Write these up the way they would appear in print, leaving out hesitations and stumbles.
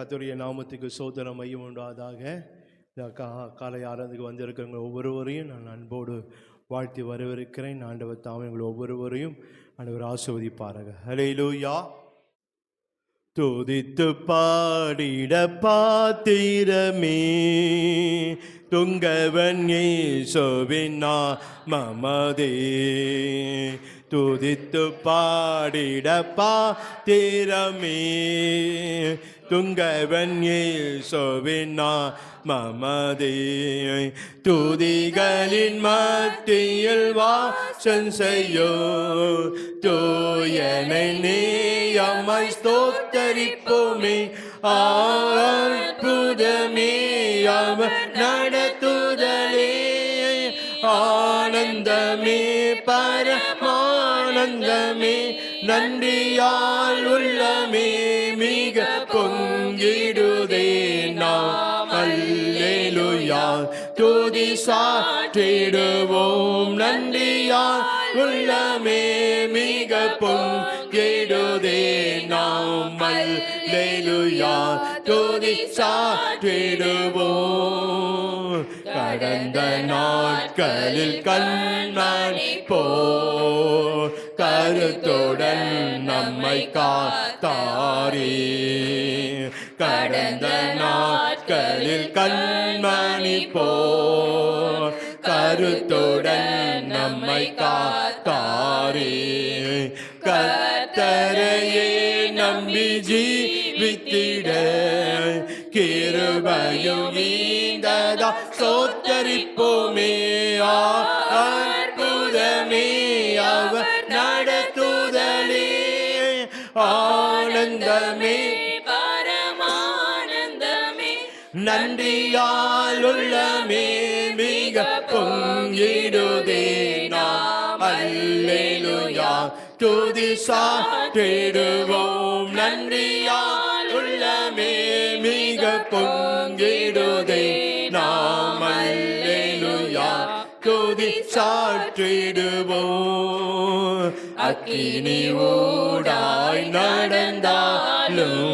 கர்த்தருடைய நாமத்துக்கு சோதனம் மையம் உண்டாதாக. இந்த காலை ஆராதனைக்கு வந்திருக்கிறவங்க ஒவ்வொருவரையும் நான் அன்போடு வாழ்த்தி வரவிருக்கிறேன். ஆண்டவர் தாமே உங்கள் ஒவ்வொருவரையும் ஆண்டவர் ஆசீர்வதிப்பாராக. ஹல்லேலூயா. துதித்து பாடிட பாத்திரமே துங்கவன் இயேசுவின் நாமமே. துதித்து பாடிட பாத்திரமே துங்கவன் இயேசுவின் நாமமே. துதிகளின் மத்தியில் வாசம் செய்யும் தூயனை நீயமாய் ஸ்தோத்தரிப்போமே. அற்புதமே அவர் நடத்துதலே, ஆனந்தமே பரமானந்தமே, நன்றியால் உள்ளமே மிக பொங்கிடுதே நாம். அல்லேலூயா. துதி சாற்றிடுவோம் நன்றியால் உள்ளமே மிக பொங்கிடுதே நாம். அல்லேலூயா. துதி சாற்றிடுவோம். கடந்த நாட்களில் கண்மணி போல் கருத்துடன் நம்மை காத்தாரே. கடந்த நாட்களில் கண்மணி போல் கருத்துடன் நம்மை காத்தாரே. கர்த்தரையே நம்பி ஜீவித்திட கிருபையும் நீந்ததா ஸ்தோத்தரிப்போமே. அற்புதமே அவர் நடத்துதலே, ஆனந்தமே பரமானந்தமே, நன்றியால் உள்ளமே மிக பொங்கிடுதே நாம். அல்லேலூயா. துதி சாற்றிடுவோம் நன்றியால் உள்ளமே மிக பொங்கிடுதே நாம். அல்லேலூயா. துதி சாற்றிடுவோம். அக்கினி ஊடாய் நடந்தாலும்,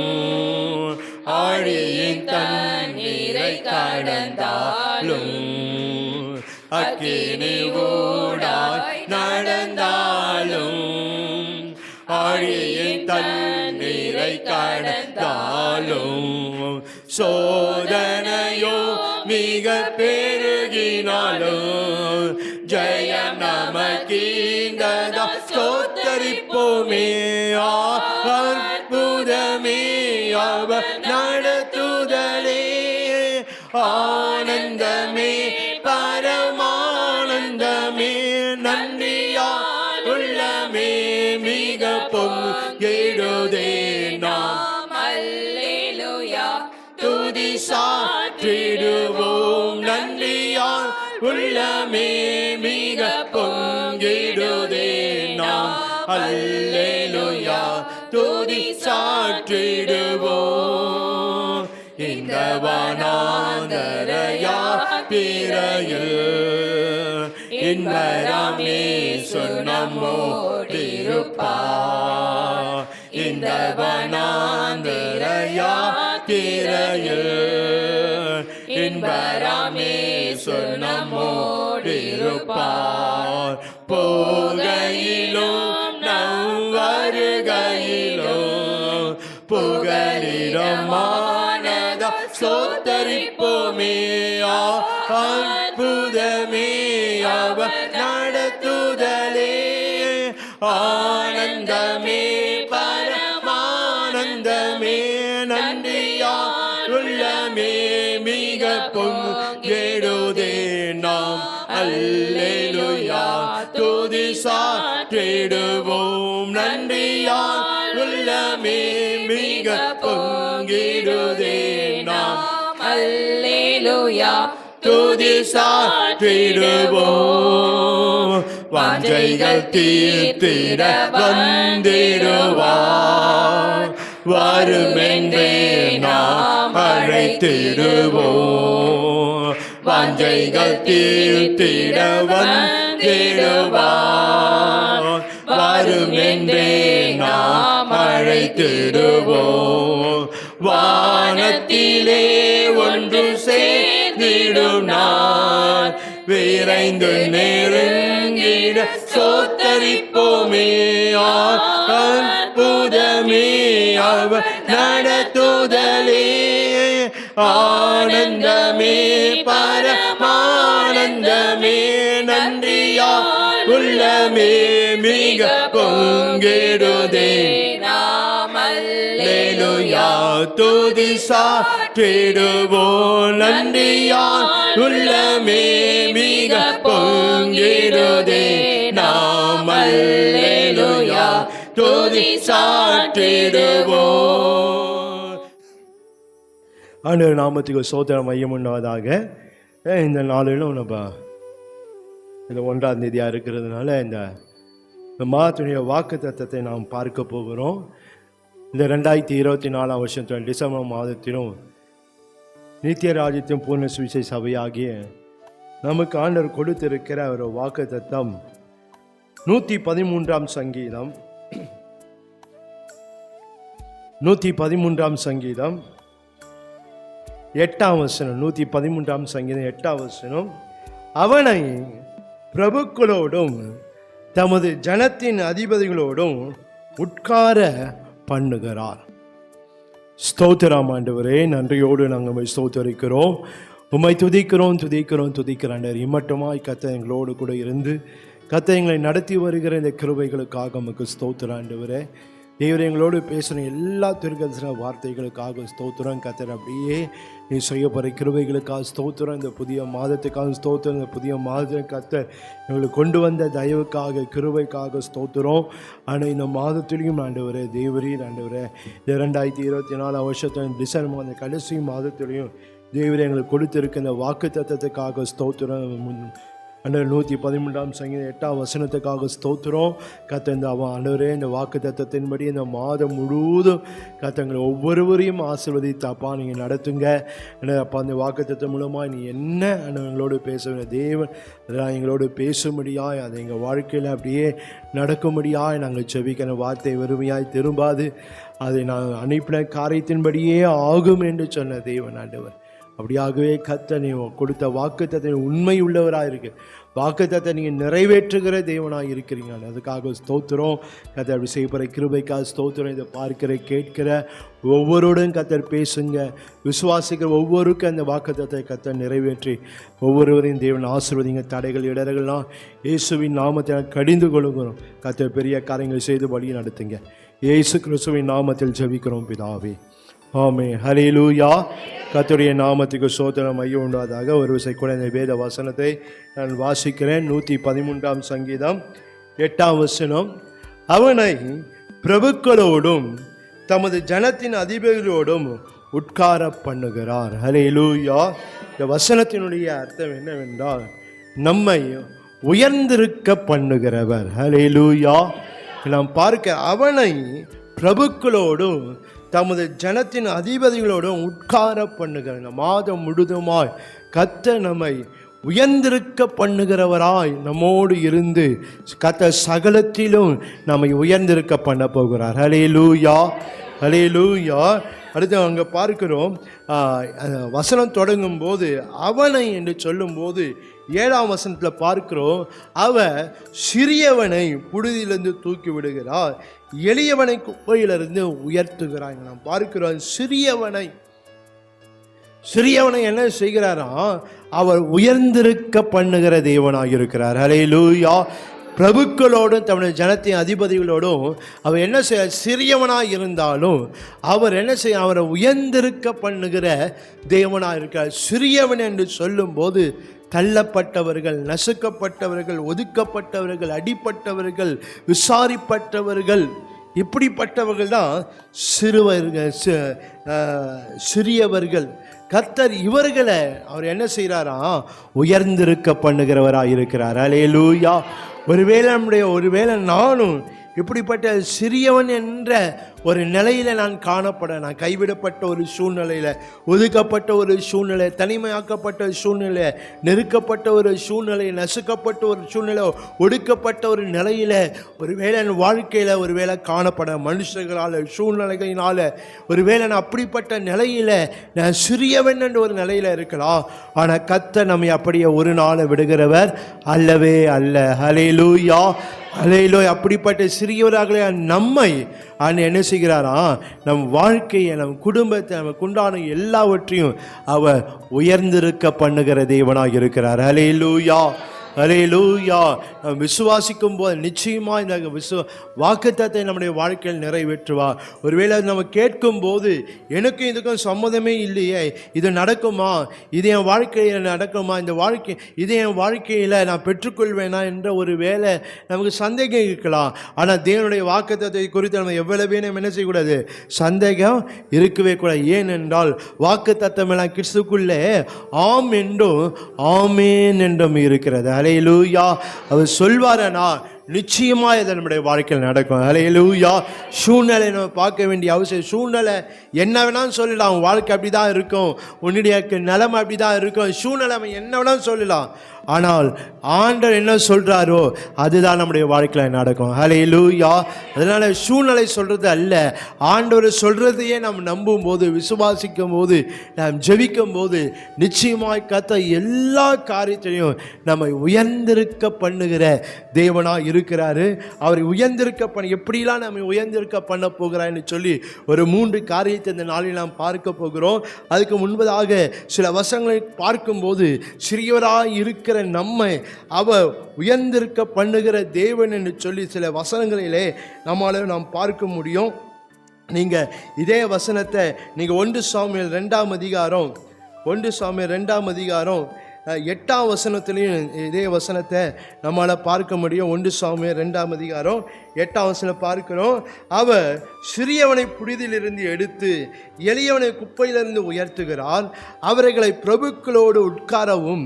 ஆழியின் தண்ணீரை கடந்தாலும், அக்கினி ஊடாய் நடந்தாலும், ஆழியின் தண்ணீரை கடந்தாலும், சோதனையோ மிக பெருகினாலும், ஜெயம் நமக்கீந்ததா ஸ்தோத்தரிப்போமே. அற்புதமே அவர் நடத்துதலே, ஆனந்தமே பரமானந்தமே, நன்றியால் உள்ளமே மிக பொங்கிடுதே நாம். அல்லேலூயா. துதி சாற்றிடுவோம் நன்றியால் உள்ளமே மிக பொங்கிடுதே நாம். அல்லேலூயா. துதி சாற்றிடுவோம். இந்த வனாந்தரயா பிறையில் இன்பராமே நம்மோடிருப்பார். இந்த வனாந்தரயா பிறையில் இன்பராமே நம்மோடிருப்பார். போகையிலும் நம் வருகையிலும் புகலிடமானதா ஸ்தோத்தரிப்போமே. அற்புதமே அவர் நடத்துதலே, ஆனந்தமே பரமானந்தமே, நன்றியால் உள்ளமே மிக பொங்கிடுதே நாம். அல்லேலூயா. துதி சாற்றிடுவோம் நன்றியால் உள்ளமே மிக பொங்கிடுதே நாம். அல்லேலூயா. துதி சாற்றிடுவோம். வாஞ்சைகள் தீர்த்திட வந்திடுவார், வருமென்றே நாம் அழைத்திடுவோம். வாஞ்சைகள் தீர்த்திட வந்திடுவார், வருமென்றே நாம் அழைத்திடுவோம். வானத்திலே ஒன்று சேர்ந்திடும் நாள் விரைந்து நெருங்கிட சோத்தரிப்போமே. அற்புதமே அவர் நடத்துதலே, ஆனந்தமே பரமானந்தமே, நன்றியா உள்ளமே மிக பொங்கிடுதே. அல்லேலூயா துதி சாற்றிடுவோம், நன்றியா உள்ளமே மிக பொங்கிடுதே. நாம் அல்லேலூயா துதி சாற்றிடுவோம். ஆண்டவர் நாமத்துக்கு ஸ்தோத்திரம் மையம் உண்டாவதாக. இந்த நாளிலும் நம்ம இந்த 1ஆம் தேதியாக இருக்கிறதுனால இந்த மாதத்துடைய வாக்கு தத்தத்தை நாம் பார்க்க போகிறோம். இந்த 2024 வருஷத்தின் டிசம்பர் மாதத்திலும் நித்திய ராஜ்யத்தின் பூர்ண சுவிசேஷ சபையாகிய நமக்கு ஆண்டவர் கொடுத்திருக்கிற ஒரு வாக்கு தத்தம் 113ஆம் சங்கீதம் 113ஆம் சங்கீதம் 8ஆம் வசனம். 113ஆம் சங்கீதம் 8ஆம் வசனம். அவனை பிரபுக்களோடும் தமது ஜனத்தின் அதிபதிகளோடும் உட்கார பண்ணுகிறார். ஸ்தோத்திரம் ஆண்டவரே, நன்றியோடு நாங்கள் ஸ்தோத்தரிக்கிறோம், உம்மை துதிக்கிறோம் துதிக்கிறோம் துதிக்கிறோம். இம்மட்டுமாய் கர்த்தர் எங்களோடு கூட இருந்து கர்த்தர் எங்களை நடத்தி வருகிற இந்த கிருபைகளுக்காக உமக்கு ஸ்தோத்திரம் ஆண்டவரே. தேவரே, எங்களோடு பேசுகிற எல்லா தீர்க்கதரிசன வார்த்தைகளுக்காக ஸ்தோத்திரம் கர்த்தர். அப்படியே நீ செய்யப்படுற கிருபைகளுக்காக ஸ்தோத்திரம். இந்த புதிய மாதத்துக்காக ஸ்தோத்திரம். இந்த புதிய மாதத்தை கர்த்தர் எங்களுக்கு கொண்டு வந்த தயவுக்காக கிருபைக்காக ஸ்தோத்திரம். ஆனால் இந்த மாதத்திலையும் ஆண்டவரே தேவரீர் ஆண்டவரே, 2024 வருஷத்தின் டிசம்பர் மாத கடைசி மாதத்திலையும் தேவரே எங்களுக்கு கொடுத்திருக்க இந்த வாக்கு தத்தத்துக்காக ஸ்தோத்திரம். ஆண்டவர் 113ஆம் சங்கீதம் 8ஆம் வசனத்துக்காக ஸ்தோத்திரம் கர்த்தர். இந்த ஆண்டவரே, இந்த வாக்கு தத்தத்தின்படி இந்த மாதம் முழுவதும் கர்த்தங்களை ஒவ்வொருவரையும் ஆசீர்வதித்தாப்பா நீங்கள் நடத்துங்க. அப்பா, அந்த வாக்கு தத்தம் மூலமாக நீ என்ன எங்களோடு பேசுகிற தேவன் அதெல்லாம் எங்களோடு பேசும்படியாய் அதை எங்கள் வாழ்க்கையில் அப்படியே நடக்கும்படியாய் நாங்கள் செபிக்கிற வார்த்தை வெறுமையாய் திரும்பாது, அதை நாங்கள் அனுப்பின காரியத்தின்படியே ஆகும் என்று சொன்ன தேவன் ஆண்டவர். அப்படியாகவே கர்த்தர் நீ கொடுத்த வாக்கு தத்தை உண்மை உள்ளவராக இருக்கு. வாக்கு தத்தை நீங்கள் நிறைவேற்றுகிற தேவனாக இருக்கிறீங்க. அதுக்காக ஸ்தோத்திரம் கர்த்தர். அப்படி செய்யப்படுற கிருபைக்காக ஸ்தோத்திரம். இதை பார்க்கிற கேட்கிற ஒவ்வொருடன் கர்த்தர் பேசுங்க. விசுவாசிக்கிற ஒவ்வொருக்கும் அந்த வாக்கு தத்தை கர்த்தர் நிறைவேற்றி ஒவ்வொருவரையும் தேவன் ஆசீர்வதிங்க. தடைகள் இடர்கள்லாம் இயேசுவின் நாமத்தை கடிந்து கொள்ளுகிறோம். கர்த்தர் பெரிய காரியங்களை செய்து வழி நடத்துங்க. இயேசு கிறிஸ்துவின் நாமத்தில் ஜெபிக்கிறோம் பிதாவே, ஆமென். ஹல்லேலூயா. கர்த்தருடைய நாமத்துக்கு ஸ்தோத்திரம் ஐயோ உண்டாதாக. ஒரு விசை கூட இந்த வேத வசனத்தை நான் வாசிக்கிறேன். 113ஆம் சங்கீதம் 8ஆம் வசனம். அவனை பிரபுக்களோடும் தமது ஜனத்தின் அதிபதிகளோடும் உட்கார பண்ணுகிறார். ஹல்லேலூயா. இந்த வசனத்தினுடைய அர்த்தம் என்னவென்றால், நம்மை உயர்ந்திருக்க பண்ணுகிறவர். ஹல்லேலூயா. நாம் பார்க்க அவனை பிரபுக்களோடும் தமது ஜனத்தின் அதிபதிகளோடும் உட்கார பண்ணுகிற இந்த மாதம் முழுதுமாய் கர்த்தர் நம்மை உயர்ந்திருக்க பண்ணுகிறவராய் நம்மோடு இருந்து கர்த்தர் சகலத்திலும் நம்மை உயர்ந்திருக்க பண்ண போகிறார். ஹல்லேலூயா, ஹல்லேலூயா. அடுத்து அங்கே பார்க்கிறோம், வசனம் தொடங்கும் போது அவனை என்று சொல்லும்போது 7ஆம் வசனத்தில் பார்க்கிறோம், அவர் சிறியவனை புழுதியிலிருந்து தூக்கி விடுகிறார், எளியவனை குப்பையிலிருந்து உயர்த்துகிறார். நாம் பார்க்கிறோம், சிறியவனை என்ன செய்கிறாரா, அவர் உயர்ந்திருக்க பண்ணுகிற தேவனாக இருக்கிறார். ஹல்லேலூயா. பிரபுக்களோடும் தம்முடைய ஜனத்தின் அதிபதிகளோடும் அவர் என்ன செய்ய, சிறியவனாக இருந்தாலும் அவர் என்ன செய்ய, அவரை உயர்ந்திருக்க பண்ணுகிற தேவனாக இருக்கிறார். சிறியவன் என்று சொல்லும்போது தள்ளப்பட்டவர்கள், நசுக்கப்பட்டவர்கள், ஒதுக்கப்பட்டவர்கள், அடிப்பட்டவர்கள், விசாரிப்பட்டவர்கள், இப்படிப்பட்டவர்கள் தான் சிறியவர்கள். கர்த்தர் இவர்களை அவர் என்ன செய்கிறாரா, உயர்ந்திருக்க பண்ணுகிறவராக இருக்கிறார். ஹல்லேலூயா. ஒருவேளை நானும் இப்படிப்பட்ட சிறியவன் என்ற ஒரு நிலையில் நான் காணப்பட, நான் கைவிடப்பட்ட ஒரு சூழ்நிலையில், ஒதுக்கப்பட்ட ஒரு சூழ்நிலை, தனிமையாக்கப்பட்ட சூழ்நிலை, நெருக்கப்பட்ட ஒரு சூழ்நிலை, நசுக்கப்பட்ட ஒரு சூழ்நிலை, ஒடுக்கப்பட்ட ஒரு நிலையில் ஒருவேளை என் வாழ்க்கையில் ஒருவேளை காணப்பட, மனுஷர்களால், சூழ்நிலைகளினால ஒருவேளை நான் அப்படிப்பட்ட நிலையில் நான் சிறியவன் என்ற ஒரு நிலையில் இருக்கலாம். ஆனால் கர்த்தர் நம்மை அப்படியே ஒரு நாள் விடுகிறவர் அல்லவே அல்ல. ஹல்லேலூயா, ஹல்லேலூயா. அப்படிப்பட்ட சிறியவர்களே நம்மை என்ன செய்கிறாரா, நம் வாழ்க்கையை, நம் குடும்பத்தை, நமக்கு உண்டான எல்லாவற்றையும் அவர் உயர்ந்திருக்க பண்ணுகிற தேவனாக இருக்கிறார். ஹல்லேலூயா, ஹல்லேலூயா. நாம் விசுவாசிக்கும் போது நிச்சயமாக இந்த வாக்குத்தத்தத்தை நம்முடைய வாழ்க்கையில் நிறைவேற்றுவார். ஒருவேளை நம்ம கேட்கும் போது எனக்கும் இதுக்கும் சம்மதமே இல்லையே, இது நடக்குமா, இது என் வாழ்க்கையில் நடக்குமா, இந்த வாழ்க்கை இது என் வாழ்க்கையில் நான் பெற்றுக்கொள்வேனா என்ற ஒரு வேளை நமக்கு சந்தேகம் இருக்கலாம். ஆனால் தேவனுடைய வாக்குத்தத்தத்தை குறித்து நம்ம எவ்வளவே நம்ம என்ன செய்யக்கூடாது, சந்தேகம் இருக்கவே கூடாது. ஏனென்றால் வாக்குத்தத்தம் எல்லாம் கிறிஸ்துக்குள்ளே ஆம் என்றும் ஆமேன் என்றும் இருக்கிறது. ஹல்லேலூயா. அவர் சொல்வாரனா நிச்சயமாக இது நம்முடைய வாழ்க்கையில் நடக்கும். ஹல்லேலூயா. சூழ்நிலை நம்ம பார்க்க வேண்டிய அவசியம், சூழ்நிலை என்ன வேணாலும் சொல்லலாம், வாழ்க்கை அப்படி தான் இருக்கும், உன்னுடைய நிலைமை அப்படி தான் இருக்கும், சூழ்நிலை என்ன வேணாலும் சொல்லலாம். ஆனால் ஆண்டவர் என்ன சொல்கிறாரோ அதுதான் நம்முடைய வாழ்க்கையில் நடக்கும். ஹல்லேலூயா. அதனால் சூழ்நிலை சொல்கிறது அல்ல, ஆண்டவர் சொல்கிறதையே நாம் நம்பும் போது, விசுவாசிக்கும் போது, நாம் ஜெபிக்கும் போது நிச்சயமாய் கர்த்தர் எல்லா காரியத்தையும் நம்மை உயர்ந்திருக்க பண்ணுகிற தேவனாக இருக்கிறாரு. அவரை உயர்ந்திருக்க பண்ண, எப்படிலாம் நம்ம உயர்ந்திருக்க பண்ண போகிறான்னு சொல்லி ஒரு 3 காரியத்தை இந்த நாளில் நாம் பார்க்க போகிறோம். அதுக்கு முன்பதாக சில வசனங்களை பார்க்கும்போது, சிறியவராக இருக்கிற நம்மை அவர் உயர்ந்திருக்க பண்ணுகிற தேவன் என்று சொல்லி சில வசனங்களிலே நம்மளால நாம் பார்க்க முடியும். நீங்கள் இதே வசனத்தை நீங்கள் 1 சாமுவேல் 2ஆம் அதிகாரம் 8ஆம் வசனத்திலையும் இதே வசனத்தை நம்மளால் பார்க்க முடியும். 1 சாமுவேல் 2ஆம் அதிகாரம் 8ஆம் வசனம் பார்க்கிறோம். அவர் சிறியவனை புடிதிலிருந்து எடுத்து எளியவனை குப்பையிலிருந்து உயர்த்துகிறார், அவர்களை பிரபுக்களோடு உட்காரவும்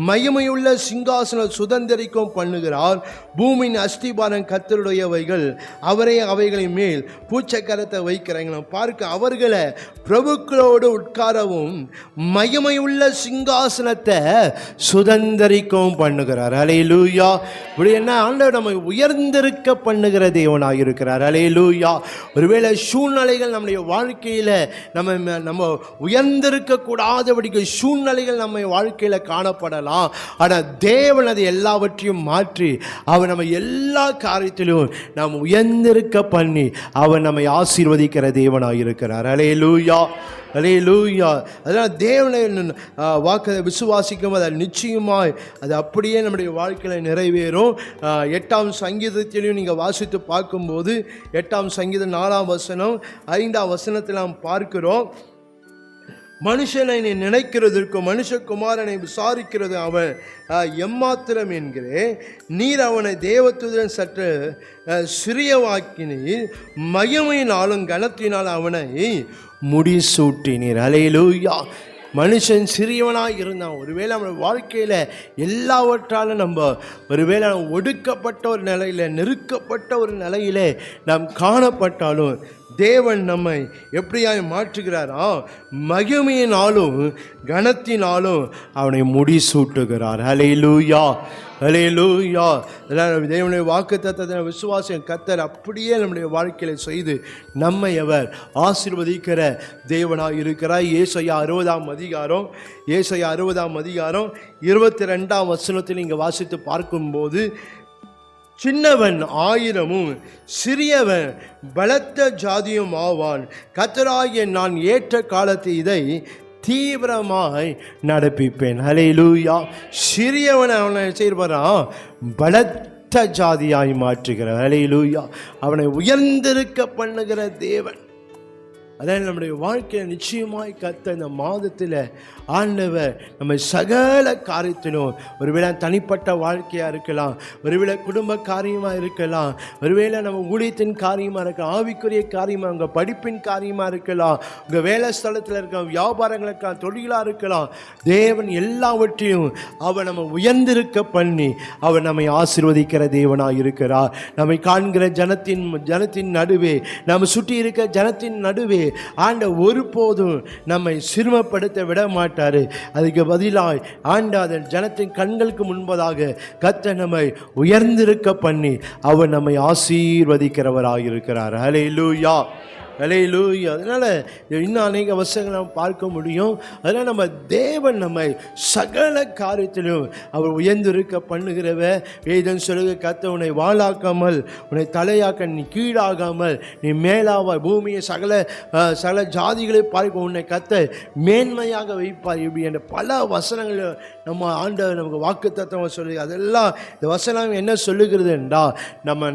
மகிமையுள்ள சிங்காசனம் சுதந்திரிக்கவும் பண்ணுகிறார். பூமியின் அஸ்திபாரம் கர்த்தருடையவைகள், அவரே அவைகளின் மேல் பூச்சக்கரத்தை வைக்கிறாங்க. பார்க்க அவர்களை பிரபுக்களோடு உட்காரவும் மகிமையுள்ள சிங்காசனத்தை சுதந்திரிக்கவும் பண்ணுகிறார். ஹல்லேலூயா. இப்படி என்ன ஆண்டவர் நம்மை உயர்ந்திருக்க பண்ணுகிற தேவனாக இருக்கிறார். ஹல்லேலூயா. ஒருவேளை சூழ்நிலைகள் நம்முடைய வாழ்க்கையில் நம்ம உயர்ந்திருக்க கூடாதபடிக்கு சூழ்நிலைகள் நம்ம வாழ்க்கையில் காணப்படலாம். ஆனால் தேவன் அதை எல்லாவற்றையும் மாற்றி அவர் நம்ம எல்லா காரியத்திலும் நாம் உயர்ந்திருக்க பண்ணி அவர் நம்மை ஆசீர்வதிக்கிற தேவனாக இருக்கிறார். ஹல்லேலூயா, ஹல்லேலூயா. அதனால் தேவனை வாக்கு விசுவாசிக்கும் அது நிச்சயமாய் அது அப்படியே நம்முடைய வாழ்க்கையில் நிறைவேறும். 8ஆம் சங்கீதத்திலையும் நீங்கள் வாசித்து பார்க்கும்போது 8ஆம் சங்கீதம் 4ஆம் வசனம் 5ஆம் வசனத்தில் நாம் பார்க்கிறோம். மனுஷனை நினைக்கிறதற்கும் மனுஷகுமாரனை விசாரிக்கிறது அவன் எம்மாத்திரம் என்கிறேன், நீர் அவனை தேவத்துடன் சற்று சிறியவாக்கினீர், மகிமையினாலும் கனத்தினால் அவனை முடிசூட்டினீர். ஹல்லேலூயா. மனுஷன் சிறியவனாக இருந்தான். ஒருவேளை நம்ம வாழ்க்கையில் எல்லாவற்றாலும் நம்ம ஒருவேளை ஒடுக்கப்பட்ட ஒரு நிலையில், நெருக்கப்பட்ட ஒரு நிலையில் நாம் காணப்பட்டாலும் தேவன் நம்மை எப்படியாய் மாற்றுகிறாரா, மகிமையினாலும் கனத்தினாலும் அவனை முடிசூட்டுகிறார். ஹல்லேலூயா, ஹல்லேலூயா. அதனால் தேவனுடைய வாக்குத்தத்தத்தை விசுவாசம் கர்த்தர் அப்படியே நம்முடைய வாழ்க்கையில் செய்து நம்மை அவர் ஆசீர்வதிக்கிற தேவனாக இருக்கிறார். ஏசாயா 60ஆம் அதிகாரம் 22ஆம் வசனத்தில் நீங்கள் வாசித்து பார்க்கும்போது, சின்னவன் 1000 சிறியவன் பலத்த ஜாதியும் ஆவான், கர்த்தராகிய நான் ஏற்ற காலத்தை இதை தீவிரமாய் நடப்பிப்பேன். ஹல்லேலூயா. சிறியவனை அவனை செய்வாரான் பலத்த ஜாதியாய் மாற்றுகிறார். ஹல்லேலூயா. அவனை உயர்ந்திருக்க பண்ணுகிற தேவன். அதான் நம்முடைய வாழ்க்கையில் நிச்சயமாய் கர்த்தர் இந்த மாதத்தில் ஆண்டவர் நம்ம சகல காரியத்திலும், ஒருவேளை தனிப்பட்ட வாழ்க்கையாக இருக்கலாம், ஒருவேளை குடும்ப காரியமாக இருக்கலாம், ஒருவேளை நம்ம ஊழியத்தின் காரியமாக இருக்கலாம், ஆவிக்குரிய காரியமாக, உங்கள் படிப்பின் காரியமாக இருக்கலாம், உங்கள் வேலை ஸ்தலத்தில் இருக்கலாம், வியாபாரங்களுக்காக, தொழிலாக இருக்கலாம், தேவன் எல்லாவற்றையும் அவர் நம்ம உயர்ந்திருக்க பண்ணி அவர் நம்மை ஆசீர்வதிக்கிற தேவனாக இருக்கிறார். நம்மை காண்கிற ஜனத்தின் நடுவே, நம்ம சுற்றி இருக்க ஜனத்தின் நடுவே ஆண்டவர் ஒருபோதும் நம்மை சிறுமப்படுத்த விட மாட்டார். அதுக்கு பதிலாய் ஆண்டவர் ஜனத்தின் கண்களுக்கு முன்பதாக கர்த்தர் நம்மை உயர்ந்திருக்க பண்ணி அவர் நம்மை ஆசீர்வதிக்கிறவராக இருக்கிறார். ஹல்லேலூயா, ஹல்லேலூயா. அதனால் இன்னும் அநேக வசனங்களை நம்ம பார்க்க முடியும். அதனால் நம்ம தேவன் நம்மை சகல காரியத்திலும் அவர் உயர்ந்திருக்க பண்ணுகிறவர். வேதம் சொல்லுக, கர்த்தர் உன்னை வாளாக்காமல் உன்னை தலையாக்க, நீ கீழாகாமல் நீ மேலாவாய், பூமியை சகல ஜாதிகளை பார்க்க உன்னை கர்த்தர் மேன்மையாக வைப்பார். இப்படி என்ற பல வசனங்கள் நம்ம ஆண்டவர் நமக்கு வாக்குத்தத்தமாக சொல்லி, அதெல்லாம் இந்த வசனம் என்ன சொல்லுகிறது என்றால்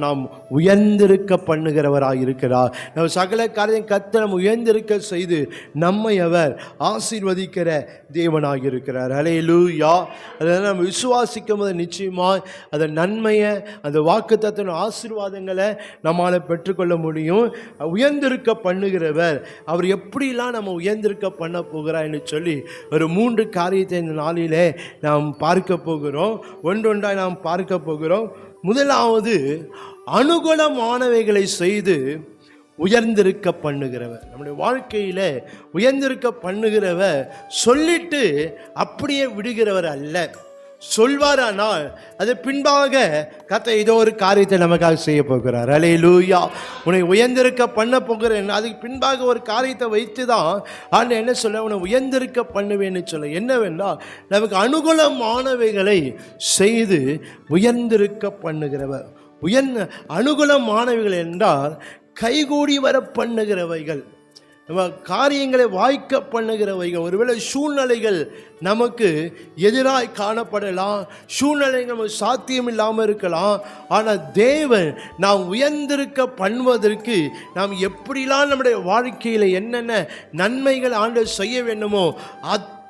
நாம் உயர்ந்திருக்க பண்ணுகிறவராக இருக்கிறார். நம்ம சகல காரியம் கர்த்தர் நம்ம உயர்ந்திருக்க செய்து நம்மை அவர் ஆசீர்வதிக்கிற தேவனாக இருக்கிறார். ஹல்லேலூயா. அதனால் நம்ம விசுவாசிக்கும் போது நிச்சயமாக அந்த நன்மையை, அந்த வாக்குத்தத்தத்தின் ஆசீர்வாதங்களை நம்மால் பெற்றுக்கொள்ள முடியும். உயர்ந்திருக்க பண்ணுகிறவர் அவர் எப்படிலாம் நம்ம உயர்ந்திருக்க பண்ண போகிறார் என்று சொல்லி ஒரு 3 காரியத்தை இந்த நாளிலே நாம் பார்க்க போகிறோம். ஒன்றொன்றாய் நாம் பார்க்க போகிறோம். முதலாவது, அனுகூலமானவைகளை செய்து உயர்ந்திருக்க பண்ணுகிறவர். நம்முடைய வாழ்க்கையில் உயர்ந்திருக்க பண்ணுகிறவர் சொல்லிட்டு அப்படியே விடுகிறவர் அல்ல. சொல்வாரானால் அது பின்பாக கர்த்தர் ஏதோ ஒரு காரியத்தை நமக்காக செய்ய போகிறார். ஹல்லேலூயா. உன்னை உயர்ந்திருக்க பண்ண போகிறேன், அதுக்கு பின்பாக ஒரு காரியத்தை வைத்து தான் ஆண்டவர் என்ன சொல்ல, உன்னை உயர்ந்திருக்க பண்ணுவேன்னு சொல்ல. என்னவென்றால் நமக்கு அனுகூலமானவைகளை செய்து உயர்ந்திருக்க பண்ணுகிறவர். அனுகூலமானவைகள் என்றால் கைகூடி வர பண்ணுகிறவைகள், நம்ம காரியங்களை வாய்க்க பண்ணுகிறவைகள். ஒருவேளை சூழ்நிலைகள் நமக்கு எதிராக காணப்படலாம், சூழ்நிலைகள் நமக்கு சாத்தியம் இல்லாமல் இருக்கலாம். ஆனால் தேவன் நாம் உயர்ந்திருக்க பண்ணுவதற்கு நாம் எப்படிலாம் நம்முடைய வாழ்க்கையில் என்னென்ன நன்மைகள் ஆண்டவர் செய்ய வேண்டுமோ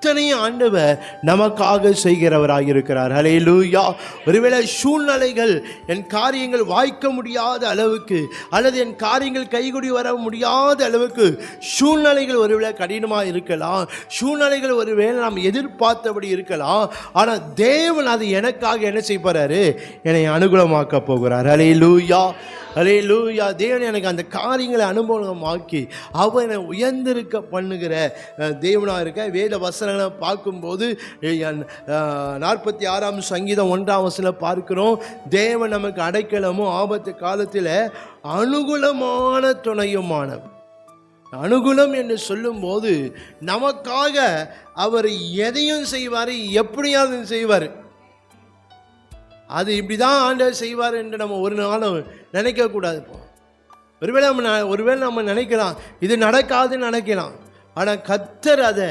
அத்தனையும் ஆண்டவர் நமக்காக செய்கிறவராக இருக்கிறார். ஹல்லேலூயா. ஒருவேளை சூழ்நிலைகள் என் காரியங்கள் வாய்க்க முடியாத அளவுக்கு, அல்லது என் காரியங்கள் கைகூடி வர முடியாத அளவுக்கு சூழ்நிலைகள் ஒருவேளை கடினமாக இருக்கலாம், சூழ்நிலைகள் ஒருவேளை நாம் எதிர்பார்த்தபடி இருக்கலாம். ஆனால் தேவன் அது எனக்காக என்ன செய்ய போறாரு, என்னை அனுகூலமாக்க போகிறார். ஹல்லேலூயா, ஹல்லேலூயா. தேவன் எனக்கு அந்த காரியங்களை அனுபவமாக்கி அவனை உயர்ந்திருக்க பண்ணுகிற தேவனாக இருக்க. வேத வசனங்களை பார்க்கும்போது 46ஆம் சங்கீதம் 1ஆம் வசனத்தில் பார்க்கிறோம், தேவன் நமக்கு அடைக்கலமும் ஆபத்து காலத்தில் அனுகூலமான துணையுமானவர். அனுகூலம் என்று சொல்லும்போது நமக்காக அவர் எதையும் செய்வார், எப்படியாவது செய்வார். அது இப்படி தான் ஆண்டவர் செய்வார் என்று நம்ம ஒரு நாளும் நினைக்கக்கூடாது. ஒருவேளை நம்ம நினைக்கலாம் இது நடக்காதுன்னு நினைக்கலாம், ஆனால் கர்த்தர் அதை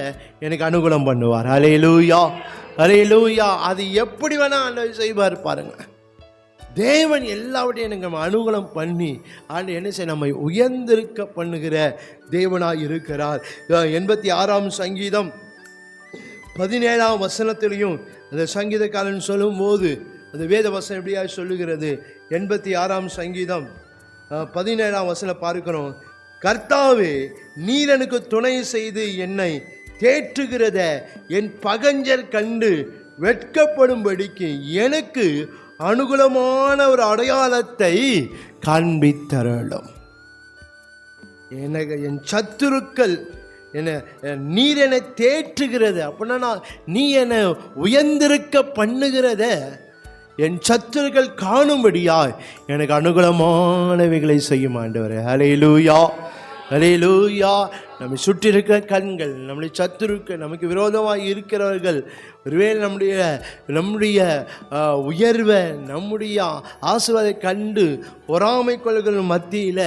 எனக்கு அனுகூலம் பண்ணுவார். ஹல்லேலூயா, ஹல்லேலூயா. அது எப்படி வேணால் ஆண்டவர் செய்வார் பாருங்க. தேவன் எல்லாவற்றையும் எனக்கு நம்ம அனுகூலம் பண்ணி ஆண்டு என்ன செய்ய, நம்மை உயர்ந்திருக்க பண்ணுகிற தேவனாக இருக்கிறார். 86ஆம் சங்கீதம் 17ஆம் வசனத்திலையும் அந்த சங்கீதக்காரன் சொல்லும்போது அந்த வேத வசனம் எப்படியா சொல்லுகிறது. 86ஆம் சங்கீதம் 17ஆம் வசனம் பார்க்கிறோம், கர்த்தாவே நீர் எனக்கு துணை செய்து என்னை தேற்றுகிறத என் பகஞ்சர் கண்டு வெட்கப்படும்படிக்கு எனக்கு அனுகூலமான ஒரு அடையாளத்தை காண்பித்தருளும். எனக்கு என் சத்துருக்கள் நீர் என்னை தேற்றுகிறது அப்படின்னா நீ என்னை உயர்ந்திருக்க பண்ணுகிறத என் சத்துருக்கள் காணும்படியாய் எனக்கு அனுகூலமானவைகளை செய்யும் ஆண்டவரே. ஹல்லேலூயா, ஹல்லேலூயா. நம்மை சுற்றி இருக்கிற கண்கள், நம்முடைய சத்துருக்கள், நமக்கு விரோதமாக இருக்கிறவர்கள், ஒருவேளை நம்முடைய உயர்வை, நம்முடைய ஆசீர்வாதத்தை கண்டு பொறாமை கொள்கிற மத்தியில்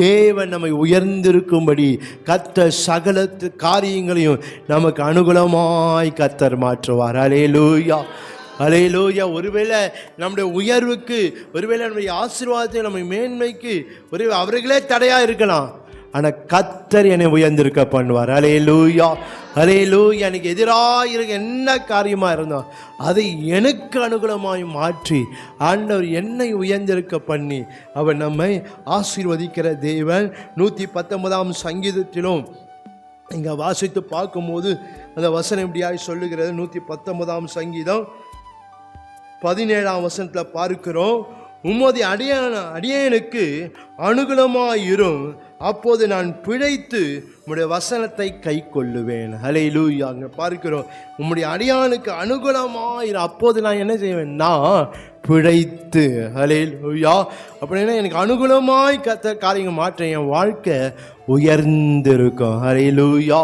தேவன் நம்மை உயர்ந்திருக்கும்படி கர்த்தர் சகல காரியங்களையும் நமக்கு அனுகூலமாய் கர்த்தர் மாற்றுவார். ஹல்லேலூயா, ஹல்லேலூயா. ஒருவேளை நம்முடைய உயர்வுக்கு, ஒருவேளை நம்முடைய ஆசீர்வாதத்தை, நம்ம மேன்மைக்கு ஒருவேளை அவர்களே தடையாக இருக்கலாம். ஆனால் கர்த்தர் என்னை உயர்ந்திருக்க பண்ணுவார். அல்லேலூயா, அல்லேலூயா. எனக்கு எதிராக இருக்க என்ன காரியமாக இருந்தோம் அதை எனக்கு அனுகூலமாய் மாற்றி ஆண்டவர் என்னை உயர்ந்திருக்க பண்ணி அவர் நம்மை ஆசீர்வதிக்கிற தேவன். 119ஆம் சங்கீதத்திலும் இங்கே வாசித்து பார்க்கும்போது அந்த வசனம் இப்படியாய் சொல்லுகிறது. 119ஆம் சங்கீதம் 17ஆம் வசனத்தில் பார்க்கிறோம், உமது அடியேனுக்கு அனுகூலமாயிரும், அப்போது நான் பிழைத்து உம்முடைய வசனத்தை கை கொள்ளுவேன். ஹல்லேலூயா. அங்கே பார்க்கிறோம், உம்முடைய அடியானுக்கு அனுகூலமாயிரும், அப்போது நான் என்ன செய்வேன், நான் பிழைத்து. ஹல்லேலூயா. அப்படின்னா எனக்கு அனுகூலமாய் கர்த்தர் காரியங்கள் மாற்ற என் வாழ்க்கை உயர்ந்திருக்கும். ஹல்லேலூயா.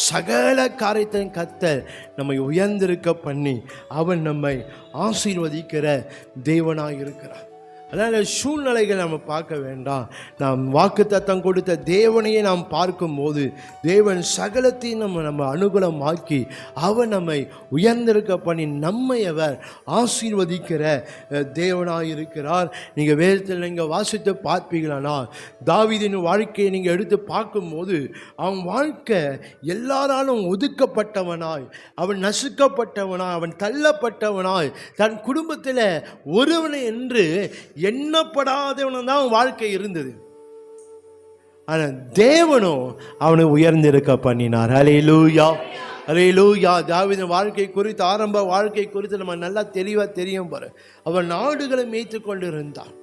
சகல காரியத்தையும் கர்த்தர் நம்மை உயர்ந்திருக்க பண்ணி அவன் நம்மை ஆசீர்வதிக்கிற தேவனாக இருக்கிறார். அதனால் சூழ்நிலைகள் நம்ம பார்க்க வேண்டாம். நாம் வாக்குத்தத்தம் கொடுத்த தேவனையே நாம் பார்க்கும்போது தேவன் சகலத்தையும் நம்ம அனுகூலமாக்கி அவன் நம்மை உயர்ந்திருக்க பண்ணி நம்மை அவர் ஆசீர்வதிக்கிற தேவனாக இருக்கிறார். நீங்கள் வேதத்தில் நீங்கள் வாசித்து பார்ப்பீங்களானா தாவீதின் வாழ்க்கையை நீங்கள் எடுத்து பார்க்கும்போது அவன் வாழ்க்கை எல்லாராலும் ஒதுக்கப்பட்டவனாய், அவன் நசுக்கப்பட்டவனாய், அவன் தள்ளப்பட்டவனாய், தன் குடும்பத்தில் ஒருவனை என்று எண்ணப்படாதவனும் தான் வாழ்க்கை இருந்தது. ஆனால் தேவனோ அவனை உயர்ந்திருக்க பண்ணினார். அல்லேலூயா, அல்லேலூயா. தாவீதின் வாழ்க்கை குறித்து, ஆரம்ப வாழ்க்கை குறித்து நம்ம நல்லா தெளிவாக தெரியும் பாரு. அவன் நாடுகளை மேய்த்து கொண்டு இருந்தான்.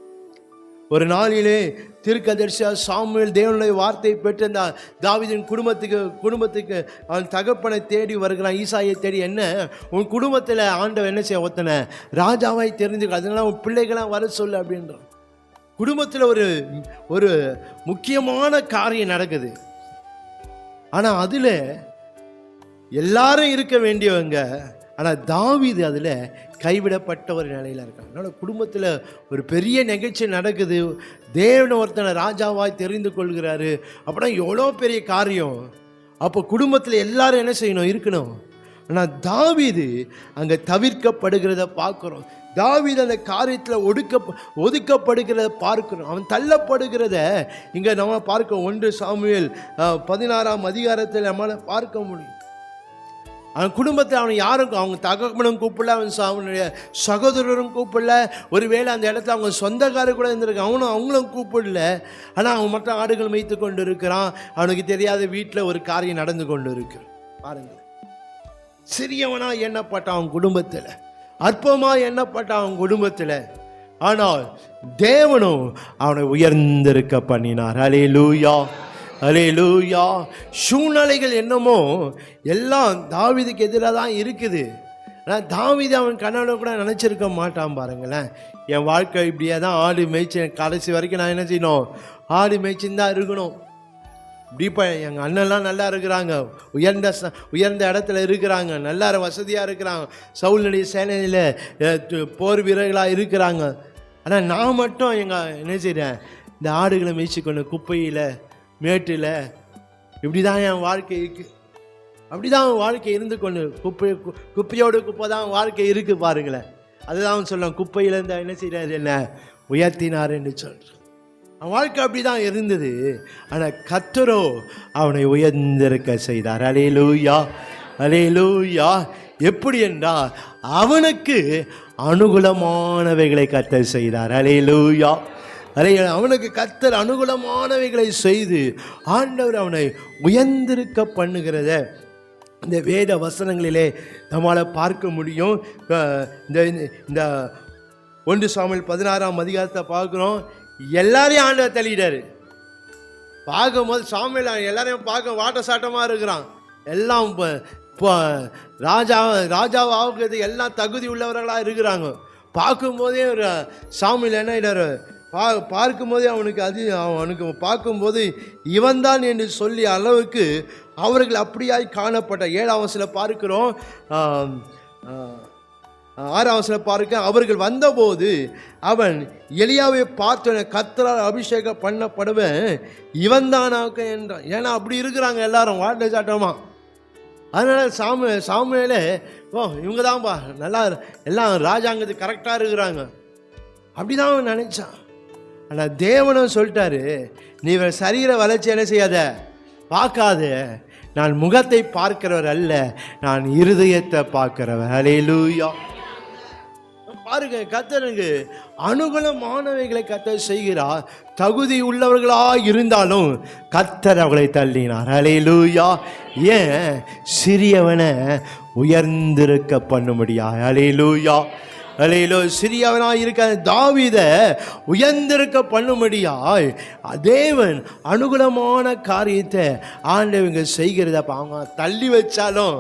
ஒரு நாளிலே தீர்க்கதரிசியா சாமுவேல் தேவனுடைய வார்த்தையை பெற்று அந்த தாவீதின் குடும்பத்துக்கு அவன் தகப்பனை தேடி வருகிறான், ஈசாயை தேடி. என்ன உன் குடும்பத்தில் ஆண்டவன் என்ன செய்ய ஒத்தனை ராஜாவாய் தெரிஞ்சுக்க, அதனால உன் பிள்ளைகளாம் வர சொல்லு அப்படின்றான். குடும்பத்தில் ஒரு முக்கியமான காரியம் நடக்குது. ஆனால் அதில் எல்லாரும் இருக்க வேண்டியவங்க, ஆனால் தாவீது அதில் கைவிடப்பட்ட ஒரு நிலையில் இருக்காங்க. அதனால் குடும்பத்தில் ஒரு பெரிய நிகழ்ச்சி நடக்குது. தேவன் ஒருத்தனை ராஜாவாய் தெரிந்து கொள்கிறாரு. அப்படின்னா எவ்வளோ பெரிய காரியம். அப்போ குடும்பத்தில் எல்லாரும் என்ன செய்யணும், இருக்கணும். ஆனால் தாவீது அங்கே தவிர்க்கப்படுகிறத பார்க்குறோம். தாவீது அந்த காரியத்தில் ஒதுக்கப்படுகிறத பார்க்கிறோம். அவன் தள்ளப்படுகிறத இங்கே நம்ம பார்க்க 1 சாமுவேல் 16ஆம் அதிகாரத்தில் நம்மளால் பார்க்க முடியும். அவன் குடும்பத்தில் அவன் யாருக்கும், அவங்க தகப்பனும் கூப்பிடல, அவனுடைய சகோதரரும் கூப்பிடல, ஒருவேளை அந்த இடத்துல அவங்க சொந்தக்காரர் கூட இருந்திருக்கான், அவங்களும் கூப்பிடல. ஆனால் அவன் மற்ற ஆடுகள் மேய்த்து கொண்டு இருக்கிறான். அவனுக்கு தெரியாத வீட்டில் ஒரு காரியம் நடந்து கொண்டு இருக்கு. பாருங்க, சிறியவனா எண்ணப்பட்ட அவன் குடும்பத்தில், அற்பமா எண்ணப்பட்ட அவன் குடும்பத்தில், ஆனால் தேவனும் அவனை உயர்ந்திருக்க பண்ணினார். அல்லேலூயா, அல்லேலூயா. சூழ்நிலைகள் என்னமோ எல்லாம் தாவீதுக்கு எதிராக தான் இருக்குது. ஆனால் தாவீது அவன் கனவுல கூட நினச்சிருக்க மாட்டான். பாருங்களேன், என் வாழ்க்கை இப்படியே தான் ஆடு மேய்ச்சி கடைசி வரைக்கும் நான் என்ன செய்யணும், ஆடு மேய்ச்சின்னு தான் இருக்கணும். இப்படிப்பா எங்கள் அண்ணன்லாம் நல்லா இருக்கிறாங்க, உயர்ந்த இடத்துல இருக்கிறாங்க, நல்லா வசதியாக இருக்கிறாங்க, சவுளுடைய சேனையில் போர் வீரர்களாக இருக்கிறாங்க. ஆனால் நான் மட்டும் என்ன செய்கிறேன், இந்த ஆடுகளை மேய்ச்சி கொண்டு குப்பையில் மேட்டில் இப்படி தான் என் வாழ்க்கை இருக்குது. அப்படி தான் அவன் வாழ்க்கை இருந்து கொண்டு குப்பையோடு குப்பை தான் வாழ்க்கை இருக்குது. பாருங்களேன், அதுதான் அவன் சொல்லுவான், குப்பையிலேருந்து என்ன செய்கிறார், என்ன உயர்த்தினார் என்று சொல்கிறான். அவன் வாழ்க்கை அப்படி தான் இருந்தது. ஆனால் கர்த்தரோ அவனை உயர்ந்திருக்க செய்தார். அல்லேலூயா, அல்லேலூயா. எப்படி என்றால் அவனுக்கு அனுகூலமானவைகளை கர்த்தர் செய்தார். அல்லேலூயா, அவனுக்கு கர்த்தர் அனுகூலமானவைகளை செய்து ஆண்டவர் அவனை உயர்ந்திருக்க பண்ணுகிறத இந்த வேத வசனங்களிலே நம்மளால் பார்க்க முடியும். இந்த 1 சாமுவேல் 16ஆம் அதிகாரத்தை பார்க்குறோம். எல்லாரையும் ஆண்டவர் தள்ளிட்டாரு. பார்க்கும்போது சாமுவேல் எல்லாரையும் பார்க்க வாட்ட சாட்டமாக இருக்கிறான். எல்லாம் இப்போ ராஜாவாக எல்லாம் தகுதி உள்ளவர்களாக இருக்கிறாங்க. பார்க்கும்போதே ஒரு சாமுவேல் என்ன ஆயிட்டாரு, பார்க்கும்போதே அவனுக்கு பார்க்கும்போது இவன் தான் என்று சொல்லி அளவுக்கு அவர்கள் அப்படியாய் காணப்பட்ட. 7ஆம் வசனத்தில் பார்க்கிறோம், 6ஆம் வசனத்தில் பார்க்க, அவர்கள் வந்தபோது அவன் எலியாவை பார்த்து கர்த்தரால் அபிஷேகம் பண்ணப்படுவன் இவன் தானாக்க என்றான். ஏன்னா அப்படி இருக்கிறாங்க எல்லாரும் வாட்ட சாட்டமா. அதனால் சாமுவேலே இவங்க தான்ப்பா நல்லா எல்லாம் ராஜாங்கத்துக்கு கரெக்டாக இருக்கிறாங்க அப்படிதான் அவன் நினைச்சான். ஆனால் தேவனும் சொல்லிட்டாரு, நீ சரீர வளர்ச்சி என்ன செய்யாத, பார்க்காத, நான் முகத்தை பார்க்கிறவர் அல்ல, நான் இருதயத்தை பார்க்கிறவர். ஹல்லேலூயா. பாருங்க, கர்த்தருக்கு அனுகூலமானவைகளை கர்த்தர் செய்கிறார். தகுதி உள்ளவர்களா இருந்தாலும் கர்த்தர் அவர்களை தள்ளினார். ஹல்லேலூயா. ஏன்? சிறியவனை உயர்ந்திருக்க பண்ண முடியாது. ஹல்லேலூயா. ஹல்லேலூயா. சிறியவனாய் இருக்க தாவீதை உயர்ந்திருக்க பண்ணும்படியாய் தேவன் அனுகூலமான காரியத்தை ஆண்டவங்க செய்கிறத அவங்க தள்ளி வச்சாலும்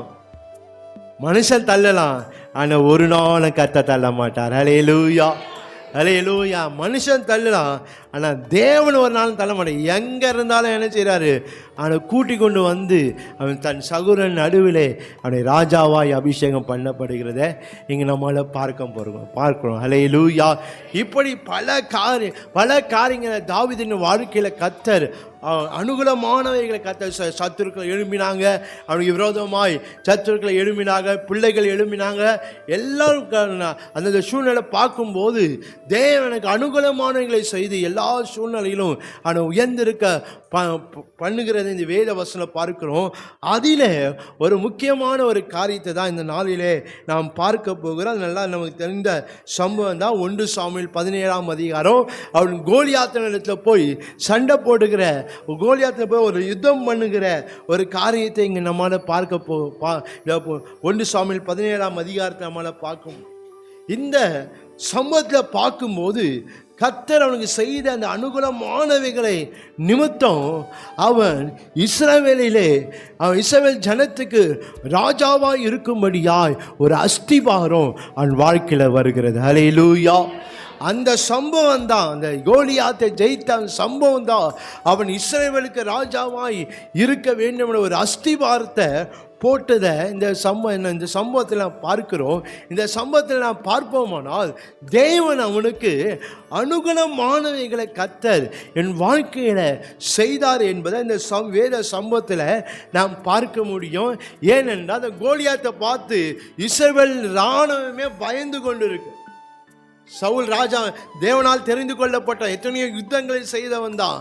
மனுஷன் தள்ளலாம், ஆனால் ஒரு நாளும் கர்த்தர் தள்ள மாட்டார். ஹல்லேலூயா. ஹல்லேலூயா. மனுஷன் தள்ளலாம், ஆனால் தேவன் ஒரு நாளும் தள்ள மாட்டார். எங்கே இருந்தாலும் என்ன செய்கிறாரு, அவனை கூட்டி கொண்டு வந்து அவன் தன் சகுரன் நடுவிலே அவனை ராஜாவாய் அபிஷேகம் பண்ணப்படுகிறத இங்கே நம்மளால் பார்க்கிறோம். ஹல்லேலூயா. இப்படி பல காரியங்களை தாவீதின் வாழ்க்கையில் கர்த்தர் அனுகூலமானவைகளை கர்த்தர். சத்துருக்கள் எழும்பினாங்க, அவனுக்கு விரோதமாய் சத்துருக்களை எழும்பினாங்க, பிள்ளைகள் எழும்பினாங்க. எல்லாரும் அந்த சூழ்நிலை பார்க்கும்போது தேவனுக்கு அனுகூலமானவைகளை செய்து எல்லா சூழ்நிலையிலும் அவனை உயர்ந்திருக்க பண்ணுகிறது இந்த வேத வசனம் பார்க்கிறோம். அதில் ஒரு முக்கியமான ஒரு காரியத்தை தான் இந்த நாளிலே நாம் பார்க்க போகிறோம். அது நல்லா நமக்கு தெரிந்த சம்பவம் தான். 1 சாமுவேல் 17ஆம் அதிகாரம். அவன் கோலியாத்தினிடத்தில் போய் சண்டை போடுகிற, கோலியாத்தில் போய் ஒரு யுத்தம் பண்ணுகிற ஒரு காரியத்தை இங்கே நம்மளால் பார்க்க 1 சாமுவேல் 17ஆம் அதிகாரத்தை நம்மளால் பார்க்கும். இந்த சம்பவத்தில் பார்க்கும்போது கர்த்தர் அவனுக்கு செய்த அந்த அனுகூலமானவைகளை நிமித்தம் அவன் இஸ்ரவேல் ஜனத்துக்கு ராஜாவாய் இருக்கும்படியாய் ஒரு அஸ்திபாரம் அவன் வாழ்க்கையில் வருகிறது. ஹல்லேலூயா. அந்த சம்பவம் தான், அந்த கோலியாத்தை ஜெயித்த சம்பவம் தான் அவன் இஸ்ரவேலுக்கு ராஜாவாய் இருக்க வேண்டும் என்ற ஒரு அஸ்திபாரத்தை போட்டதை இந்த சம்பவத்தில் நாம் பார்க்கிறோம். இந்த சம்பவத்தில் நாம் பார்ப்போமானால் தேவன் அவனுக்கு அனுகூலமானவைகளை கர்த்தர் என் வாழ்க்கையில் செய்தார் என்பதை இந்த வேத சம்பவத்தில் நாம் பார்க்க முடியும். ஏனென்றால் அந்த கோலியாத்தை பார்த்து இஸ்ரவேல் இராணுவமே பயந்து கொண்டு இருக்கு. சவுல் ராஜா தேவனால் தெரிந்து கொள்ளப்பட்ட எத்தனையோ யுத்தங்களை செய்தவன் தான்.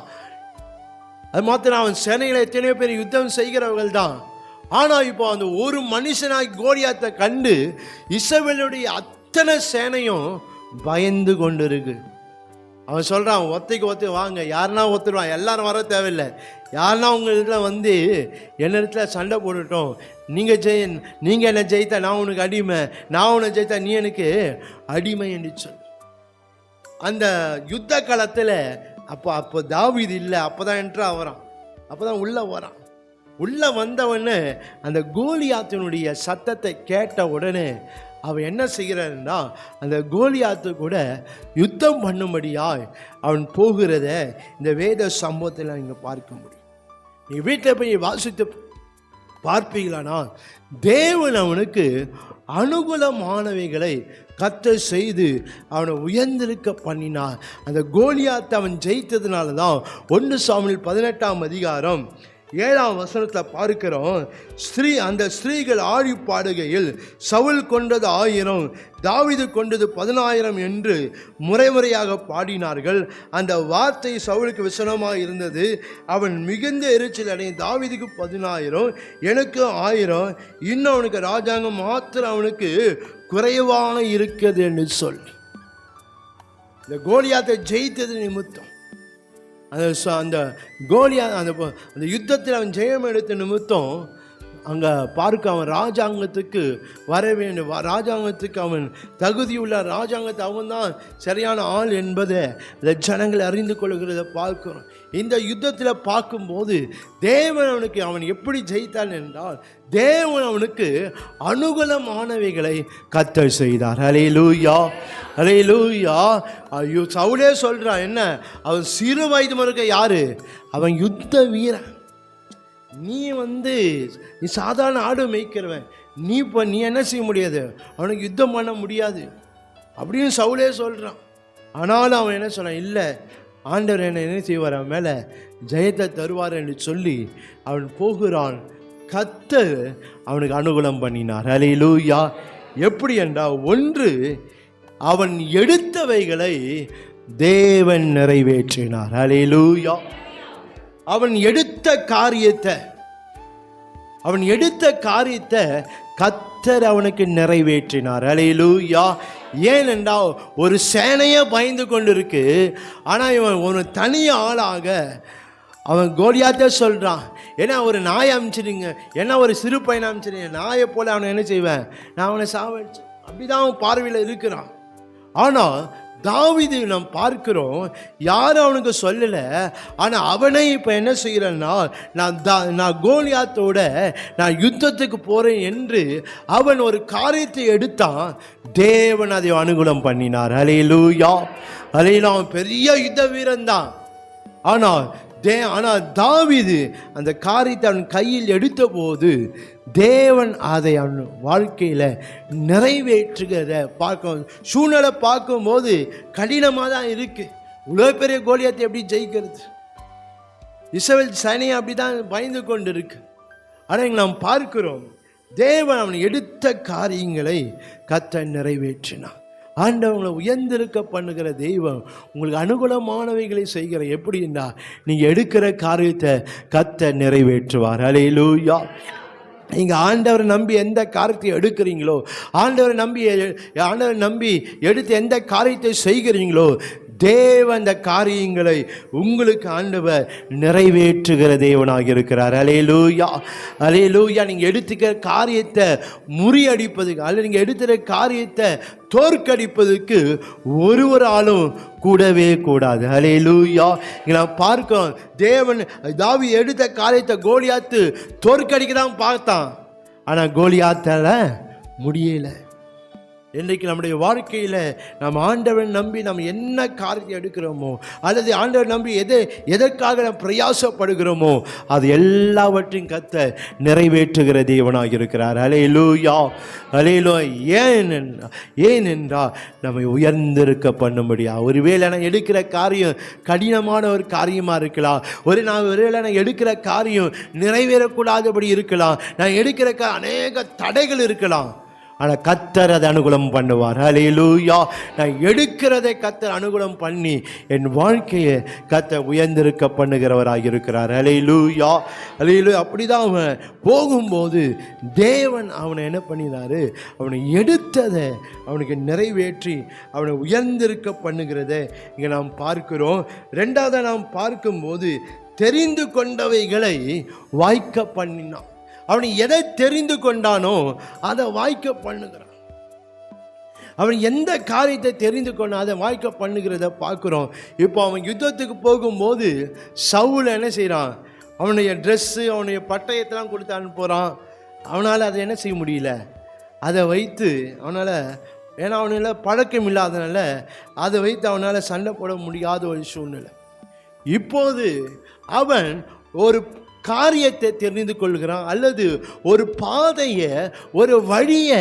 அது மாத்திரம் அவன் சேனையில் எத்தனையோ பேர் யுத்தம் செய்கிறவர்கள் தான். ஆனால் இப்போ அந்த ஒரு மனுஷனாய் கோலியாத்தை கண்டு இஸ்ரவேலுடைய அத்தனை சேனையும் பயந்து கொண்டு இருக்கு. அவன் சொல்கிறான், ஒத்தைக்கு வாங்க, யாருன்னா ஒத்துடுவான், எல்லாரும் வர தேவையில்லை, யாருன்னா உங்கள் இதில் வந்து என்னிடத்துல சண்டை போட்டுட்டோம், நீங்கள் என்னை ஜெயித்தா நான் உனக்கு அடிமை, நான் உன்னை ஜெயித்தா நீ எனக்கு அடிமை என்று சொல். அந்த யுத்த காலத்தில் அப்போ தாவீது இல்லை, அப்போ தான் என்ட்ரா வரான், அப்போ தான் உள்ளே வரான். உள்ளே வந்தவன்னு அந்த கோலியாத்தினுடைய சத்தத்தை கேட்ட உடனே அவன் என்ன செய்கிறான்னா அந்த கோலியாத்து கூட யுத்தம் பண்ணும்படியாய் அவன் போகிறத இந்த வேத சம்பவத்தில் இங்கே பார்க்க முடியும். நீ வீட்டில் போய் வாசித்து பார்ப்பீங்களானா தேவன் அவனுக்கு அனுகூலமானவைகளை கர்த்தர் செய்து அவனை உயர்ந்திருக்க பண்ணினார். அந்த கோலியாத்தை அவன் ஜெயித்ததுனால தான் 1 சாமுவேல் 18ஆம் அதிகாரம் 7ஆம் வசனத்தில் பார்க்கிறோம். அந்த ஸ்திரீகள் ஆடி பாடுகையில் சவுல் கொண்டது 1000, தாவீது கொண்டது 10000 என்று முறையாக பாடினார்கள். அந்த வார்த்தை சவுலுக்கு விசனமாக இருந்தது. அவன் மிகுந்த எரிச்சல் அடையும், தாவீதுக்கு 10000, எனக்கு 1000, இன்னும் அவனுக்கு ராஜாங்கம் மாத்திரம் அவனுக்கு குறைவாக இருக்கிறது என்று சொல். இந்த கோலியாத்தை ஜெயித்தது நிமித்தம், அந்த கோலியாத் அந்த யுத்தத்தில் அவன் ஜெயம் எடுத்த நிமித்தம் அங்கே பார்க்க அவன் ராஜாங்கத்துக்கு வர வேண்டும், ராஜாங்கத்துக்கு அவன் தகுதியுள்ள ராஜாங்கத்தை அவன் தான் சரியான ஆள் என்பதை அந்த ஜனங்கள் அறிந்து கொள்கிறத பார்க்கிறோம். இந்த யுத்தத்தில் பார்க்கும்போது தேவன் அவன் எப்படி ஜெயித்தான் என்றால் தேவன் அவனுக்கு அனுகூலமானவைகளை கர்த்தர் செய்தார். ஹல்லேலூயா, ஹல்லேலூயா. ஐயோ, சவுலே சொல்கிறான், என்ன அவன் சிறு வயது மறுக்க யாரு, அவன் யுத்த வீரன். நீ சாதாரண ஆடு மேய்க்கிறவன், நீ என்ன செய்ய முடியாது, அவனுக்கு யுத்தம் பண்ண முடியாது அப்படின்னு சவுலே சொல்கிறான். ஆனாலும் அவன் என்ன சொல்கிறான், இல்லை ஆண்டவர் என்ன செய்வார், அவன் மேலே ஜெயத்தை தருவார் என்று சொல்லி அவன் போகிறான். கர்த்தர் அவனுக்கு அனுகூலம் பண்ணினார். ஹல்லேலூயா. எப்படி என்றால், ஒன்று அவன் எடுத்தவைகளை தேவன் நிறைவேற்றினார். ஹல்லேலூயா. அவன் எடுத்த காரியத்தை கர்த்தர் அவனுக்கு நிறைவேற்றினார். ஹல்லேலூயா. ஏனென்றால் ஒரு சேனையே பயந்து கொண்டு இருக்கு. ஆனால் இவன் ஒரு தனி ஆளாக அவன் கோலியாத்தே சொல்கிறான், ஏன்னா ஒரு நாயை அனுப்பிச்சிடுங்க, ஏன்னா ஒரு சிறு பையனை அனுப்பிச்சிடுங்க, நாயை போல் அவனை என்ன செய்வேன், நான் அவனை சாவடிச்சு. அப்படிதான் அவன் பார்வையில் இருக்கிறான். ஆனால் தாவீது நாம் பார்க்கிறோம், யாரும் அவனுக்கு சொல்லலை. ஆனால் அவனை இப்போ என்ன செய்கிறான்னா, நான் கோலியாத்தோட நான் யுத்தத்துக்கு போகிறேன் என்று அவன் ஒரு காரியத்தை எடுத்தான். தேவன் அதை அனுகூலம் பண்ணினார். ஹல்லேலூயா. ஹல்லேலூயா. அவன் பெரிய யுத்த வீரன் தான். ஆனால் தாவீது அந்த காரியத்தை அவன் கையில் எடுத்த போது தேவன் அதை அவன் வாழ்க்கையில் நிறைவேற்றுகிறத பார்க்க, சூழ்நிலை பார்க்கும்போது கடினமாக தான் இருக்கு. இவ்வளோ பெரிய கோலியாத்தை எப்படி ஜெயிக்கிறது? இஸ்ரவேல் சைனியை அப்படி தான் பயந்து கொண்டு இருக்கு. ஆனால் இங்கே நாம் பார்க்கிறோம், தேவன் அவன் எடுத்த காரியங்களை கர்த்தர் நிறைவேற்றினான். ஆண்டவங்களை உயர்ந்திருக்க பண்ணுகிற தெய்வம் உங்களுக்கு அனுகூலமானவைகளை செய்கிற. எப்படின்னா, நீங்கள் எடுக்கிற காரியத்தை கர்த்தர் நிறைவேற்றுவார். ஹல்லேலூயா. நீங்கள் ஆண்டவரை நம்பி எந்த காரியத்தை எடுக்கிறீங்களோ, ஆண்டவரை நம்பி எடுத்து எந்த காரியத்தை செய்கிறீங்களோ, தேவன் அந்த காரியங்களை உங்களுக்கு ஆண்டவர் நிறைவேற்றுகிற தேவனாக இருக்கிறார். ஹல்லேலூயா. ஹல்லேலூயா. நீங்கள் எடுத்துக்கிற காரியத்தை முறியடிப்பதுக்கு அல்லது நீங்கள் எடுத்துகிற காரியத்தை தோற்கடிப்பதற்கு ஒருவராலும் கூடவே கூடாது. ஹல்லேலூயா. இங்கே நான் பார்க்கோம், தேவன் தாவீது எடுத்த காரியத்தை கோலியாத்து தோற்கடிக்க தான் பார்த்தான். ஆனால் கோலியாத்தால முடியலை. இன்றைக்கு நம்முடைய வாழ்க்கையில் நம்ம ஆண்டவரை நம்பி நம்ம என்ன காரியத்தை எடுக்கிறோமோ, அல்லது ஆண்டவரை நம்பி எதற்காக நம்ம பிரயாசப்படுகிறோமோ, அது எல்லாவற்றையும் கர்த்தர் நிறைவேற்றுகிற தேவனாக இருக்கிறார். ஹல்லேலூயா. ஹல்லேலூயா. ஏனென்றால் நம்மை உயர்ந்திருக்க பண்ண முடியாது. ஒருவேளை நான் எடுக்கிற காரியம் கடினமான ஒரு காரியமாக இருக்கலாம். ஒருவேளை நான் எடுக்கிற காரியம் நிறைவேறக்கூடாதபடி இருக்கலாம். நான் எடுக்கிற அநேக தடைகள் இருக்கலாம். ஆனால் கர்த்தர் அதை அனுகூலம் பண்ணுவார். ஹல்லேலூயா. நான் எடுக்கிறதை கர்த்தர் அனுகூலம் பண்ணி என் வாழ்க்கையை கர்த்தர் உயர்ந்திருக்க பண்ணுகிறவராக இருக்கிறார். ஹல்லேலூயா. ஹல்லேலூயா. அப்படிதான் அவன் போகும்போது தேவன் அவனை என்ன பண்ணினாரு, அவனை எடுத்ததை அவனுக்கு நிறைவேற்றி அவனை உயர்ந்திருக்க பண்ணுகிறதை இங்கே நாம் பார்க்கிறோம். ரெண்டாவது நாம் பார்க்கும்போது தெரிந்து கொண்டவைகளை வாய்க்க பண்ணினான். அவன் எதை தெரிந்து கொண்டானோ அதை வாய்க்க பண்ணுகிறான். அவன் எந்த காரியத்தை தெரிந்து கொண்டான் அதை வாய்க்க பண்ணுகிறத பார்க்குறோம். இப்போ அவன் யுத்தத்துக்கு போகும்போது சவுல் என்ன செய்கிறான், அவனுடைய ட்ரெஸ்ஸு அவனுடைய பட்டயத்தெல்லாம் கொடுத்து அனுப்புகிறான். அவனால் அதை என்ன செய்ய முடியல, அதை வைத்து அவனால், ஏன்னா அவனால் பழக்கம் இல்லாதனால அதை வைத்து அவனால் சண்டை போட முடியாத ஒரு சூழ்நிலை. இப்போது அவன் ஒரு காரியத்தை தெரிந்து கொள்கிறான், அல்லது ஒரு பாதையை ஒரு வழியை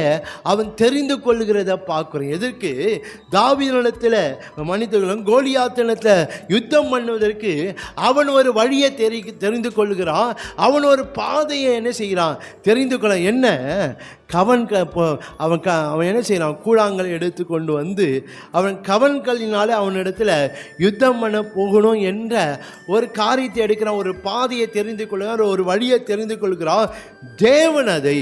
அவன் தெரிந்து கொள்கிறத பார்க்குறோம். எதற்கு? தாவீதினிடத்தில் மனிதர்களும் கோலியாத்தினிடத்தில் யுத்தம் பண்ணுவதற்கு அவன் ஒரு வழியை தெரிந்து கொள்கிறான். அவன் ஒரு பாதையை என்ன செய்கிறான், தெரிந்து கொள்ள. என்ன அவன் என்ன செய்கிறான், கூழாங்கல் எடுத்து கொண்டு வந்து அவன் கவன்களினால அவனிடத்தில் யுத்தம் பண்ண போகணும் என்ற ஒரு காரியத்தை எடுக்கிறான். ஒரு பாதையை தெரிந்து கொள்கிறான், ஒரு வழியை தெரிந்து கொள்கிறான். தேவன் அதை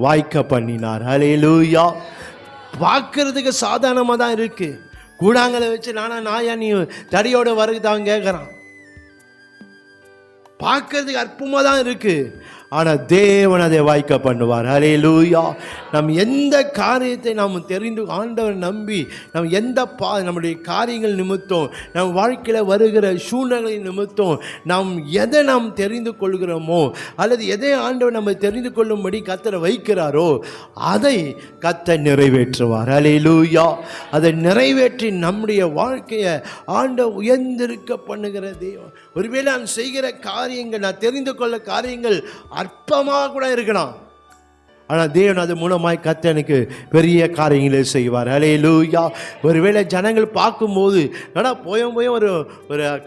வாய்க்க பண்ணினார். ஹல்லேலூயா. பார்க்கறதுக்கு சாதாரணமாக தான் இருக்கு. கூழாங்கலை வச்சு நாயா நீ தடியோட வருதான்னு கேட்குறான். பார்க்கறதுக்கு அற்புதமாக தான் இருக்கு. ஆனால் தேவன் அதை வாய்க்க பண்ணுவார். ஹல்லேலூயா. நாம் எந்த காரியத்தை நாம் தெரிந்து ஆண்டவர் நம்பி நாம் நம்முடைய காரியங்கள் நிமித்தம் நம் வாழ்க்கையில் வருகிற சூழ்நிலை நிமித்தம் நாம் எதை தெரிந்து கொள்கிறோமோ, அல்லது எதை ஆண்டவர் நம்ம தெரிந்து கொள்ளும்படி கர்த்தரை வைக்கிறாரோ அதை கர்த்தர் நிறைவேற்றுவார். ஹல்லேலூயா. அதை நிறைவேற்றி நம்முடைய வாழ்க்கையை ஆண்டவர் உயர்ந்திருக்க பண்ணுகிற தெய்வம். ஒருவேளை நான் செய்கிற காரியங்கள், நான் தெரிந்து கொள்ள காரியங்கள் அற்பமாக கூட இருக்கலாம். ஆனால் தேவன் அது மூலமாய் கர்த்தனுக்கு பெரிய காரியங்களை செய்வார். ஹல்லேலூயா. ஒருவேளை ஜனங்கள் பார்க்கும்போது போய் ஒரு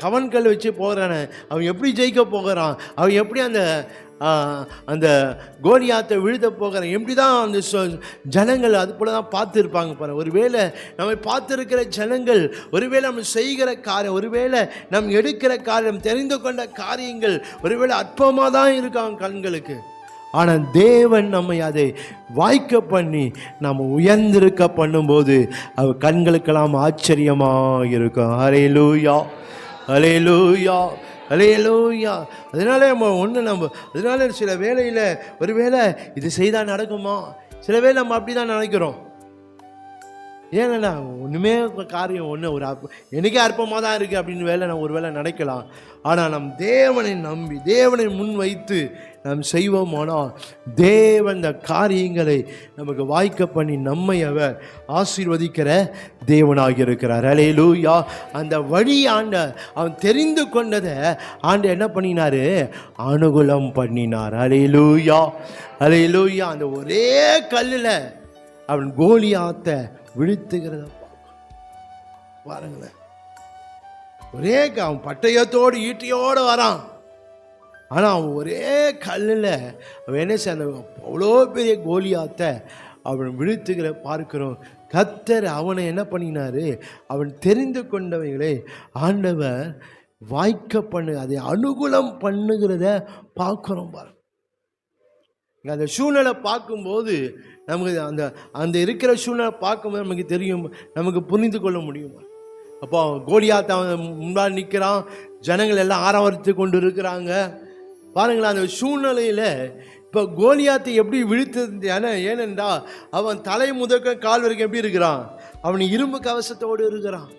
கவன்கல் வச்சு போகிறானே, அவன் எப்படி ஜெயிக்க போகிறான், அவன் எப்படி அந்த அந்த கோலியாத்தை வீழ்த்த போகிறேன் எப்படி தான் அந்த ஜனங்கள் அது போல தான் பார்த்துருப்பாங்க பாருங்கள். ஒருவேளை நம்ம பார்த்துருக்கிற ஜனங்கள் ஒருவேளை நம்ம செய்கிற காரியம், ஒருவேளை நம்ம எடுக்கிற காரியம், தெரிந்து கொண்ட காரியங்கள் ஒருவேளை அற்பமாக தான் இருக்காங்க கண்களுக்கு. ஆனால் தேவன் நம்மை அதை வாய்க்க பண்ணி நம்ம உயர்ந்திருக்க பண்ணும்போது அவர் கண்களுக்கெல்லாம் ஆச்சரியமாக இருக்கும். ஹல்லேலூயா, ஹல்லேலூயா, ஹல்லேலூயா. அதனால அதனால சில வேளையில் ஒருவேளை இது செய்தால் நடக்குமா, சில வேளை நம்ம அப்படி தான் நினைக்கிறோம். ஏன்னா ஒன்றுமே காரியம் எனக்கே அற்பமாக தான் இருக்குது அப்படின்னு நான் ஒரு வேளை நினைக்கலாம். ஆனால் நம் தேவனை நம்பி தேவனை முன் வைத்து நாம் செய்வோமானால் தேவன் இந்த காரியங்களை நமக்கு வாய்க்க பண்ணி நம்மை அவர் ஆசீர்வதிக்கிற தேவனாக இருக்கிறார். ஹல்லேலூயா. அந்த வழி அவன் தெரிந்து கொண்டதை என்ன பண்ணினார், அனுகூலம் பண்ணினார். ஹல்லேலூயா, ஹல்லேலூயா. அந்த ஒரே கல்லில் அவன் கோலியாத்தை விழுத்துகிறத பாருங்களேன். ஒரே அவன் பட்டயத்தோடு ஈட்டியோடு வரான். ஆனால் அவன் ஒரே கல்லில் அவன் என்ன செய்ய அவ்வளோ பெரிய கோலியாத்தை அவன் விழுத்துகிற பார்க்கிறோம். கர்த்தர் அவனை என்ன பண்ணினாரு, அவன் தெரிந்து கொண்டவைகளை ஆண்டவர் வாய்க்க அதை அனுகூலம் பண்ணுகிறத பார்க்குறோம் பாருங்க. அந்த சூழ்நிலை பார்க்கும்போது நமக்கு அந்த இருக்கிற சூழ்நிலை பார்க்கும்போது நமக்கு தெரியும், நமக்கு புரிந்து கொள்ள முடியும். அப்போ கோலியாத்தை அவன் முன்பாக நிற்கிறான், ஜனங்கள் எல்லாம் ஆரவாரித்து கொண்டு இருக்கிறாங்க பாருங்களேன். அந்த சூழ்நிலையில் இப்போ கோலியாத்தை எப்படி விழுத்தது, ஏனென்றா அவன் தலை முதற்க கால் வரைக்கும் எப்படி இருக்கிறான், அவன் இரும்பு கவசத்தோடு இருக்கிறான்.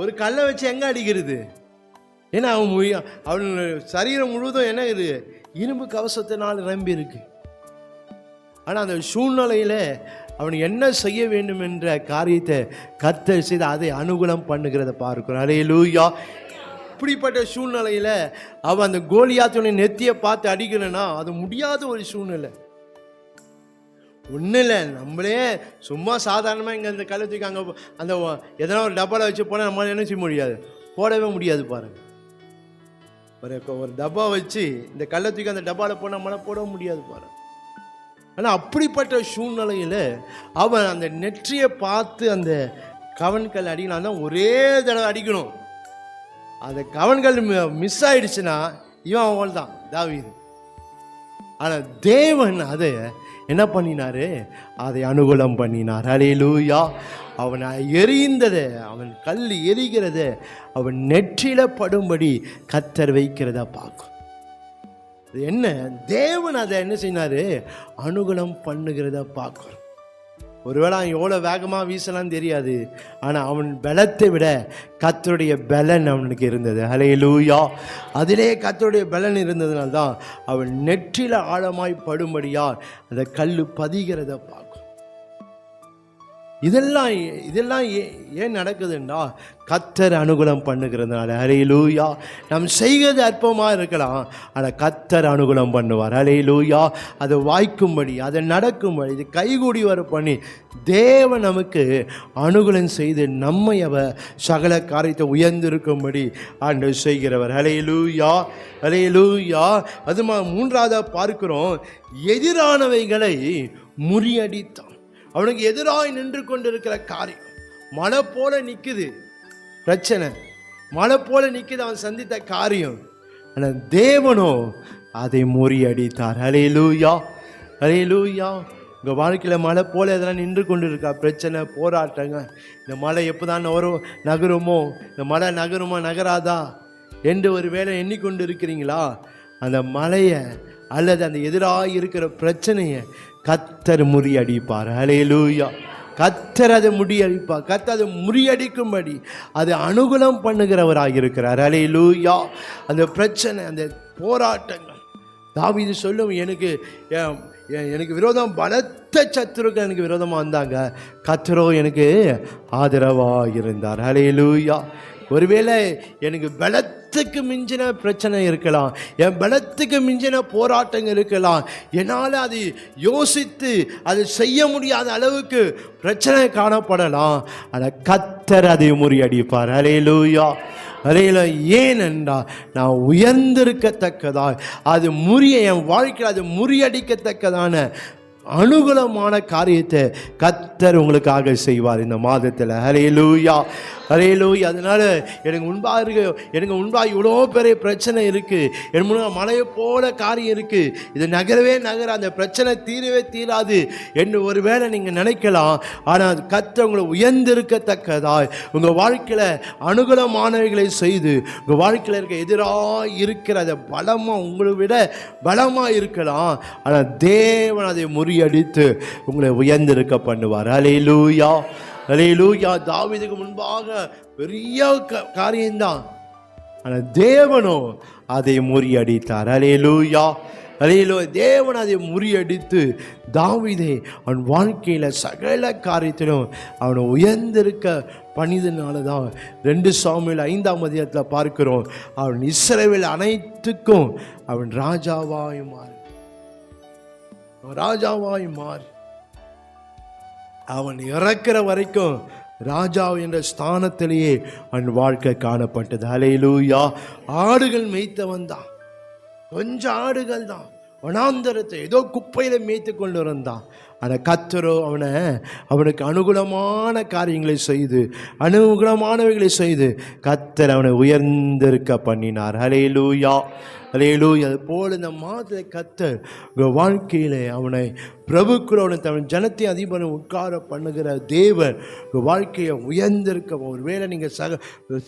ஒரு கல்லை வச்சு எங்கே அடிக்கிறது, ஏன்னா அவன் சரீரம் முழுவதும் என்ன இது இரும்பு கவசத்தினால் நிரம்பி இருக்கு. ஆனால் அந்த சூழ்நிலையில் அவன் என்ன செய்ய வேண்டும் என்ற காரியத்தை கர்த்தர் செய்து அதை அனுகூலம் பண்ணுகிறத பார்க்கிறோம். ஹல்லேலூயா. இப்படிப்பட்ட சூழ்நிலையில் அவன் அந்த கோலியாத்துடைய நெத்தியை பார்த்து அடிக்கணும்னா அது முடியாத ஒரு சூழ்நிலை. ஒன்றும் இல்லை, நம்மளே சும்மா சாதாரணமாக இங்கே அந்த கல்லை தூக்கி அங்கே அந்த எதனா ஒரு டப்பாவில் வச்சு போனால் நம்மளால் என்ன செய்ய முடியாது, போடவே முடியாது பாருங்கள். ஒரு டப்பா வச்சு இந்த கல்லை தூக்கி அந்த டப்பாவில் போனால் நம்மளால் போட முடியாது பாருங்கள். ஆனால் அப்படிப்பட்ட சூழ்நிலையில் அவன் அந்த நெற்றியை பார்த்து அந்த கவன்கள் அடிக்கலாம் தான் ஒரே தடவை அடிக்கணும். அந்த கவன்கள் மிஸ் ஆயிடுச்சுன்னா இவன் அவள் தான் தாவீது. ஆனால் தேவன் அதை என்ன பண்ணினாரு, அதை அனுகூலம் பண்ணினார். ஹல்லேலூயா. அவன் எரிந்ததை, அவன் கல் எரிகிறத அவன் நெற்றில படும்படி கர்த்தர் வைக்கிறத பார்க்கும். என்ன தேவன் அதை என்ன செய்யினாரு, அனுகூலம் பண்ணுகிறத பார்க்கும். ஒருவேளை அவன் எவ்வளோ வேகமாக வீசலான்னு தெரியாது, ஆனால் அவன் பலத்தை விட கர்த்தருடைய பலன் அவனுக்கு இருந்தது. ஹல்லேலூயா. அதிலே கர்த்தருடைய பலன் இருந்ததுனால்தான் அவன் நெற்றில ஆழமாய் படும்படியால் அந்த கல் பதிகிறத பார்க்கும். இதெல்லாம் ஏன் நடக்குதுன்னா கர்த்தர் அனுகூலம் பண்ணுகிறதுனால. ஹல்லேலூயா. நாம் செய்கிறது அற்பமாக இருக்கலாம், ஆனால் கர்த்தர் அனுகூலம் பண்ணுவார். ஹல்லேலூயா. அதை வாய்க்கும்படி, அதை நடக்கும்படி, இது கைகூடி வர பண்ணி தேவன் நமக்கு அனுகூலம் செய்து நம்மை அவர் சகல காரியத்தை உயர்ந்திருக்கும்படி ஆண்டவர் செய்கிறவர். ஹல்லேலூயா, ஹல்லேலூயா. அது மூன்றாவதாக பார்க்கிறோம், எதிரானவைகளை முறியடித்தான். அவனுக்கு எதிராக நின்று கொண்டிருக்கிற காரியம் மலை போல நிற்குது, பிரச்சனை மலை போல நிற்குது அவன் சந்தித்த காரியம். ஆனால் தேவனோ அதை முறியடித்தார். ஹல்லேலூயா, ஹல்லேலூயா. உங்கள் வாழ்க்கையில் மலை போல எதெல்லாம் நின்று கொண்டு இருக்கா, பிரச்சனை, போராட்டங்க. இந்த மலை எப்போ தான் நகருமோ, இந்த மலை நகருமா நகராதா என்று ஒரு வேளை எண்ணிக்கொண்டு இருக்கிறீங்களா? அந்த மலையை அல்லது அந்த எதிராக இருக்கிற பிரச்சனையை கர்த்தர் முறியடிப்பார். ஹல்லேலூயா. கர்த்தர் அதை முறியடிப்பார். கர்த்தர் அதை முறியடிக்கும்படி அதை அனுகூலம் பண்ணுகிறவராக இருக்கிறார். ஹல்லேலூயா. அந்த பிரச்சனை, அந்த போராட்டங்கள், தாவீது சொல்லும், எனக்கு விரோதம் பலத்த சத்துருக்கள் எனக்கு விரோதமாக வந்தாங்க, கர்த்தரோ எனக்கு ஆதரவாக இருந்தார். ஹல்லேலூயா. ஒருவேளை எனக்கு பலத்துக்கு மிஞ்சின பிரச்சனை இருக்கலாம், என் பலத்துக்கு மிஞ்சின போராட்டங்கள் இருக்கலாம், என்னால் அது யோசித்து அது செய்ய முடியாத அளவுக்கு பிரச்சனை காணப்படலாம், ஆனால் கர்த்தர் அதை முறியடிப்பார். ஹல்லேலூயா, அறையில ஏனென்றால் நான் உயர்ந்திருக்கத்தக்கதாய் அது என் வாழ்க்கையில் அது முறியடிக்கத்தக்கதான அனுகூலமான காரியத்தை கர்த்தர் உங்களுக்காக செய்வார் இந்த மாதத்தில். ஹல்லேலூயா, ஹல்லேலூயா. அதனால எனக்கு முன்பாக இவ்வளோ பெரிய பிரச்சனை இருக்குது, என் முன்னாடி மலையை போல காரியம் இருக்குது, இது நகரவே அந்த பிரச்சனை தீரவே தீராது என்று ஒருவேளை நீங்கள் நினைக்கலாம். ஆனால் கர்த்தர் உங்களை உயர்ந்திருக்கத்தக்கதாய் உங்கள் வாழ்க்கையில் அனுகூலமானவைகளை செய்து உங்கள் வாழ்க்கையில் இருக்க எதிராக இருக்கிற அதை பலமாக உங்களை விட பலமாக இருக்கலாம், ஆனால் தேவன் அதை முறியடித்து உங்களை உயர்ந்திருக்க பண்ணுவார். ஹல்லேலூயா, ஹல்லேலூயா. தாவீதுக்கு முன்பாக பெரிய காரியம்தான், ஆனால் தேவனோ அதை முறியடித்தார். ஹல்லேலூயா, ஹல்லேலூயா. தேவன் அதை முறியடித்து தாவீதை அவன் வாழ்க்கையில் சகல காரியத்திலும் அவனை உயர்ந்திருக்க பண்ணியதுனால தான் 2 சாமுவேல் 5ஆம் அதிகாரத்தில் பார்க்கிறோம், அவன் இஸ்ரவேல் அனைத்துக்கும் அவன் ராஜாவாய் மாறி அவன் இறக்கிற வரைக்கும் ராஜா என்ற ஸ்தானத்திலேயே அவன் வாழ்க்கை காணப்பட்டது. ஹல்லேலூயா. ஆடுகள் மேய்த்தவன் தான், கொஞ்சம் ஆடுகள் தான், வனாந்தரத்தை ஏதோ குப்பையில் மேய்த்து கொண்டு இருந்தான். ஆனால் கர்த்தரோ அவனுக்கு அனுகூலமான காரியங்களை செய்து அனுகூலமானவைகளை செய்து கர்த்தர் அவனை உயர்ந்திருக்க பண்ணினார். ஹல்லேலூயா, ஹல்லேலூயா. அது போல் இந்த மாதத்தில் கர்த்தர் உங்கள் வாழ்க்கையில் அவனை பிரபுக்களோட தன் ஜனத்தை அதிபரை உட்கார பண்ணுகிற தேவன் உங்கள் வாழ்க்கையை உயர்ந்திருக்க. ஒருவேளை நீங்கள்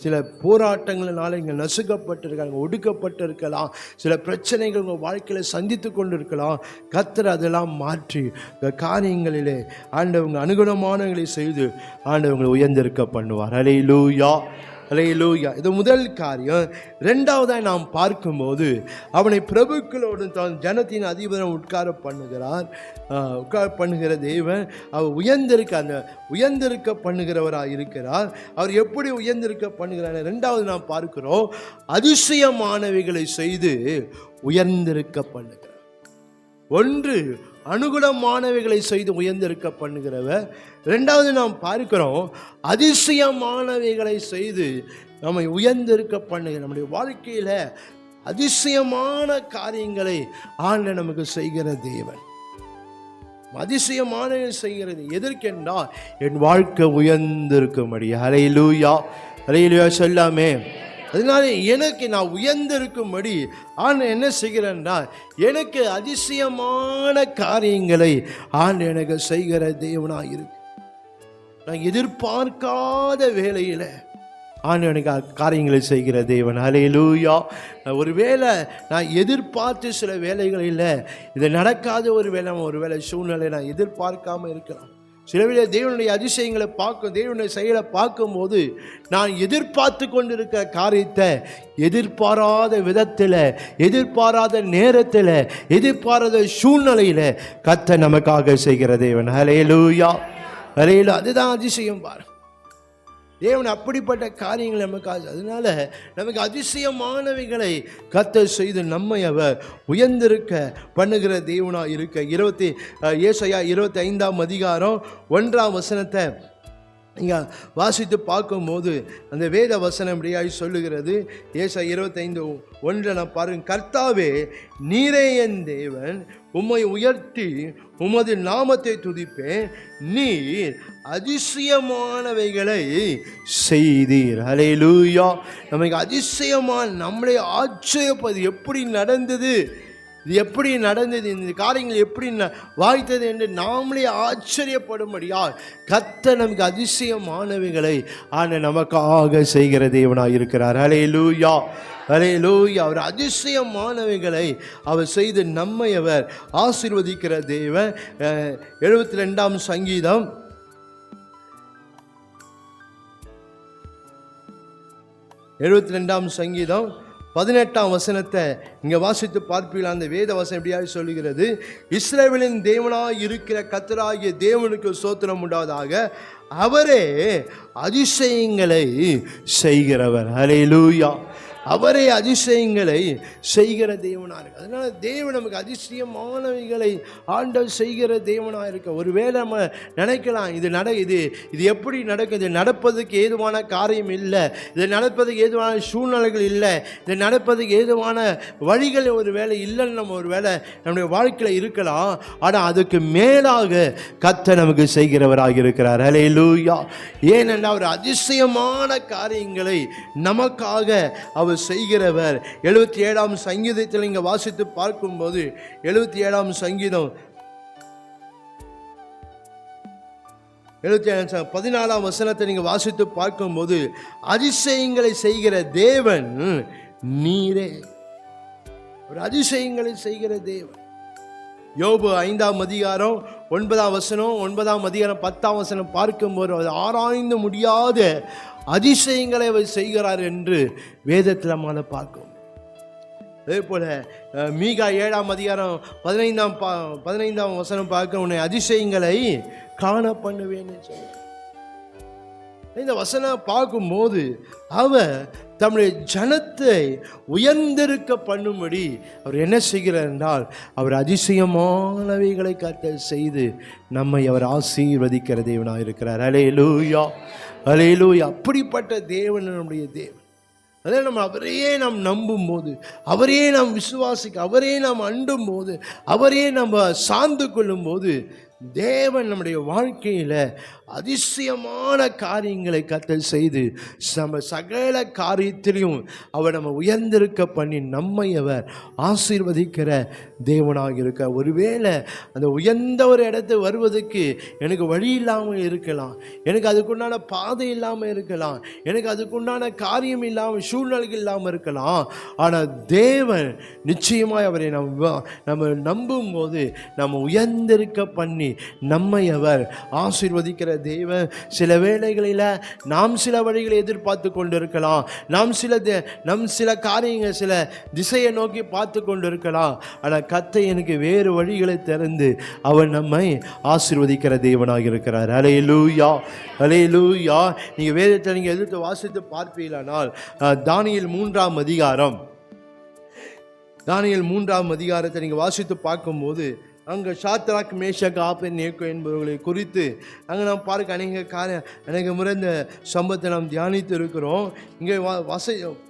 சில போராட்டங்களினால நீங்கள் நசுக்கப்பட்டிருக்காங்க, ஒடுக்கப்பட்டிருக்கலாம், சில பிரச்சனைகள் உங்கள் வாழ்க்கையில் சந்தித்து கொண்டு இருக்கலாம். கர்த்தர் அதெல்லாம் மாற்றி இந்த காரியங்களிலே ஆண்டவங்க அனுகுணமானவர்களை செய்து ஆண்டவங்களை உயர்ந்திருக்க பண்ணுவார். ஹல்லேலூயா, ஹல்லேலூயா. இது முதல் காரியம். ரெண்டாவதாக நாம் பார்க்கும்போது அவனை பிரபுக்களோடு தான் ஜனத்தின் அதிபரை உட்கார பண்ணுகிற தேவன் அவர் உயர்ந்திருக்க பண்ணுகிறவராக இருக்கிறார். அவர் எப்படி உயர்ந்திருக்க பண்ணுகிறார்? ரெண்டாவது நாம் பார்க்கிறோம், அதிசயமானவைகளை செய்து உயர்ந்திருக்க பண்ணுகிறார். ஒன்று அனுகூலமானவைகளை செய்து உயர்ந்திருக்க பண்ணுகிறவர். ரெண்டாவது நாம் பார்க்கிறோம், அதிசயமானவைகளை செய்து நம்மை உயர்ந்திருக்க பண்ணுகிற. நம்முடைய வாழ்க்கையில் அதிசயமான காரியங்களை ஆண்டவர் நமக்கு செய்கிற தேவன். அதிசயமான செய்கிறது எதற்கென்றால் என் வாழ்க்கை உயர்ந்திருக்கும்படி. ஹல்லேலூயா, ஹல்லேலூயா சொல்லாமே. அதனால எனக்கு நான் உயர்ந்திருக்கும்படி ஆண்டவர் என்ன செய்கிறேன்னா எனக்கு அதிசயமான காரியங்களை ஆண்டவர் எனக்கு செய்கிற தேவனாக இருக்கு. நான் எதிர்பார்க்காத வேளையில் ஆண்டவர் எனக்கு காரியங்களை செய்கிற தேவன். ஹல்லேலூயா. ஒருவேளை நான் எதிர்பார்த்து சில வேலைகளில் இது நடக்காத ஒரு வேளை சூழ்நிலை நான் எதிர்பார்க்காம இருக்கலாம். சில வேளை தேவனுடைய அதிசயங்களை தேவனுடைய செயலை பார்க்கும்போது நான் எதிர்பார்த்து கொண்டிருக்கிற காரியத்தை எதிர்பாராத விதத்தில், எதிர்பாராத நேரத்தில், எதிர்பாராத சூழ்நிலையில் கர்த்தர் நமக்காக செய்கிற தேவன். ஹல்லேலூயா, ஹல்லேலூயா. அதுதான் அதிசயம். பாரு, தேவன் அப்படிப்பட்ட காரியங்கள் நமக்காக. அதனால நமக்கு அதிசயமானவைகளை கர்த்தர் செய்து நம்மை அவர் உயர்ந்திருக்க பண்ணுகிற தேவனாக இருக்க. ஏசாயா 25ஆம் அதிகாரம் 1ஆம் வசனத்தை நீங்கள் வாசித்து பார்க்கும்போது அந்த வேத வசனம் இப்படியாய் சொல்லுகிறது. ஏசாயா 25:1 நான் பாருங்க. கர்த்தாவே, நீரே என் தேவன், உம்மை உயர்த்தி உமது நாமத்தை துதிப்பேன், நீர் அதிசயமானவைகளை செய்தீர். ஹல்லேலூயா. நமக்கு அதிசயமான, நம்மளை ஆச்சரியப்பது எப்படி நடந்தது, இது எப்படி நடந்தது, இந்த காரியங்கள் எப்படி வாய்த்தது என்று நாமளே ஆச்சரியப்படும்படியா கர்த்தர் நமக்கு அதிசயமானவைகளை நமக்காக செய்கிற தேவனாக இருக்கிறார். ஹல்லேலூயா, ஹல்லேலூயா. அவர் அதிசயமானவைகளை அவர் செய்து நம்மை அவர் ஆசீர்வதிக்கிற தேவன். 72ஆம் சங்கீதம் 18ஆம் வசனத்தை இங்கே வாசித்து பார்ப்பீங்களா? அந்த வேத வசனம் எப்படியாக சொல்லுகிறது. இஸ்ரவேலின் தேவனாய் இருக்கிற கர்த்தராகிய தேவனுக்கு ஸ்தோத்திரம் உண்டாவதாக, அவரே அதிசயங்களை செய்கிறவர். ஹல்லேலூயா. அவரே அதிசயங்களை செய்கிற தேவனாக இருக்கு. அதனால தேவன் நமக்கு அதிசயமானவைகளை ஆண்டவர் செய்கிற தேவனாக இருக்க. ஒருவேளை நம்ம நினைக்கலாம், இது எப்படி நடக்கும், இது நடப்பதுக்கு ஏதுவான காரியம் இல்லை, இது நடப்பதுக்கு ஏதுவான சூழ்நிலைகள் இல்லை, இது நடப்பதுக்கு ஏதுவான வழிகள் ஒரு வேலை இல்லைன்னு நம்ம ஒரு வேலை நம்முடைய வாழ்க்கையில் இருக்கலாம். ஆனால் அதுக்கு மேலாக கர்த்தர் நமக்கு செய்கிறவராக இருக்கிறார். ஹல்லேலூயா. ஏனென்றால் அவர் அதிசயமான காரியங்களை நமக்காக அவர் செய்கிறவர். 77ஆம் சங்கீதத்தில் இங்கே வாசித்து பார்க்கும்போது 77ஆம் சங்கீதம் 14ஆம் வசனத்தை நீங்கள் வாசித்து பார்க்கும்போது அதிசயங்களை செய்கிற தேவன் நீரே. ஒரு அதிசயங்களை செய்கிற தேவன். யோபு 5ஆம் அதிகாரம் 9ஆம் வசனம், 9ஆம் அதிகாரம் 10ஆம் வசனம் பார்க்கும்போது அது ஆராய்ந்து முடியாத அதிசயங்களை அவர் செய்கிறார் என்று வேதத்தில் நம்மால் பார்க்கும். அதே போல மீகா 7ஆம் அதிகாரம் 15ஆம் வசனம் பார்க்க உன்னை அதிசயங்களை காண பண்ணுவேன்னு சொல்ல. இந்த வசனம் பார்க்கும்போது அவர் தம்முடைய ஜனத்தை உயர்ந்திருக்க பண்ணும்படி அவர் என்ன செய்கிறார் என்றால் அவர் அதிசயமானவைகளை கர்த்தர் செய்து நம்மை அவர் ஆசீர்வதிக்கிற தேவனாக இருக்கிறார். ஹல்லேலூயா, ஹல்லேலூயா. அப்படிப்பட்ட தேவன் நம்முடைய தேவன். அதே அவரையே நாம் நம்பும் போது, அவரையே நாம் விசுவாசிக்க, அவரையே நாம் அண்டும் போது, அவரையே நம்ம சார்ந்து கொள்ளும் போது தேவன் நம்முடைய வாழ்க்கையில் அதிசயமான காரியங்களை கர்த்தர் செய்து நம்ம சகல காரியத்திலையும் அவர் நம்ம உயர்ந்திருக்க பண்ணி நம்மை அவர் ஆசீர்வதிக்கிற தேவனாக இருக்க. ஒருவேளை அந்த உயர்ந்த ஒரு இடத்தை வருவதற்கு எனக்கு வழி இல்லாமல் இருக்கலாம், எனக்கு அதுக்குண்டான பாதை இல்லாமல் இருக்கலாம், எனக்கு அதுக்குண்டான காரியம் இல்லாமல் சூழ்நிலைகள் இல்லாமல் இருக்கலாம். ஆனால் தேவன் நிச்சயமாய் அவரை நம்ம நம்பும் போது நம்ம உயர்ந்திருக்க பண்ணி நம்மை அவர் ஆசீர்வதிக்கிற தேவன். சில வேளைகளில் நாம் சில வழிகளை எதிர்பார்த்து கொண்டு இருக்கலாம், நாம் சில காரியங்கள் சில திசையை நோக்கி பார்த்து கொண்டு இருக்கலாம். ஆனால் கர்த்தர் எனக்கு வேறு வழிகளை திறந்து அவர் நம்மை ஆசீர்வதிக்கிற தேவனாக இருக்கிறார். ஹல்லேலூயா, ஹல்லேலூயா. நீங்கள் வேதத்தை நீங்கள் எதிர்த்து வாசித்து பார்ப்பீர்களானால் தானியேல் 3ஆம் அதிகாரம், தானியேல் 3ஆம் அதிகாரத்தை நீங்கள் வாசித்து பார்க்கும்போது அங்கே சாத்ராக் மேஷக் ஆபேத்நேகோ என்பவர்களை குறித்து அங்கே நாம் பார்க்க அநேக முறை இந்த சம்பவத்தை நாம் தியானித்து இருக்கிறோம். இங்கே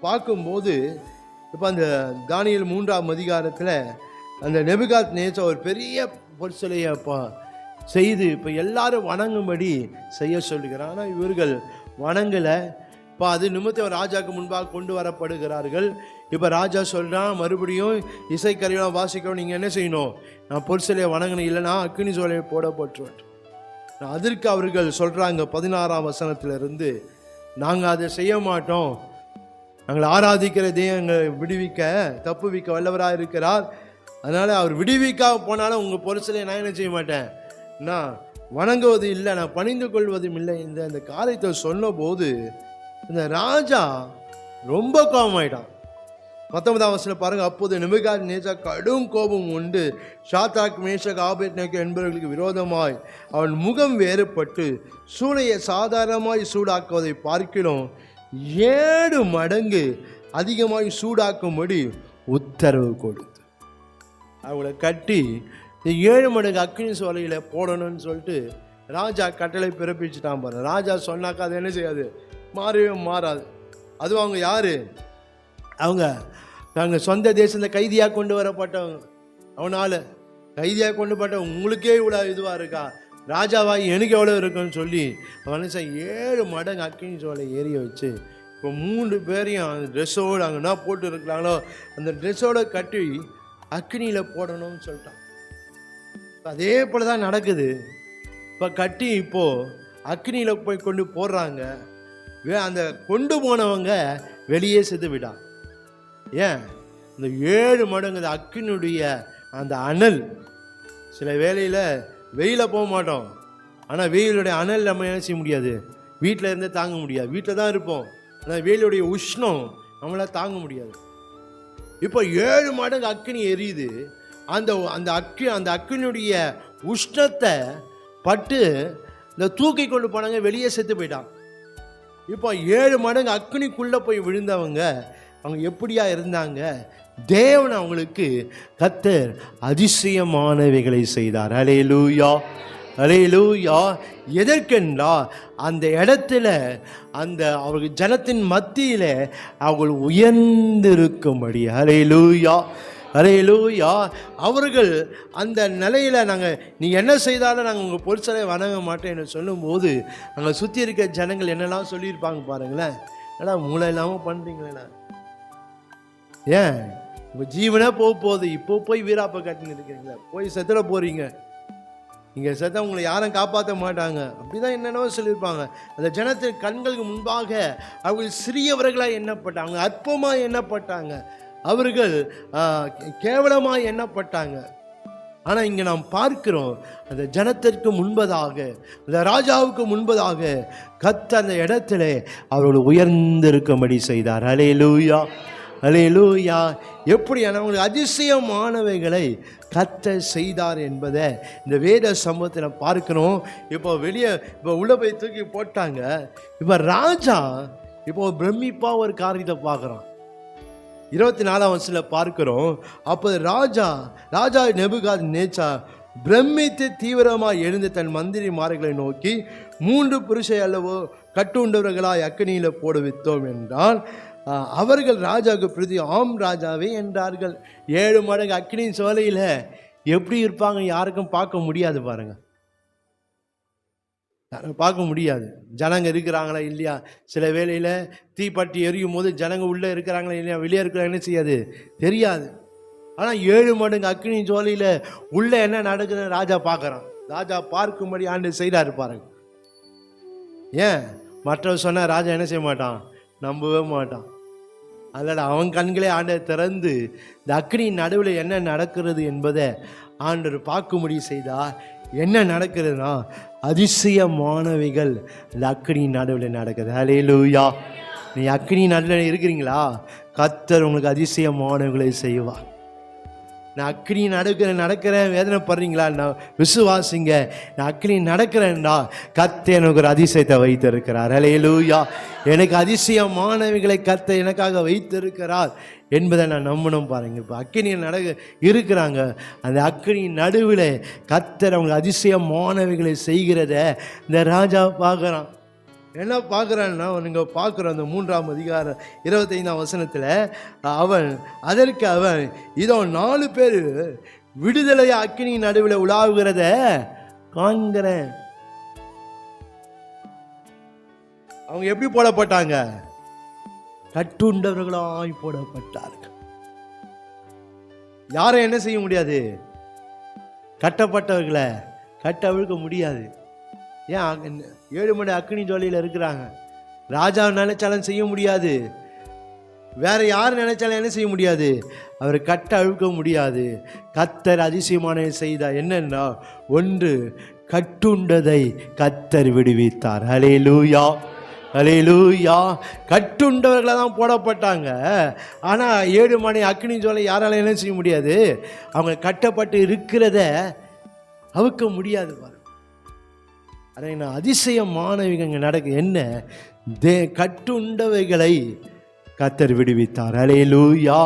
பார்க்கும்போது இப்போ அந்த தானியேல் 3ஆம் அதிகாரத்தில் அந்த நேபுகாத்நேச்சார் ஒரு பெரிய பொற்சிலையை செய்து இப்போ எல்லாரும் வணங்கும்படி செய்ய சொல்லுகிறார். ஆனால் இவர்கள் வணங்கலை. இப்போ அது நிமித்தம் ராஜாவுக்கு முன்பாக கொண்டு வரப்படுகிறார்கள். இப்போ ராஜா சொல்கிறான், மறுபடியும் இசைக்கருவியெல்லாம் வாசிக்கிறோம், நீங்கள் என்ன செய்யணும், நான் பொற்சிலையை வணங்கணும், இல்லைனா அக்கினி சோலையை போடப்பட்டுருவேன். அதற்கு அவர்கள் சொல்கிறாங்க 16ஆம் வசனத்திலிருந்து, நாங்கள் அதை செய்ய மாட்டோம், நாங்கள் ஆராதிக்கிறதே எங்களை விடுவிக்க தப்புவிக்க வல்லவராக இருக்கிறார், அதனால் அவர் விடுவிக்காக போனாலும் உங்கள் பொற்சிலையை நான் என்ன செய்ய மாட்டேன், நான் வணங்குவது இல்லை, நான் பணிந்து கொள்வதும் இல்லை. இந்த காரியத்தை சொன்ன போது இந்த ராஜா ரொம்ப கோபமாயிட்டான். 19ஆம் வசனம் பாருங்க. அப்போது நேபுகாத்நேச்சார் கடும் கோபம் உண்டு சாத்ராக் மேஷக் ஆபேத்நேகோ என்பவர்களுக்கு விரோதமாய் அவன் முகம் வேறுபட்டு சூளையை சாதாரணமாய் சூடாக்குவதை பார்க்கிறோம் 7 மடங்கு அதிகமாய் சூடாக்கும்படி உத்தரவு கொடுத்து அவங்களை கட்டி 7 மடங்கு அக்கினி சோலையில் போடணும்னு சொல்லிட்டு ராஜா கட்டளை பிறப்பிச்சுட்டான் பாருங்க. ராஜா சொன்னாக்கா அது என்ன செய்யாது, மாறவே மாறாது. அதுவும் அவங்க யாரு, அவங்க நாங்கள் சொந்த தேசத்தில் கைதியாக கொண்டு வரப்பட்டவங்க. அவனால் கைதியாக கொண்டு பட்டவங்க உங்களுக்கே இவ்வளோ இதுவாக இருக்கா, ராஜாவாகி எனக்கு எவ்வளோ இருக்குன்னு சொல்லி அவன் 7 மடங்கு அக்கினி சோலை ஏறிய வச்சு இப்போ 3 பேரையும் அந்த ட்ரெஸ்ஸோடு அங்கே என்ன போட்டு இருக்கிறாங்களோ அந்த ட்ரெஸ்ஸோடு கட்டி அக்கினியில் போடணும்னு சொல்லிட்டான். அதே போல் தான் நடக்குது. இப்போ கட்டி இப்போது அக்கினியில் போய் கொண்டு போடுறாங்க. அந்த கொண்டு போனவங்க வெளியே செத்து விட்டான். ஏன், இந்த 7 மடங்கு அக்கினுடைய அந்த அனல். சில வேளையில் வெயிலில் போக மாட்டோம், ஆனால் வெயிலுடைய அனல் நம்ம என்ன செய்ய முடியாது, வீட்டில் இருந்தே தாங்க முடியாது. வீட்டில் தான் இருப்போம், ஆனால் வெயிலுடைய உஷ்ணம் நம்மளால் தாங்க முடியாது. இப்போ 7 மடங்கு அக்கினி எரியுது. அந்த அக்கினுடைய உஷ்ணத்தை பட்டு இந்த தூக்கி கொண்டு போனாங்க, வெளியே செத்து போயிட்டான். இப்போ 7 மடங்கு அக்கினிக்குள்ளே போய் விழுந்தவங்க அவங்க எப்படியா இருந்தாங்க? தேவன் அவங்களுக்கு கர்த்தர் அதிசயமானவைகளை செய்தார். அல்லேலூயா, அல்லேலூயா. எதற்கென்றா அந்த இடத்துல அந்த அவர்கள் ஜனத்தின் மத்தியில் அவர்கள் உயர்ந்திருக்கும்படி. அல்லேலூயா, அல்லேலூயா. அவர்கள் அந்த நிலையில் நீ என்ன செய்தாலும் நாங்கள் உங்கள் பொருட்களை வணங்க மாட்டேன்னு சொல்லும்போது அங்கே சுற்றி இருக்க ஜனங்கள் என்னெல்லாம் சொல்லியிருப்பாங்க பாருங்களேன். ஏன்னா மூளை இல்லாமல் பண்ணுறீங்களேண்ணா, ஏன் உங்கள் ஜீவனே போகுது, இப்போ போய் வீராப்பை காட்டின்னு இருக்கிறீங்களா, போய் செத்துட போகிறீங்க, நீங்கள் செத்த உங்களை யாரும் காப்பாற்ற மாட்டாங்க, அப்படிதான் என்னென்னவோ சொல்லியிருப்பாங்க. அந்த ஜனத்தின் கண்களுக்கு முன்பாக அவர்கள் சிறியவர்களாக எண்ணப்பட்டாங்க, அவங்க அற்பமாக எண்ணப்பட்டாங்க, அவர்கள் கேவலமாக எண்ணப்பட்டாங்க. ஆனால் இங்கே நாம் பார்க்கிறோம், அந்த ஜனத்திற்கு முன்பதாக, அந்த ராஜாவுக்கு முன்பதாக கர்த்தர் அந்த இடத்துல அவர்கள் உயர்ந்திருக்கும்படி செய்தார். அல்லேலூயா, அல்லேலூயா. எப்படி அவங்களுக்கு அதிசயமானவைகளை கர்த்தர் செய்தார் என்பதை இந்த வேத சம்பவத்தில் பார்க்கணும். இப்போ உள்ள போய் தூக்கி போட்டாங்க. இப்போ ராஜா இப்போ பிரமிப்பாக ஒரு காரியத்தை பார்க்குறான். 24ஆம் வசனத்தில் பார்க்கிறோம். அப்போது ராஜா நேபுகாத்நேச்சார் பிரமித்து தீவிரமாக எழுந்து தன் மந்திரிமார்களை நோக்கி, 3 புருஷை அல்லவோ கட்டுண்டவர்களாய் அக்கினியில் போடுவித்தோம் என்றால் அவர்கள் ராஜாவுக்கு பிரதி ஆம் ராஜாவே என்றார்கள். 7 மடங்கு அக்கினியின் சோலையில் எப்படி இருப்பாங்க யாருக்கும் பார்க்க முடியாது பாருங்க, பார்க்க முடியாது. ஜனங்க இருக்கிறாங்களா இல்லையா, சில வேளையில் தீப்பட்டி எரியும் போது ஜனங்க உள்ளே இருக்கிறாங்களா இல்லையா, வெளியே இருக்கிறாங்கன்னு செய்யாது, தெரியாது. ஆனால் 7 மடங்கு அக்கினி ஜோலியில் உள்ளே என்ன நடக்குதுன்னு ராஜா பார்க்குறான். ராஜா பார்க்கும்படி ஆண்டு செய்கிறாரு பாருங்க. ஏன் மற்றவர் சொன்னால் ராஜா என்ன செய்ய மாட்டான், நம்பவே மாட்டான். அதோட அவன் கண்களே ஆண்டவர் திறந்து இந்த அக்கினியின் நடுவில் என்ன நடக்கிறது என்பதை ஆண்டவர் பார்க்கும்படி செய்தார். என்ன நடக்குதுன்னா அதிசயமானவைகள் இந்த அக்கினியின் நடுவில் நடக்குது. அல்லேலூயா. நீ அக்கினியின் நடுவில் இருக்கிறீங்களா, கர்த்தர் உங்களுக்கு அதிசயமானவைகளை செய்வார். நான் அக்கினி நடக்கிறேன் வேதனைப்படுறீங்களா, நான் விசுவாசிங்க, நான் அக்கினி நடக்கிறேன்டா, கர்த்தர் எனக்கு ஒரு அதிசயத்தை வைத்திருக்கிறார். அல்லேலூயா. எனக்கு அதிசயமானவைகளை கர்த்தர் எனக்காக வைத்திருக்கிறார் என்பதை நான் நம்பணும் பாருங்க. இப்போ அக்கினியில் இருக்கிறாங்க, அந்த அக்கினியின் நடுவில் கர்த்தர் அவங்க அதிசயமானவைகளை செய்கிறத இந்த ராஜா பார்க்குறான். என்ன பார்க்குறான்னா, நீங்கள் பார்க்குறோம் அந்த 3ஆம் அதிகாரம் 25ஆம் வசனத்தில், அதற்கு அவன் இதோ 4 பேர் விடுதலையை அக்கினியின் நடுவில் உலாவுகிறத காண்கிறேன். அவங்க எப்படி போடப்பட்டாங்க, கட்டுண்டவர்களாய் போடப்பட்டார்கள். யாரும் என்ன செய்ய முடியாது, கட்டப்பட்டவர்களை கட்ட அவிழ்க்க முடியாது. ஏன் 7 மணி அக்கினி ஜோலியில் இருக்கிறாங்க. ராஜா நினைச்சாலும் செய்ய முடியாது, வேற யார் நினைச்சாலும் என்ன செய்ய முடியாது, அவர் கட்ட அழுக்க முடியாது. கர்த்தர் அதிசயமான செய்தார். என்னன்னா, 1 கட்டுண்டதை கர்த்தர் விடுவித்தார். அல்லேலூயா, அல்லேலூயா. கட்டுண்டவர்களை தான் போடப்பட்டாங்க. ஆனால் 7 மணி அக்கினி ஜோலை யாரால என்ன செய்ய முடியாது, அவங்க கட்டப்பட்டு இருக்கிறத அவுக்க முடியாது. ஆனால் அதிசயமானவைங்க இங்கே நடக்கு. என்ன, கட்டுண்டவைகளை கர்த்தர் விடுவித்தார். அல்லேலூயா.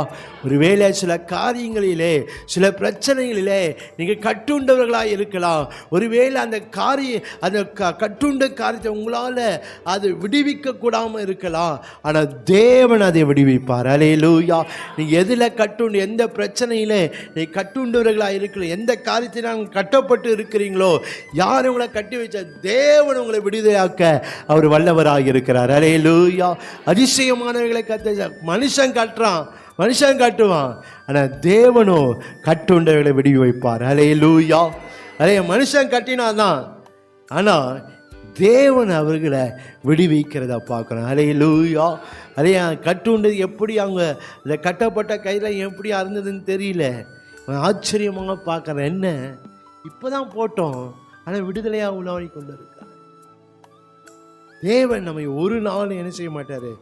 ஒருவேளை சில காரியங்களிலே, சில பிரச்சனைகளிலே நீங்கள் கட்டுண்டவர்களாக இருக்கலாம். ஒருவேளை அந்த கட்டுண்ட காரியத்தை உங்களால் அது விடுவிக்க கூடாமல் இருக்கலாம். ஆனால் தேவன் அதை விடுவிப்பார். அல்லேலூயா. நீங்கள் எதில் கட்டுண்டு, எந்த பிரச்சனையிலே நீ கட்டுண்டவர்களாக இருக்கல, எந்த காரியத்தை நாங்கள் கட்டப்பட்டு இருக்கிறீங்களோ, யார் உங்களை கட்டி வச்ச, தேவன் உங்களை விடுதலையாக்க அவர் வல்லவராக இருக்கிறார். அல்லேலூயா. அதிசயமானவர்களை மனுஷன் கட்டுவான், ஆனால் தேவனோ கட்டுண்டவர்களை விடுவி வைப்பார். அல்லேலூயா. மனுஷன் கட்டினாதான், ஆனால் தேவன் அவர்களை விடுவிக்கிறத பார்க்கணும். அல்லேலூயா. கட்டுண்டது எப்படி, அவங்க அந்த கட்டப்பட்ட கையில் எப்படி இருந்ததுன்னு தெரியல, ஆச்சரியமாக பார்க்குறேன். என்ன, இப்போதான் போட்டோம், ஆனால் விடுதலையாக உலாவி கொண்டு இருக்கார். தேவன் நம்மை ஒரு நாள் என்ன செய்ய மாட்டார்,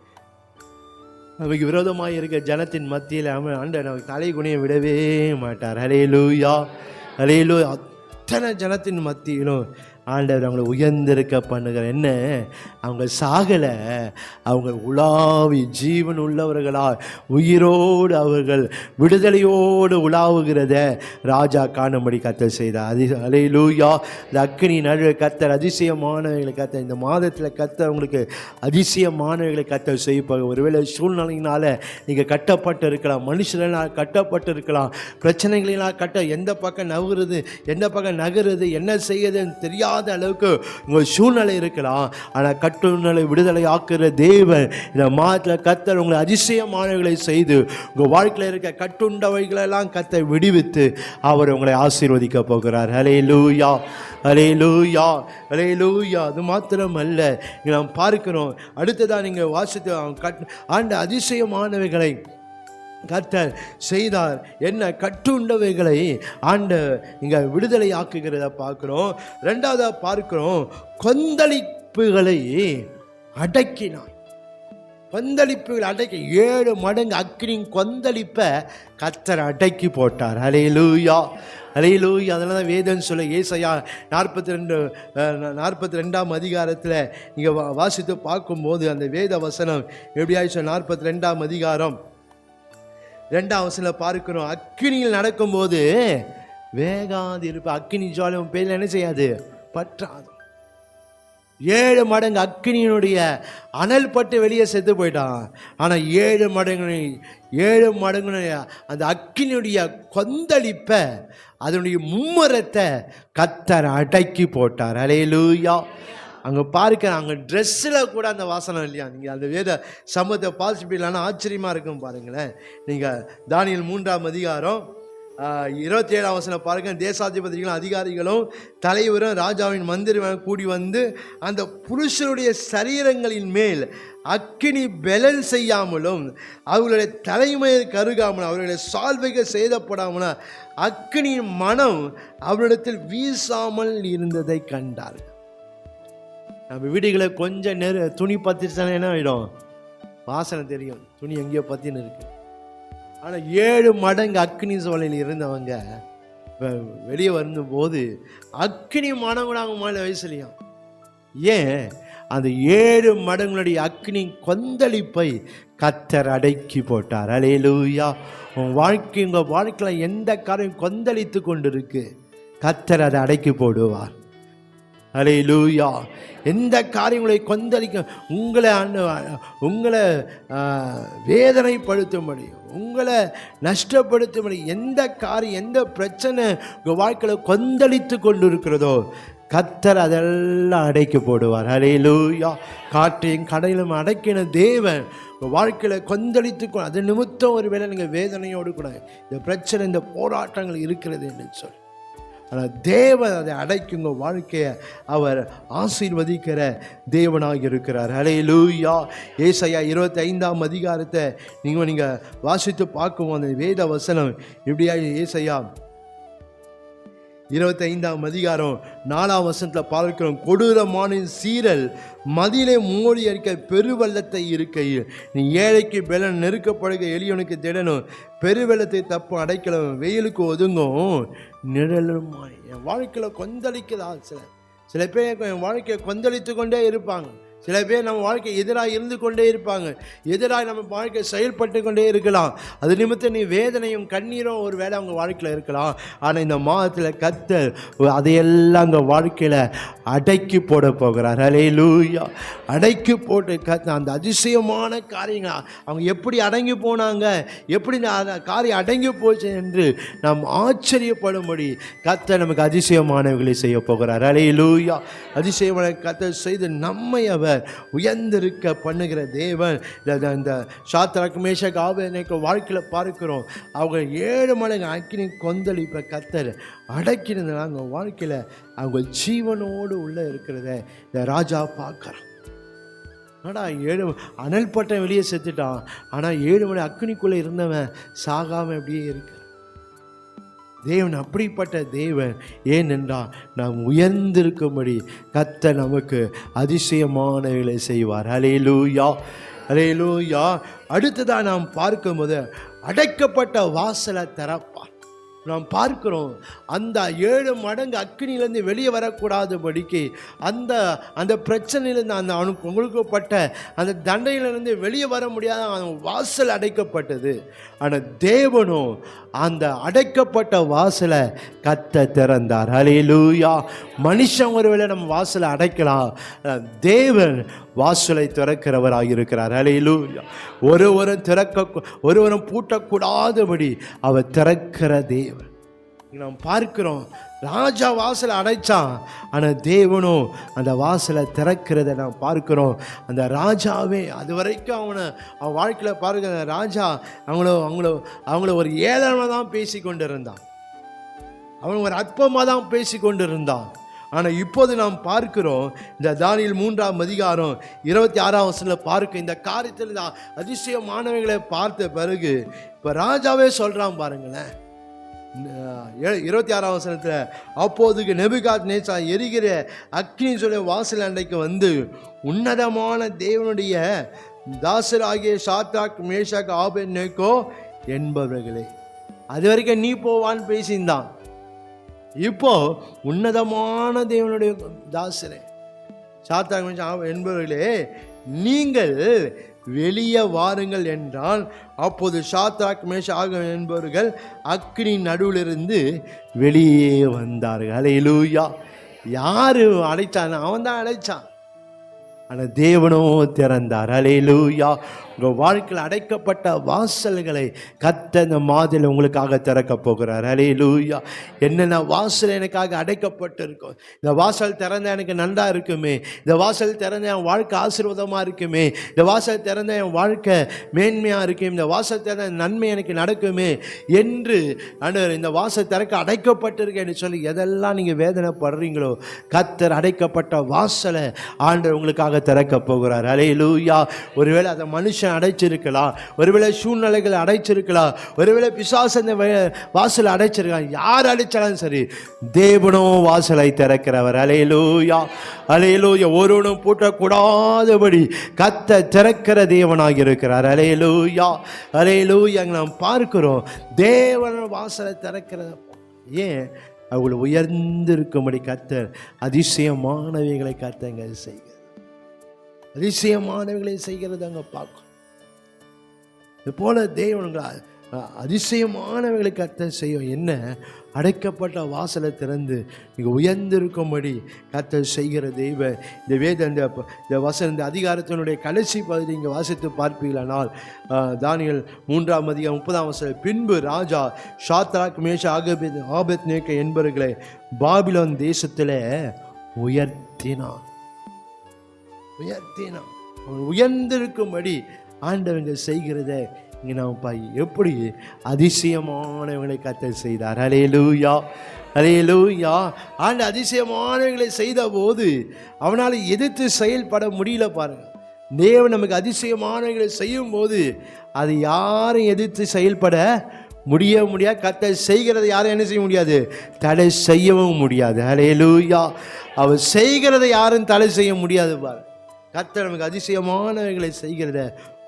நமக்கு விரோதமாக இருக்க ஜனத்தின் மத்தியில் ஆண்டவர் நமக்கு தலை குனிய விடவே மாட்டார். அல்லேலூயா, அல்லேலூயா. அத்தனை ஜனத்தின் மத்தியிலும் ஆண்டவர் அவங்களை உயர்ந்திருக்க பண்ணுகிற என்ன, அவங்க சாகலை, அவங்க உலாவி ஜீவன் உள்ளவர்களா உயிரோடு அவர்கள் விடுதலையோடு உலாவுகிறத ராஜா காணும்படி கர்த்தர் செய்தார். அல்லேலூயா. இந்த அக்கினி நடுவே கர்த்தர் அதிசயமானவைகளை கர்த்தர் இந்த மாதத்தில் கர்த்தர் உங்களுக்கு அதிசயமானவைகளை கர்த்தர் செய்ப்பாங்க. ஒருவேளை சூழ்நிலையினால் நீங்கள் கட்டப்பட்டு இருக்கலாம், மனுஷனால் கட்டப்பட்டு இருக்கலாம், பிரச்சனைகளினால் எந்த பக்கம் நகருது எந்த பக்கம் நகருது என்ன செய்யுதுன்னு தெரியாத அளவுக்கு உங்கள் சூழ்நிலை இருக்கலாம். ஆனால் கட்டுநிலை விடுதலை ஆக்குற தேவன் இந்த மாதத்தில் கர்த்தர் உங்களை அதிசயமானவைகளை செய்து உங்கள் வாழ்க்கையில் இருக்க கட்டுண்டவைகளெல்லாம் கர்த்தர் விடுவித்து அவர் உங்களை ஆசீர்வதிக்க போகிறார். ஹல்லேலூயா, ஹல்லேலூயா, ஹல்லேலூயா. அது மாத்திரமல்ல, நாம் பார்க்கிறோம் அடுத்ததான் நீங்கள் வாசித்து ஆண்ட அதிசயமானவைகளை கர்த்தர் செய்தார். என்ன கட்டுண்டவைகளை ஆண்டு இங்கே விடுதலை ஆக்குகிறத பார்க்கிறோம். ரெண்டாவதாக பார்க்கிறோம், கொந்தளிப்புகளை அடக்கினார். கொந்தளிப்புகள் அடக்கி 7 மடங்கு அக்கினி கொந்தளிப்பை கர்த்தர் அடக்கி போட்டார். ஹல்லேலூயா, ஹல்லேலூயா. அதனால தான் வேதம் சொல்ல ஏசாயா 42ஆம் அதிகாரத்தில் நீங்கள் வாசித்து பார்க்கும்போது அந்த வேத வசனம் எப்படி ஆயிடுச்சு? 42ஆம் அதிகாரம் 2ஆம் வசனத்தில் பார்க்கிறோம், அக்கினியில் நடக்கும்போது வேகாது இருப்ப. அக்கினி ஜுவாலை பேரில் என்ன செய்யாது? பற்றாது. 7 மடங்கு அக்கினியினுடைய அனல் பட்டு வெளியே செத்து போயிட்டான். ஆனால் 7 மடங்கு அந்த அக்கினியுடைய கொந்தளிப்பை அதனுடைய மும்முரத்தை கர்த்தர் அடக்கி போட்டார். ஹல்லேலூயா. அங்கே பார்க்க அங்கே ட்ரெஸ்ஸில் கூட அந்த வாசனம் இல்லையா? நீங்கள் அந்த வேத சமூகத்தை பாசிப்பிடலான்னா ஆச்சரியமாக இருக்கும். பாருங்களேன், நீங்கள் தானியேல் 3ஆம் அதிகாரம் 27ஆம் வசனம் பாருங்க. தேசாதிபதிகளும் அதிகாரிகளும் தலைவரும் ராஜாவின் மந்திரம் கூடி வந்து அந்த புருஷருடைய சரீரங்களின் மேல் அக்கினி பெலன் செய்யாமலும் அவர்களுடைய தலைமையை கருகாமலும் அவர்களுடைய சால்வைகள் சேதப்படாமலும் அக்கினியின் மனம் அவரிடத்தில் வீசாமல் இருந்ததை கண்டார். நம்ம வீடுகளை கொஞ்சம் துணி பத்திரிச்சானே என்ன ஆகிடும்? வாசனை தெரியும், துணி எங்கேயோ பத்தின்னு இருக்கு. ஆனால் 7 மடங்கு அக்கினி சோலையில் இருந்தவங்க வெளியே வரும்போது அக்கினி மனம் கூட அவங்க மேலே வயசுலையும். ஏன்? அந்த 7 மடங்களுடைய அக்கினி கொந்தளிப்பை கர்த்தர் அடக்கி போட்டார். ஹல்லேலூயா. உங்கள் வாழ்க்கையில் எந்த காரியம் கொந்தளித்து கொண்டு இருக்கு, கர்த்தர் அதை அடக்கி போடுவார். ஹல்லேலூயா. எந்த காரியங்களை கொந்தளிக்க உங்களை வேதனைப்படுத்தும்படி, உங்களை நஷ்டப்படுத்தும்படி எந்த காரியம், எந்த பிரச்சனை உங்கள் வாழ்க்கையில் கொந்தளித்து கொண்டு இருக்கிறதோ கர்த்தர் அதெல்லாம் அடைக்கி போடுவார். ஹல்லேலூயா. காற்றையும் கடலிலும் அடக்கின தேவன் உங்கள் வாழ்க்கையில் கொந்தளித்து அது நிமித்தம் ஒரு வேளை நீங்கள் வேதனையோடு கூட இந்த பிரச்சனை, இந்த போராட்டங்கள் இருக்கிறது என்று சொல்லி, ஆனால் தேவன் அதை அடைக்குங்க வாழ்க்கையை அவர் ஆசீர்வதிக்கிற தேவனாக இருக்கிறார். ஹல்லேலூயா. ஏசாயா 25ஆம் அதிகாரத்தை நீங்கள் வாசித்து பார்க்கும்போது அந்த வேத வசனம் இப்படியா? ஏசாயா 25ஆம் அதிகாரம் 4ஆம் வசனத்தில் பார்க்கிறோம், கொடூரமான சீரல் மதிலை மூடி அடிக்க பெருவெள்ளத்தை இருக்கையில் நீ ஏழைக்கு பெலன் நெருக்கப்படுக எளியவனுக்கு திடனும் பெருவெள்ளத்தை தப்பு அடைக்கலும் வெயிலுக்கு ஒதுங்கும் நிழலுமாய். என் வாழ்க்கையில் கொந்தளிக்குதா? சில பேர் என் வாழ்க்கையை கொந்தளித்து கொண்டே இருப்பாங்க. சில பேர் நம்ம வாழ்க்கை எதிராக இருந்து கொண்டே இருப்பாங்க, எதிராக நம்ம வாழ்க்கை செயல்பட்டு கொண்டே இருக்கலாம். அது நிமித்தம் நீ வேதனையும் கண்ணீரும் ஒரு வேளை அவங்க வாழ்க்கையில் இருக்கலாம். ஆனால் இந்த மாதத்தில் கர்த்தர் அதையெல்லாம் அவங்க வாழ்க்கையில் அடக்கி போட போகிறார். ஹல்லேலூயா. அடக்கி போட்டு அந்த அதிசயமான காரியங்கள் அவங்க எப்படி அடங்கி போனாங்க, எப்படி அந்த காரியம் அடங்கி போச்சு என்று நாம் ஆச்சரியப்படும்படி கர்த்தர் நமக்கு அதிசயமானவர்களை செய்ய போகிறார். ஹல்லேலூயா. அதிசயமான கர்த்தர் செய்து நம்மை அவர் உயர்ந்திருக்க பண்ணுகிற தேவன். இந்த சாத்ராக் மேஷாக் ஆபேத்நேகோ வாழ்க்கையில் பார்க்கிறோம், அவங்க 7 மடங்கு அக்கினி கொந்தளிப்பை கர்த்தர் அடக்கினதுனால அவங்க வாழ்க்கையில் அவங்க ஜீவனோடு உள்ளே இருக்கிறத இந்த ராஜா பார்க்குறான். ஆனால் 7 அனல் பட்டம் வெளியே செத்துட்டான், ஆனால் 7 மணி அக்கினிக்குள்ளே இருந்தவன் சாகாமல் அப்படியே இருக்கு. தேவன் அப்படிப்பட்ட தேவன். ஏனென்றால் நாம் உயர்ந்திருக்கும்படி கர்த்தர் நமக்கு அதிசயமானவைகளை செய்வார். ஹல்லேலூயா, ஹல்லேலூயா. அடுத்ததாக நாம் பார்க்கும்போது அடைக்கப்பட்ட வாசலை திறப்பார். நாம் பார்க்கிறோம். அந்த 7 மடங்கு அக்கினியிலிருந்து வெளியே வரக்கூடாதபடிக்கு அந்த பிரச்சனையிலிருந்து அந்த அவனுக்கு கொடுக்கப்பட்ட அந்த தண்டையிலிருந்து வெளியே வர முடியாத வாசல் அடைக்கப்பட்டது. ஆனால் தேவனும் அந்த அடைக்கப்பட்ட வாசலை கத்த திறந்தார். ஹல்லேலூயா. மனுஷன் ஒருவேளை நம்ம வாசலை அடைக்கலாம், தேவன் வாசலை திறக்கிறவராக இருக்கிறார். ஹல்லேலூயா. ஒருவரும் பூட்டக்கூடாதபடி அவர் திறக்கிற தேவன். நாம் பார்க்கிறோம், ராஜா வாசலை அடைச்சான், ஆனால் தேவனும் அந்த வாசலை திறக்கிறத நாம் பார்க்கிறோம். அந்த ராஜாவே அது வரைக்கும் அவன் வாழ்க்கையில் பார்க்கிற ராஜா அவங்கள ஒரு ஏளனமாக தான் பேசி கொண்டு இருந்தான், அவன் ஒரு அற்பமாக தான் பேசி கொண்டு இருந்தான். ஆனால் இப்போது நாம் பார்க்கிறோம், இந்த தானியேல் 3ஆம் அதிகாரம் 26ஆம் வசனத்தில் பார்க்க இந்த காரியத்தில் அதிசயமானவைகளை பார்த்த பிறகு இப்போ ராஜாவே சொல்கிறான் பாருங்களேன். 26ஆம் வசனத்தில், அப்போதுக்கு நேபுகாத்நேச்சார் எரிகிற அக்கினி சொல்ல வாசல் அண்டைக்கு வந்து, உன்னதமான தேவனுடைய தாசராகிய சாத்ராக் மேஷாக் ஆபேத்நேகோ என்பவர்களே. அது வரைக்கும் நீ போவான்னு பேசியிருந்தான். இப்போ உன்னதமான தேவனுடைய தாசரே சாத்ராக் மேஷாக் என்பவர்களே, நீங்கள் வெளியே வாருங்கள் என்றால், அப்போது சாத்ராக் மேஷாக் என்பவர்கள் அக்கினி நடுவிலிருந்து வெளியே வந்தார்கள். ஹல்லேலூயா. யாரு அழைச்சான்? அவன் தான் அழைச்சான், ஆனால் தேவனோ திறந்தார். ஹல்லேலூயா. உங்கள் வாழ்க்கையில் அடைக்கப்பட்ட வாசல்களை கர்த்தர் இந்த மாதிரியில் உங்களுக்காக திறக்க போகிறார். ஹல்லேலூயா. என்னென்ன வாசல் எனக்காக அடைக்கப்பட்டு இருக்கும், இந்த வாசல் திறந்த எனக்கு நன்றா இருக்குமே, இந்த வாசல் திறந்த என் வாழ்க்கை ஆசீர்வாதமாக இருக்குமே, இந்த வாசல் திறந்த என் வாழ்க்கை மேன்மையாக இருக்குமே, இந்த வாசல் திறந்த நன்மை எனக்கு நடக்குமே என்று ஆண்டவர் இந்த வாசல் திறக்க அடைக்கப்பட்டிருக்கேன்னு சொல்லி எதெல்லாம் நீங்கள் வேதனைப்படுறீங்களோ, கர்த்தர் அடைக்கப்பட்ட வாசலை ஆண்டவர் உங்களுக்காக திறக்க போகிறார். ஹல்லேலூயா. ஒருவேளை அதை மனுஷன் அடைச்சிருக்கலாம், ஒருவேளை சூழ்நிலைகள் அடைச்சிருக்கலாம், ஒருவேளை பிசாசு அந்த வாசலை அடைச்சிருக்கலாம். யார் அடைச்சாலும் சரி, தேவனோ வாசலை திறக்கிறவர். ஹல்லேலூயா. ஹல்லேலூயா. ஒருவனும் பூட்டக்கூடாதபடி கர்த்தர் திறக்கிற தேவனாக இருக்கிறார். ஹல்லேலூயா. ஹல்லேலூயா. நாம் பார்க்கிறோம், தேவன் வாசலை திறக்கிறது. ஏன்? அவங்களை உயர்ந்திருக்கும்படி கர்த்தர் அதிசயமானவைகளை கர்த்தங்க செய்கிறார். அதிசயமானவைகளை செய்கிறது அங்கே பார்க்கும். இது போல தேவனுங்களா அதிசயமானவைகளை கர்த்தர் செய்யும். என்ன? அடைக்கப்பட்ட வாசலை திறந்து நீங்கள் உயர்ந்திருக்கும்படி கர்த்தர் செய்கிற தெய்வ இந்த வேத இந்த வசன இந்த அதிகாரத்தினுடைய கடைசி பகுதி இங்கே வாசித்து பார்ப்பீங்களானால், தானியேல் 3ஆம் அதிகாரம் 30ஆம் வசனம், பின்பு ராஜா சாத்ராக் மேஷாக் ஆபேத்நேகோ என்பவர்களை பாபிலோன் தேசத்தில் உயர்த்தினான். அவன் உயர்ந்திருக்கும்படி ஆண்டவங்க செய்கிறத இங்கே நாம் எப்படி அதிசயமானவங்களை கர்த்தர் செய்தார். ஹல்லேலூயா. ஹல்லேலூயா. ஆண்டு அதிசயமானவங்களை செய்த போது அவனால் எதிர்த்து செயல்பட முடியல. பாருங்க, தேவன் நமக்கு அதிசயமானவங்களை செய்யும் போது அது யாரும் எதிர்த்து செயல்பட முடியாது. கர்த்தர் செய்கிறதை யாரும் என்ன செய்ய முடியாது? தடை செய்யவும் முடியாது. ஹல்லேலூயா. அவர் செய்கிறதை யாரும் தடை செய்ய முடியாது. பாரு, கர்த்தர் நமக்கு அதிசயமானவைகளை செய்கிறத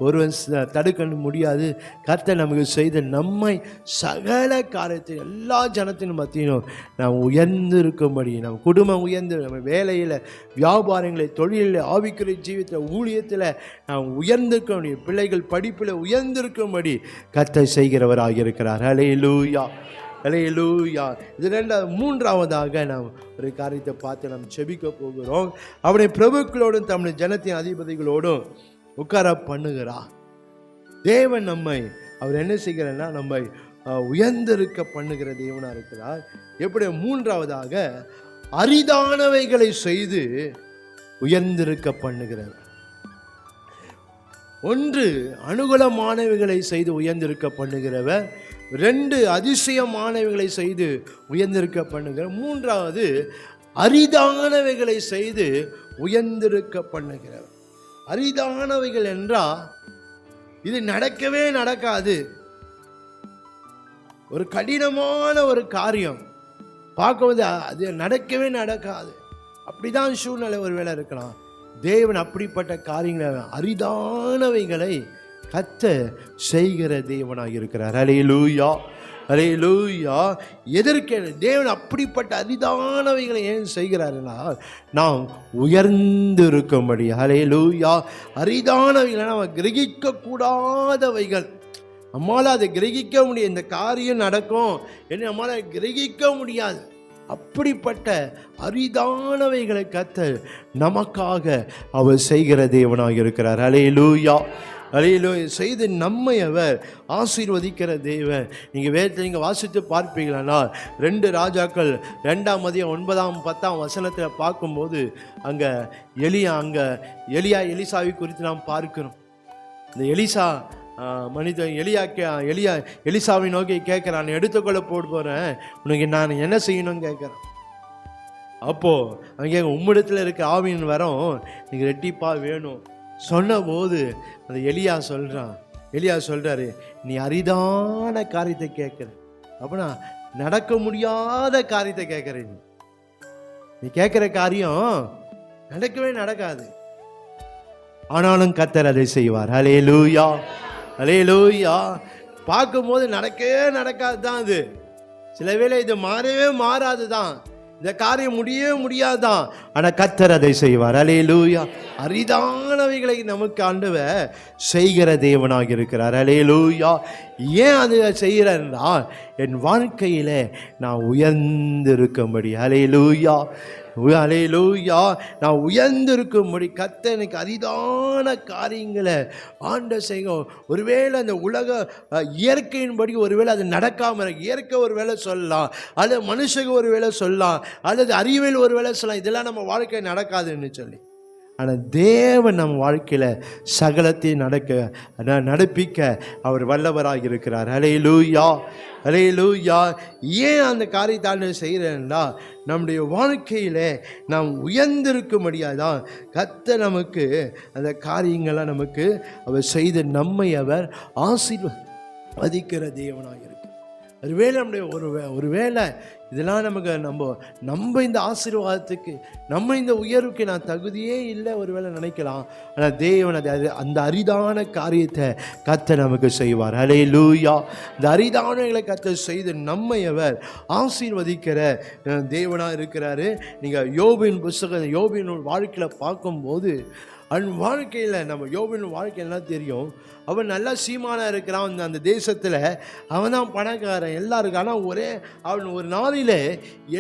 ஒருவன் தடுக்க முடியாது. கர்த்தர் நமக்கு செய்த நம்மை சகல காரியத்தில் எல்லா ஜனத்தின் மத்தியிலும் நாம் உயர்ந்து இருக்கும்படி, நம்ம குடும்பம் உயர்ந்து, நம்ம வேலையில், வியாபாரங்களில், தொழிலில், ஆவிக்குரிய ஜீவித்தில், ஊழியத்தில் நாம் உயர்ந்திருக்க முடியும். பிள்ளைகள் படிப்பில் உயர்ந்திருக்கும்படி கர்த்தர் செய்கிறவராக இருக்கிறார். ஹல்லேலூயா. ஹல்லேலூயா. இது மூன்றாவதாக நாம் ஒரு காரியத்தை பார்த்து நாம் செபிக்க போகிறோம். அவருடைய பிரபுக்களோடும் தம்முடைய ஜனத்தின் அதிபதிகளோடும் உட்கார பண்ணுகிறார். தேவன் நம்மை அவர் என்ன செய்கிறார்னா நம்மை உயர்ந்திருக்க பண்ணுகிற தேவனாக இருக்கிறார். எப்படி? மூன்றாவதாக அரிதானவைகளை செய்து உயர்ந்திருக்க பண்ணுகிறார். ஒன்று, அனுகூலமானவைகளை செய்து உயர்ந்திருக்க பண்ணுகிறவர். 2, அதிசயமானவைகளை செய்து உயர்ந்திருக்க பண்ணுகிறார். 3வது, அரிதானவைகளை செய்து உயர்ந்திருக்க பண்ணுகிறவர். அரிதானவைகள் என்றால் இது நடக்கவே நடக்காது, ஒரு கடினமான ஒரு காரியம் பார்க்கும்போது அது நடக்கவே நடக்காது, அப்படிதான் சூழ்நிலை ஒரு வேளை இருக்கலாம். தேவன் அப்படிப்பட்ட காரியங்களை, அரிதானவைகளை கர்த்தர் செய்கிற தேவனாக இருக்கிறார். ஹல்லேலூயா. அல்லேலூயா. எதற்கு தேவன் அப்படிப்பட்ட அரிதானவைகளை ஏன் செய்கிறாருன்னா நாம் உயர்ந்து இருக்கும்படி. அல்லேலூயா. அரிதானவைகளை நாம் கிரகிக்க கூடாதவைகள், நம்மால் அதை கிரகிக்க முடியும். இந்த காரியம் நடக்கும் என்று நம்மால் கிரகிக்க முடியாது. அப்படிப்பட்ட அரிதானவைகளை கர்த்தர் நமக்காக அவர் செய்கிற தேவனாக இருக்கிறார். அல்லேலூயா. அல்லேலூயா. செய்து நம்மை அவர் ஆசீர்வதிக்கிற தேவன். நீங்கள் வேதத்தில் நீங்கள் வாசித்து பார்ப்பீங்களா, 2 ராஜாக்கள் 2ஆம் அதிகாரம் 9ஆம் 10ஆம் வசனத்தில் பார்க்கும்போது அங்கே எலிசாவை குறித்து நாம் பார்க்கிறோம். இந்த எலிசா மனிதன் எலிசாவை நோக்கி கேட்குறான், எடுத்துக்கொள்ள போகிறேன், உனக்கு நான் என்ன செய்யணும்னு கேட்குறான். அப்போது அங்கே உம்மிடத்தில் இருக்க ஆவியின் வரம் நீங்கள் ரெட்டிப்பாக வேணும் சொன்ன போது அந்த எலியா சொல்கிறாரு, நீ அரிதான காரியத்தை கேட்குற. அப்படின்னா நடக்க முடியாத காரியத்தை கேட்குற. நீ கேட்குற காரியம் நடக்கவே நடக்காது. ஆனாலும் கர்த்தர் அதை செய்வார். அல்லேலூயா. அல்லேலூயா. பார்க்கும்போது நடக்கவே நடக்காது தான். அது சில வேளை இது மாறவே மாறாது தான், இந்த காரியம் முடியவே முடியாதான். ஆனால் கர்த்தர் அதை செய்வார். அல்லேலூயா. அரிதானவைகளை நமக்கு ஆண்டவர் செய்கிற தேவனாக இருக்கிறார். அல்லேலூயா. ஏன் அது செய்கிறார்னா என் வாழ்க்கையில நான் உயர்ந்திருக்கும்படி. அல்லேலூயா. அல்லேலூயா. நான் உயர்ந்திருக்கும்படி கர்த்தர் எனக்கு அரிதான காரியங்களை செய்யும். ஒருவேளை அந்த உலக இயற்கையின்படி ஒருவேளை அது நடக்காமல், இயற்கை ஒரு வேளை சொல்லலாம், அல்லது மனுஷங்க ஒரு வேளை சொல்லலாம், அல்லது அறிவியல் ஒரு வேளை சொல்லலாம், இதெல்லாம் நம்ம வாழ்க்கை நடக்காதுன்னு சொல்லி. ஆனால் தேவன் நம் வாழ்க்கையில் சகலத்தையும் நடப்பிக்க அவர் வல்லவராக இருக்கிறார். அல்லேலூயா. அல்லேலூயா. ஏன் அந்த காரியத்தை செய்கிறேன்னா நம்முடைய வாழ்க்கையில் நாம் உயர்ந்திருக்கும்படியாதான் கர்த்தர் நமக்கு அந்த காரியங்கள்லாம் நமக்கு அவர் செய்து நம்மை அவர் ஆசீர்வதிக்கிற தேவனாக இருக்கிறார். ஒருவேளை நம்முடைய ஒரு வேளை இதெல்லாம் நமக்கு நம்ம இந்த ஆசீர்வாதத்துக்கு, நம்ம இந்த உயர்வுக்கு நான் தகுதியே இல்லை ஒருவேளை நினைக்கலாம். ஆனால் தேவன் அந்த அரிதான காரியத்தை கர்த்தர் நமக்கு செய்வார். அல்லேலூயா. இந்த அரிதானங்களை கர்த்தர் செய்து நம்மை அவர் ஆசீர்வதிக்கிற தேவனாக இருக்கிறாரு. நீங்கள் யோபின் புத்தகம், யோபின் வாழ்க்கையில் பார்க்கும்போது வாழ்க்கையில் நம்ம யோபின் வாழ்க்கை எல்லாம் தெரியும். அவன் நல்லா சீமானாக இருக்கிறான் அந்த தேசத்தில். அவன் தான் பணக்காரன் எல்லாருக்கும். ஆனால் அவன் ஒரு நாளில்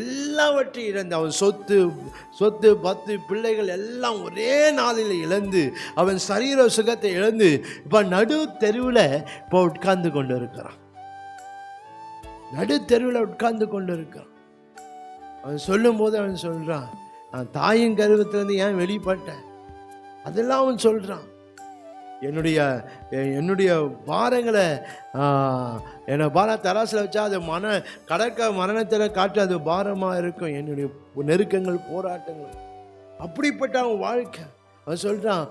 எல்லாவற்றையும் இழந்து, அவன் சொத்து 10 பிள்ளைகள் எல்லாம் ஒரே நாளில் இழந்து, அவன் சரீர சுகத்தை இழந்து இப்போ நடு தெருவில் இப்போ உட்கார்ந்து கொண்டு இருக்கிறான். நடு தெருவில் உட்கார்ந்து கொண்டு இருக்கிறான். அவன் சொல்லும் போது அவன் சொல்கிறான், நான் தாயின் கருவத்திலேருந்து ஏன் வெளிப்பட்டேன் அதெல்லாம் அவன் சொல்கிறான். என்னுடைய பாரங்களை என்னை தராசில் வச்சா அது மரணத்தில் காட்டு அது பாரமாக இருக்கும். என்னுடைய நெருக்கங்கள், போராட்டங்கள், அப்படிப்பட்ட அவன் வாழ்க்கை. அவன் சொல்கிறான்,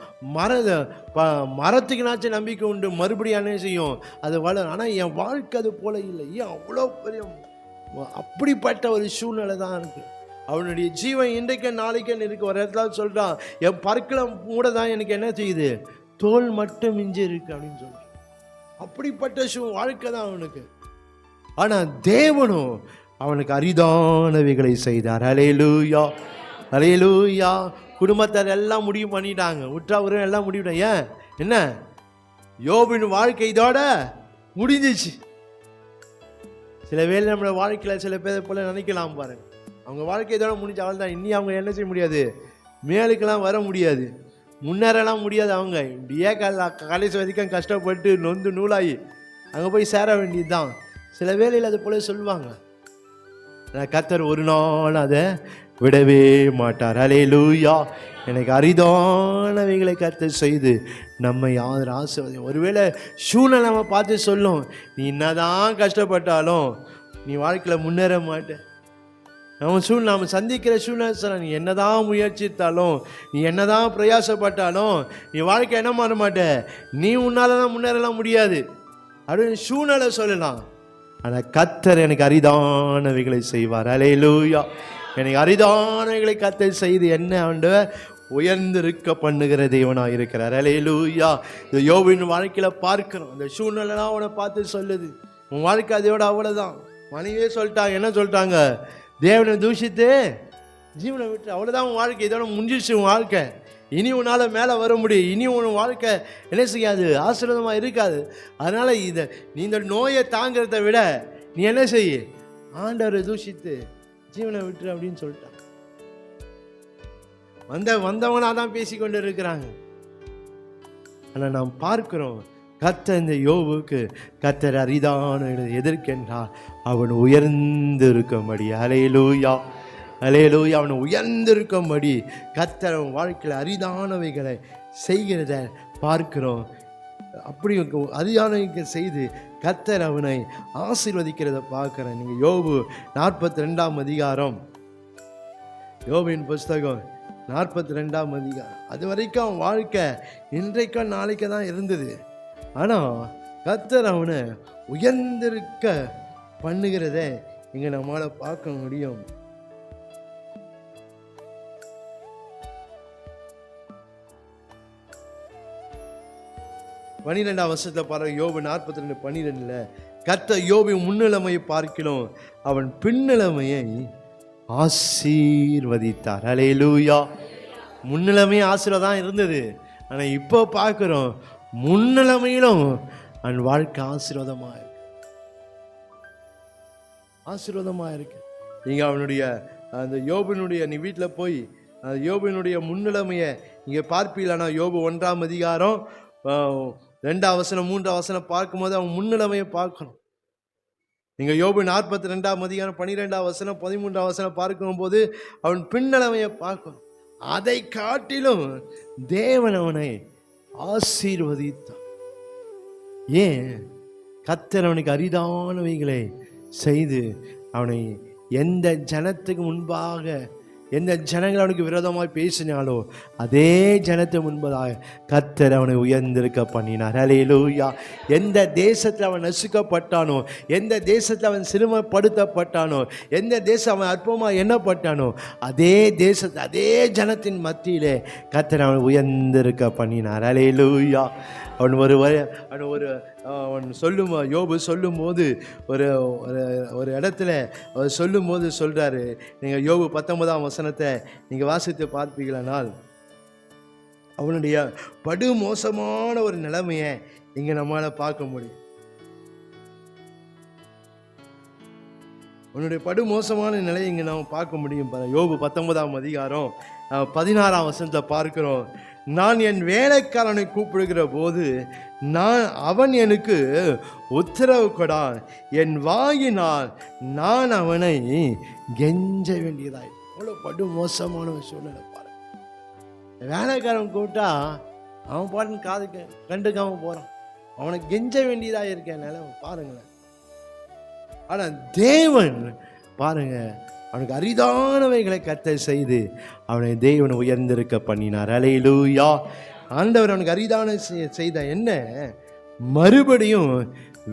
மரத்துக்குனாச்சும் நம்பிக்கை உண்டு, மறுபடியும் என்ன செய்யும் அது வளரும். ஆனால் என் வாழ்க்கை அது போல இல்லை. ஏன் அவ்வளோ பெரிய அப்படிப்பட்ட ஒரு சூழ்நிலை தான் இருக்குது. அவனுடைய ஜீவன் இன்றைக்கு நாளைக்குன்னு இருக்கு. ஒரு இடத்துல சொல்கிறான், என் பற்களை மூட தான் எனக்கு என்ன செய்யுது, தோல் மட்டும் மிஞ்சி இருக்கு அப்படின்னு சொல்கிறான். அப்படிப்பட்ட வாழ்க்கை தான் அவனுக்கு. ஆனால் தேவனும் அவனுக்கு அரிதானவைகளை செய்தார். அல்லேலூயா. அல்லேலூயா. குடும்பத்தார் எல்லாம் முடிவு பண்ணிட்டாங்க, உற்றா உறவு எல்லாம் முடிவு. ஏன் என்ன, யோபின் வாழ்க்கை இதோட முடிஞ்சிச்சு. சில வேளை நம்மளோட வாழ்க்கையில் சில பேரை போல நினைக்கலாம் பாருங்க, அவங்க வாழ்க்கை இதோட முடிஞ்ச அவள் தான், இனி அவங்க என்ன செய்ய முடியாது, மேலுக்கெல்லாம் வர முடியாது, முன்னேறலாம் முடியாது. அவங்க இப்படியே கடைசி வரைக்கும் கஷ்டப்பட்டு நொந்து நூலாகி அங்கே போய் சேர வேண்டியது தான். சில வேளையில் அது போல சொல்லுவாங்க. கர்த்தர் ஒரு நாள் அதை விடவே மாட்டார். அல்லேலூயா. எனக்கு அரிதானவைகளை கர்த்தர் செய்து நம்மை ஆசீர்வதி. ஒருவேளை சூழ்நிலை நம்ம பார்த்து சொல்லும், நீ என்னதான் கஷ்டப்பட்டாலும் நீ வாழ்க்கையில் முன்னேற மாட்டேன். நம்ம சந்திக்கிற சூழ்நிலை, நீ என்னதான் முயற்சித்தாலும், நீ என்னதான் பிரயாசப்பட்டாலும் நீ வாழ்க்கை என்ன மாற மாட்டேன், நீ உன்னால தான் முன்னேறலாம் முடியாது அப்படின்னு சூழ்நிலை சொல்லலாம். ஆனால் கர்த்தர் எனக்கு அரிதானவைகளை செய்வார். அல்லேலூயா. எனக்கு அரிதானவைகளை கர்த்தர் செய்து என்ன ஆண்டவர் உயர்ந்திருக்க பண்ணுகிற தேவனாக இருக்கிறார். அல்லேலூயா. இந்த யோபின் வாழ்க்கையில் பார்க்கிறோம், இந்த சூழ்நிலைலாம் அவனை பார்த்து சொல்லுது, உன் வாழ்க்கை அதோட அவ்வளோதான். மனைவியே சொல்லிட்டாங்க, என்ன சொல்லிட்டாங்க? தேவனை தூஷித்து ஜீவனை விட்டு, அவ்வளோதான் உன் வாழ்க்கை, இதோட முடிஞ்சிச்சு உன் வாழ்க்கை. இனி உன்னால் மேலே வர முடியும், இனி உன் வாழ்க்கை என்ன செய்யாது, ஆசீர்வாதமாக இருக்காது. அதனால் நீ இந்த நோயை தாங்கிறத விட நீ என்ன செய்ய, ஆண்டவரை தூஷித்து ஜீவனை விட்டு அப்படின்னு சொல்லிட்டான். வந்தவனா தான் பேசிக்கொண்டு இருக்கிறாங்க. ஆனால் நாம் பார்க்கிறோம், கர்த்தர் இந்த யோபுக்கு கர்த்தர் அரிதான எதற்கென்றால் அவன் உயர்ந்து இருக்கும்படி. அல்லேலூயா, அல்லேலூயா. அவனை உயர்ந்திருக்கும்படி கர்த்தர் அவன் வாழ்க்கையில் அரிதானவைகளை செய்கிறத பார்க்கிறோம். அப்படி அரிதானவைகளை செய்து கர்த்தர் அவனை ஆசீர்வதிக்கிறத பார்க்கிறேன். நீங்கள் யோபு 42ஆம் அதிகாரம், யோபின் புஸ்தகம் 42ஆம் அதிகாரம். அது வரைக்கும் அவன் வாழ்க்கை இன்றைக்கும் நாளைக்கு தான் இருந்தது. ஆனால் கர்த்தர் அவனை உயர்ந்திருக்க பண்ணுகிறத இங்கே நம்மளால் பார்க்க முடியும். பன்னிரெண்டாம் வருஷத்தில் பாருங்க, யோபு 42:12, கர்த்தர் யோபின் முன்னிலைமையை பார்க்கிறோம், அவன் பின்னிலைமையை ஆசீர்வதித்தார். அல்லேலூயா. முன்னிலைமையே ஆசீர்வாதம் இருந்தது. ஆனால் இப்போ பார்க்குறோம், முன்னிலைமையிலும் அவன் வாழ்க்கை ஆசீர்வாதமாக இருக்கு, ஆசீர்வாதமாக இருக்கு. நீங்கள் அவனுடைய அந்த யோபினுடைய, நீ வீட்டில் போய் அந்த யோபினுடைய முன்னிலைமையை இங்கே பார்ப்பீங்களா? யோபு 1ஆம் அதிகாரம் 2ஆம் வசனம் 3ஆம் வசனம் பார்க்கும்போது அவன் முன்னிலைமையை பார்க்கணும். நீங்கள் யோபு 42ஆம் அதிகாரம் 12ஆம் வசனம் 13ஆம் வசனம் பார்க்கும்போது அவன் பின்னிலைமையை பார்க்கணும். அதை காட்டிலும் தேவன் அவனை ஆசீர்வதித்தான். ஏன்? கர்த்தர் அவனுக்கு அரிதானவைகளை செய்து அவனை எந்த ஜனத்துக்கு முன்பாக, எந்த ஜனங்கள் அவனுக்கு விரோதமாக பேசினாலோ அதே ஜனத்தை முன்பதாக கர்த்தர் அவனை உயர்ந்திருக்க பண்ணினார். அல்லேலூயா. எந்த தேசத்தில் அவன் நசுக்கப்பட்டானோ, எந்த தேசத்தில் அவன் சிறுமைப்படுத்தப்பட்டானோ, எந்த தேசம் அவன் அற்பமாக எண்ணப்பட்டானோ அதே தேசத்தை, அதே ஜனத்தின் மத்தியிலே கர்த்தர் அவனை உயர்ந்திருக்க பண்ணினார். அல்லேலூயா. அவன் சொல்லும், யோபு சொல்லும்போது ஒரு இடத்துல அவர் சொல்லும்போது சொல்கிறாரு. நீங்கள் யோபு 19ஆம் வசனத்தை நீங்கள் வாசித்து பார்ப்பீங்களானால் அவனுடைய படு மோசமான ஒரு நிலைமையை இங்கே நம்மளால் பார்க்க முடியும். அவனுடைய படு மோசமான நிலையை இங்கே நாம் பார்க்க முடியும். யோபு 19ஆம் அதிகாரம் 16ஆம் வசனத்தை பார்க்கிறோம். நான் என் வேலைக்காரனை கூப்பிடுகிற போது அவன் எனக்கு உத்தரவு கொடான், என் வாயினால் நான் அவனை கெஞ்ச வேண்டியதாய். அவ்வளோ படு மோசமான ஒரு சூழ்நிலை பாருங்க. வேலைக்காரன் கூப்பிட்டா அவன் பாட்டு காது கண்டுக்காம போகிறான், அவனை கெஞ்ச வேண்டியதாக இருக்கேன் நிலை பாருங்களேன். ஆனால் தேவன் பாருங்க, அவனுக்கு அரிதானவைகளை கர்த்தர் செய்து அவனை தேவனை உயர்ந்திருக்க பண்ணினார். அல்லேலூயா. ஆண்டவர் அவனுக்கு அரிதான செய்த என்ன? மறுபடியும்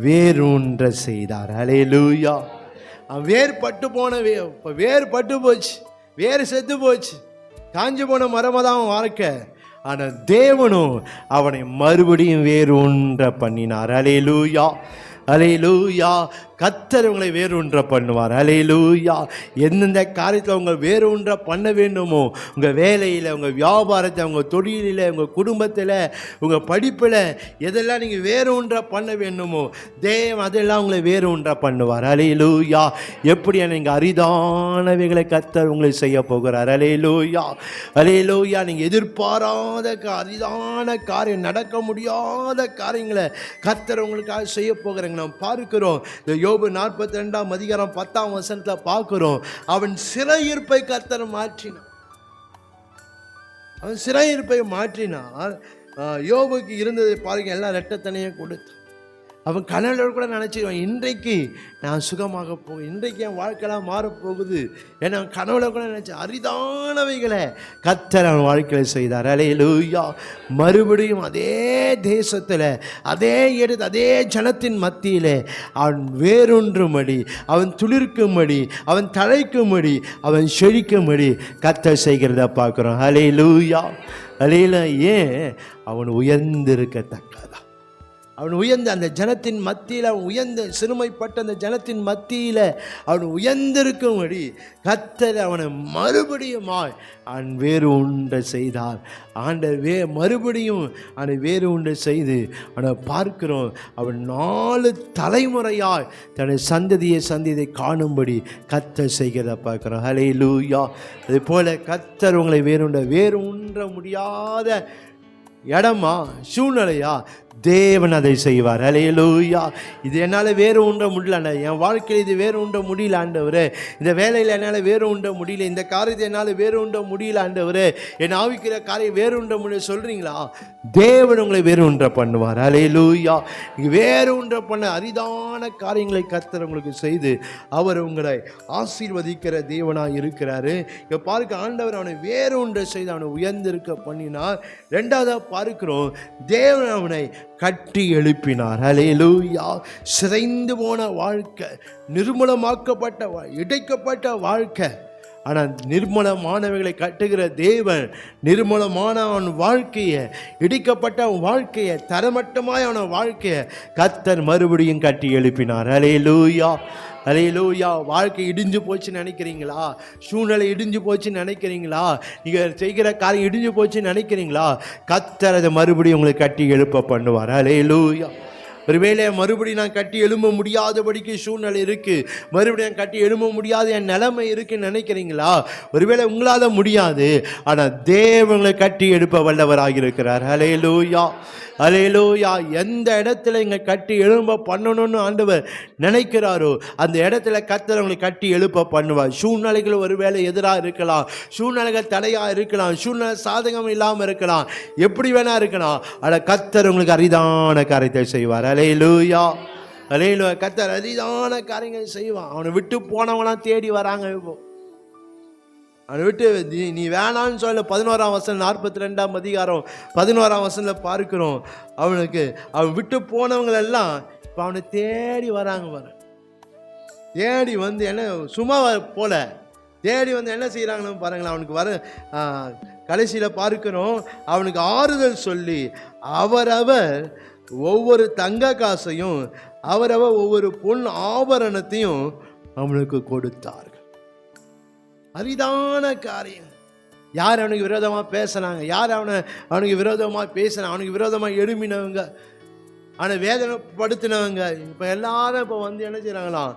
வேரூன்ற செய்தார். அல்லேலூயா. அவன் வேர்பட்டு போன வேர்பட்டு போச்சு, வேறு செத்து போச்சு, காஞ்சு போன மரமாக தான் அவன் வாழ்க்கை. ஆனால் தேவனும் அவனை மறுபடியும் வேரூன்ற பண்ணினார். அல்லேலூயா, அல்லேலூயா. கர்த்தர் உங்களை வேரூன்ற பண்ணுவார். அல்லேலூயா. எந்தெந்த காரியத்தில் உங்கள் வேரூன்ற பண்ண வேண்டுமோ, உங்கள் வேலையில், உங்கள் வியாபாரத்தில், உங்கள் தொழிலில், உங்கள் குடும்பத்தில், உங்கள் படிப்பில் எதெல்லாம் நீங்கள் வேரூன்ற பண்ண வேண்டுமோ தேவன் அதெல்லாம் உங்களை வேரூன்ற பண்ணுவார். அல்லேலூயா. எப்படி நீங்கள் அரிதானவைகளை கர்த்தர் உங்களை செய்ய போகிறார். அல்லேலூயா, அல்லேலூயா. நீங்கள் எதிர்பாராத அரிதான காரியம், நடக்க முடியாத காரியங்களை கர்த்தர் உங்களுக்காக செய்ய போகிறாங்க. நாம் பார்க்கிறோம், யோபு 42ஆம் அதிகாரம் 10ஆம் வசனத்தில் பார்க்கிறோம். அவன் சிறையிருப்பை கர்த்தர் மாற்றினார். அவன் சிறையிருப்பை மாற்றினார். யோபுக்கு இருந்ததை பாருங்க, எல்லாம் ரெட்டத்தனையை கொடுத்தான். அவன் கனவுல கூட நினச்சிடுவான், இன்றைக்கு நான் சுகமாக போகும், இன்றைக்கு என் வாழ்க்கையெல்லாம் மாறப்போகுது. ஏன்னா கனவுல கூட நினச்ச அரிதானவைகளை கர்த்தர் அவன் வாழ்க்கையில் செய்தார். அல்லேலூயா. மறுபடியும் அதே தேசத்தில், அதே இடத்து, அதே ஜனத்தின் மத்தியில் அவன் வேரூன்றும்படி, அவன் துளிர்க்கும்படி, அவன் தழைக்கும்படி, அவன் செழிக்கும்படி கர்த்தர் செய்கிறத பார்க்குறோம். அல்லேலூயா, அல்லேலூயா. ஏன்? அவன் உயர்ந்திருக்கத்தக்கதா. அவன் உயர்ந்த அந்த ஜனத்தின் மத்தியில், அவன் உயர்ந்த சிறுமைப்பட்ட அந்த ஜனத்தின் மத்தியில் அவன் உயர்ந்திருக்கும்படி கர்த்தர் அவனை மறுபடியுமாய் அவன் வேறு உண்டை செய்தார். மறுபடியும் அவனை வேறு உண்டை செய்து அவனை பார்க்கிறோம். அவன் 4 தலைமுறையாய் தன்னுடைய சந்ததியை காணும்படி கர்த்தர் செய்கிறத பார்க்கிறோம். ஹல்லேலூயா. அதே போல கர்த்தர் உங்களை வேறு உண்ட முடியாத இடமா, சூழ்நிலையா, தேவன் அதை செய்வார். ஹல்லேலூயா. இது என்னால் வேறு உண்ட முடியல, என் வாழ்க்கையில் இது வேறு உண்ட முடியல ஆண்டவரே, இந்த வேலையில் என்னால் வேறு உண்ட முடியல, இந்த காரியத்தை என்னால் வேறு உண்ட முடியல ஆண்டவரே, என் ஆவிக்கிற காரியம் வேறு உண்ட முடியல சொல்கிறீங்களா? தேவன் உங்களை வேறு ஒன்ற பண்ணுவார். ஹல்லேலூயா. நீங்கள் வேறு ஒன்ற பண்ண அரிதான காரியங்களை கர்த்தர் உங்களுக்கு செய்து அவர் உங்களை ஆசீர்வதிக்கிற தேவனாக இருக்கிறாரு. இங்கே பார்க்க ஆண்டவர் அவனை வேறு ஒன்றை செய்து அவனை உயர்ந்திருக்க பண்ணினார். 2வது பார்க்கிறோம், தேவன் அவனை கட்டி எழுப்பினார். ஹல்லேலூயா. சிதைந்து போன வாழ்க்கை, நிர்மூலமாக்கப்பட்ட இடைக்கப்பட்ட வாழ்க்கை, ஆனால் நிர்மூலமானவைகளை கட்டுகிற தேவன் நிர்மூலமான அவன் வாழ்க்கையை, இடிக்கப்பட்ட அவன் வாழ்க்கையை, தரமட்டமாய் அவன வாழ்க்கையை கர்த்தர் மறுபடியும் கட்டி எழுப்பினார். ஹல்லேலூயா. ஹல்லேலூயா. வாழ்க்கை இடிஞ்சு போச்சுன்னு நினைக்கிறீங்களா? சூழ்நிலை இடிஞ்சு போச்சுன்னு நினைக்கிறீங்களா? நீங்கள் செய்கிற காரியம் இடிஞ்சு போச்சுன்னு நினைக்கிறீங்களா? கர்த்தர் அதை மறுபடியும் உங்களை கட்டி எழுப்ப பண்ணுவார். ஹல்லேலூயா. ஒருவேளை மறுபடியும் நான் கட்டி எழும்ப முடியாதபடிக்கு சூழ்நிலை இருக்குது, மறுபடியும் கட்டி எழும்ப முடியாத என் நிலைமை இருக்குன்னு நினைக்கிறீங்களா? ஒருவேளை உங்களால் முடியாது, ஆனால் தேவங்களை கட்டி எழுப்ப வல்லவராக இருக்கிறார். ஹல்லேலூயா. ஹல்லேலூயா. எந்த இடத்துல இங்கே கட்டி எழும்ப பண்ணணும்னு ஆண்டவர் நினைக்கிறாரோ அந்த இடத்துல கர்த்தர் அவங்களை கட்டி எழுப்ப பண்ணுவார். சூழ்நிலைகள் ஒருவேளை எதிராக இருக்கலாம், சூழ்நிலைகள் தடையாக இருக்கலாம், சூழ்நிலை சாதகம் இல்லாமல் இருக்கலாம், எப்படி வேணா இருக்கலாம், ஆனால் கர்த்தர் உங்களுக்கு அரிதான காரியத்தை செய்வார். ஹல்லேலூயா. ஹல்லேலூயா. கர்த்தர் அரிதான காரியங்கள் செய்வான். அவனை விட்டு போனவங்களாம் தேடி வராங்க. இப்போ அவனை விட்டு நீ வேணான்னு சொல்ல 11ஆம் வசனம் 42ஆம் அதிகாரம் 11ஆம் வசனத்தில் பார்க்கிறோம். அவன் விட்டு போனவங்களெல்லாம் இப்போ அவனை தேடி வராங்க. தேடி வந்து என்ன சும்மா போல தேடி வந்து என்ன செய்கிறாங்கன்னு பாருங்களேன். அவனுக்கு கடைசியில் பார்க்கிறோம், அவனுக்கு ஆறுதல் சொல்லி அவரவர் ஒவ்வொரு தங்க காசையும் அவரவர் ஒவ்வொரு பொன் ஆபரணத்தையும் அவனுக்கு கொடுத்தார்கள். அரிதான காரியம். யார் அவனுக்கு விரோதமாக பேசுனாங்க, யார் அவனுக்கு விரோதமாக பேசினாங்க, அவனுக்கு விரோதமாக எழுப்பினவங்க, அவனை வேதனைப்படுத்தினவங்க, இப்போ எல்லாரும் இப்போ வந்து என்ன செய்கிறாங்களாம்,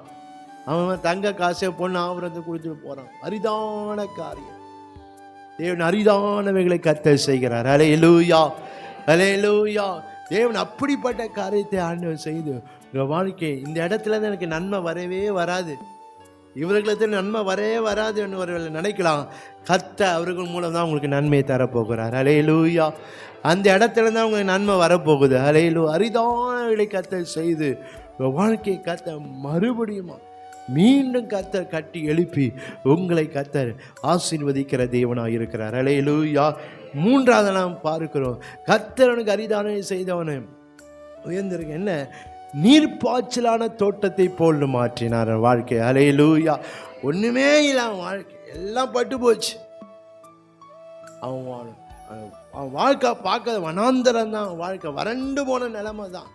அவன் தங்க காசை பொண்ணு ஆபரணத்தை கொடுத்துட்டு போகிறான். அரிதான காரியம். தேவன் அரிதானவைகளை கர்த்தர் செய்கிறார். ஹல்லேலூயா. ஹல்லேலூயா. தேவன் அப்படிப்பட்ட காரியத்தை ஆண்டவர் செய்து உங்கள் வாழ்க்கை இந்த இடத்துல தான் எனக்கு நன்மை வரவே வராது, இவர்களுக்கு நன்மை வரவே வராது என்று ஒருவேளை நினைக்கலாம். கர்த்தர் அவர்கள் மூலம் தான் உங்களுக்கு நன்மையை தரப்போகிறார். ஹல்லேலூயா. அந்த இடத்துல தான் உங்களுக்கு நன்மை வரப்போகுது. ஹல்லேலூயா. அரிதானவைகளை கர்த்தர் செய்து வாழ்க்கையை கர்த்தர் மறுபடியும் மீண்டும் கர்த்தர் கட்டி எழுப்பி உங்களை கர்த்தர் ஆசீர்வதிக்கிற தேவனாக இருக்கிறார். ஹல்லேலூயா. 3வது நாம் பார்க்கிறோம், கர்த்தரனுக்கு அரிதானவை செய்தவனை உயர்ந்திருக்கு. என்ன? நீர்ப்பாய்ச்சலான தோட்டத்தை போல் மாற்றினார் வாழ்க்கை. ஹல்லேலூயா. ஒன்றுமே இல்லை, வாழ்க்கை எல்லாம் பட்டு போச்சு. அவன் வாழ்க்கை பார்க்க வனாந்தரம் தான், வாழ்க்கை வறண்டு போன நிலைமை தான்.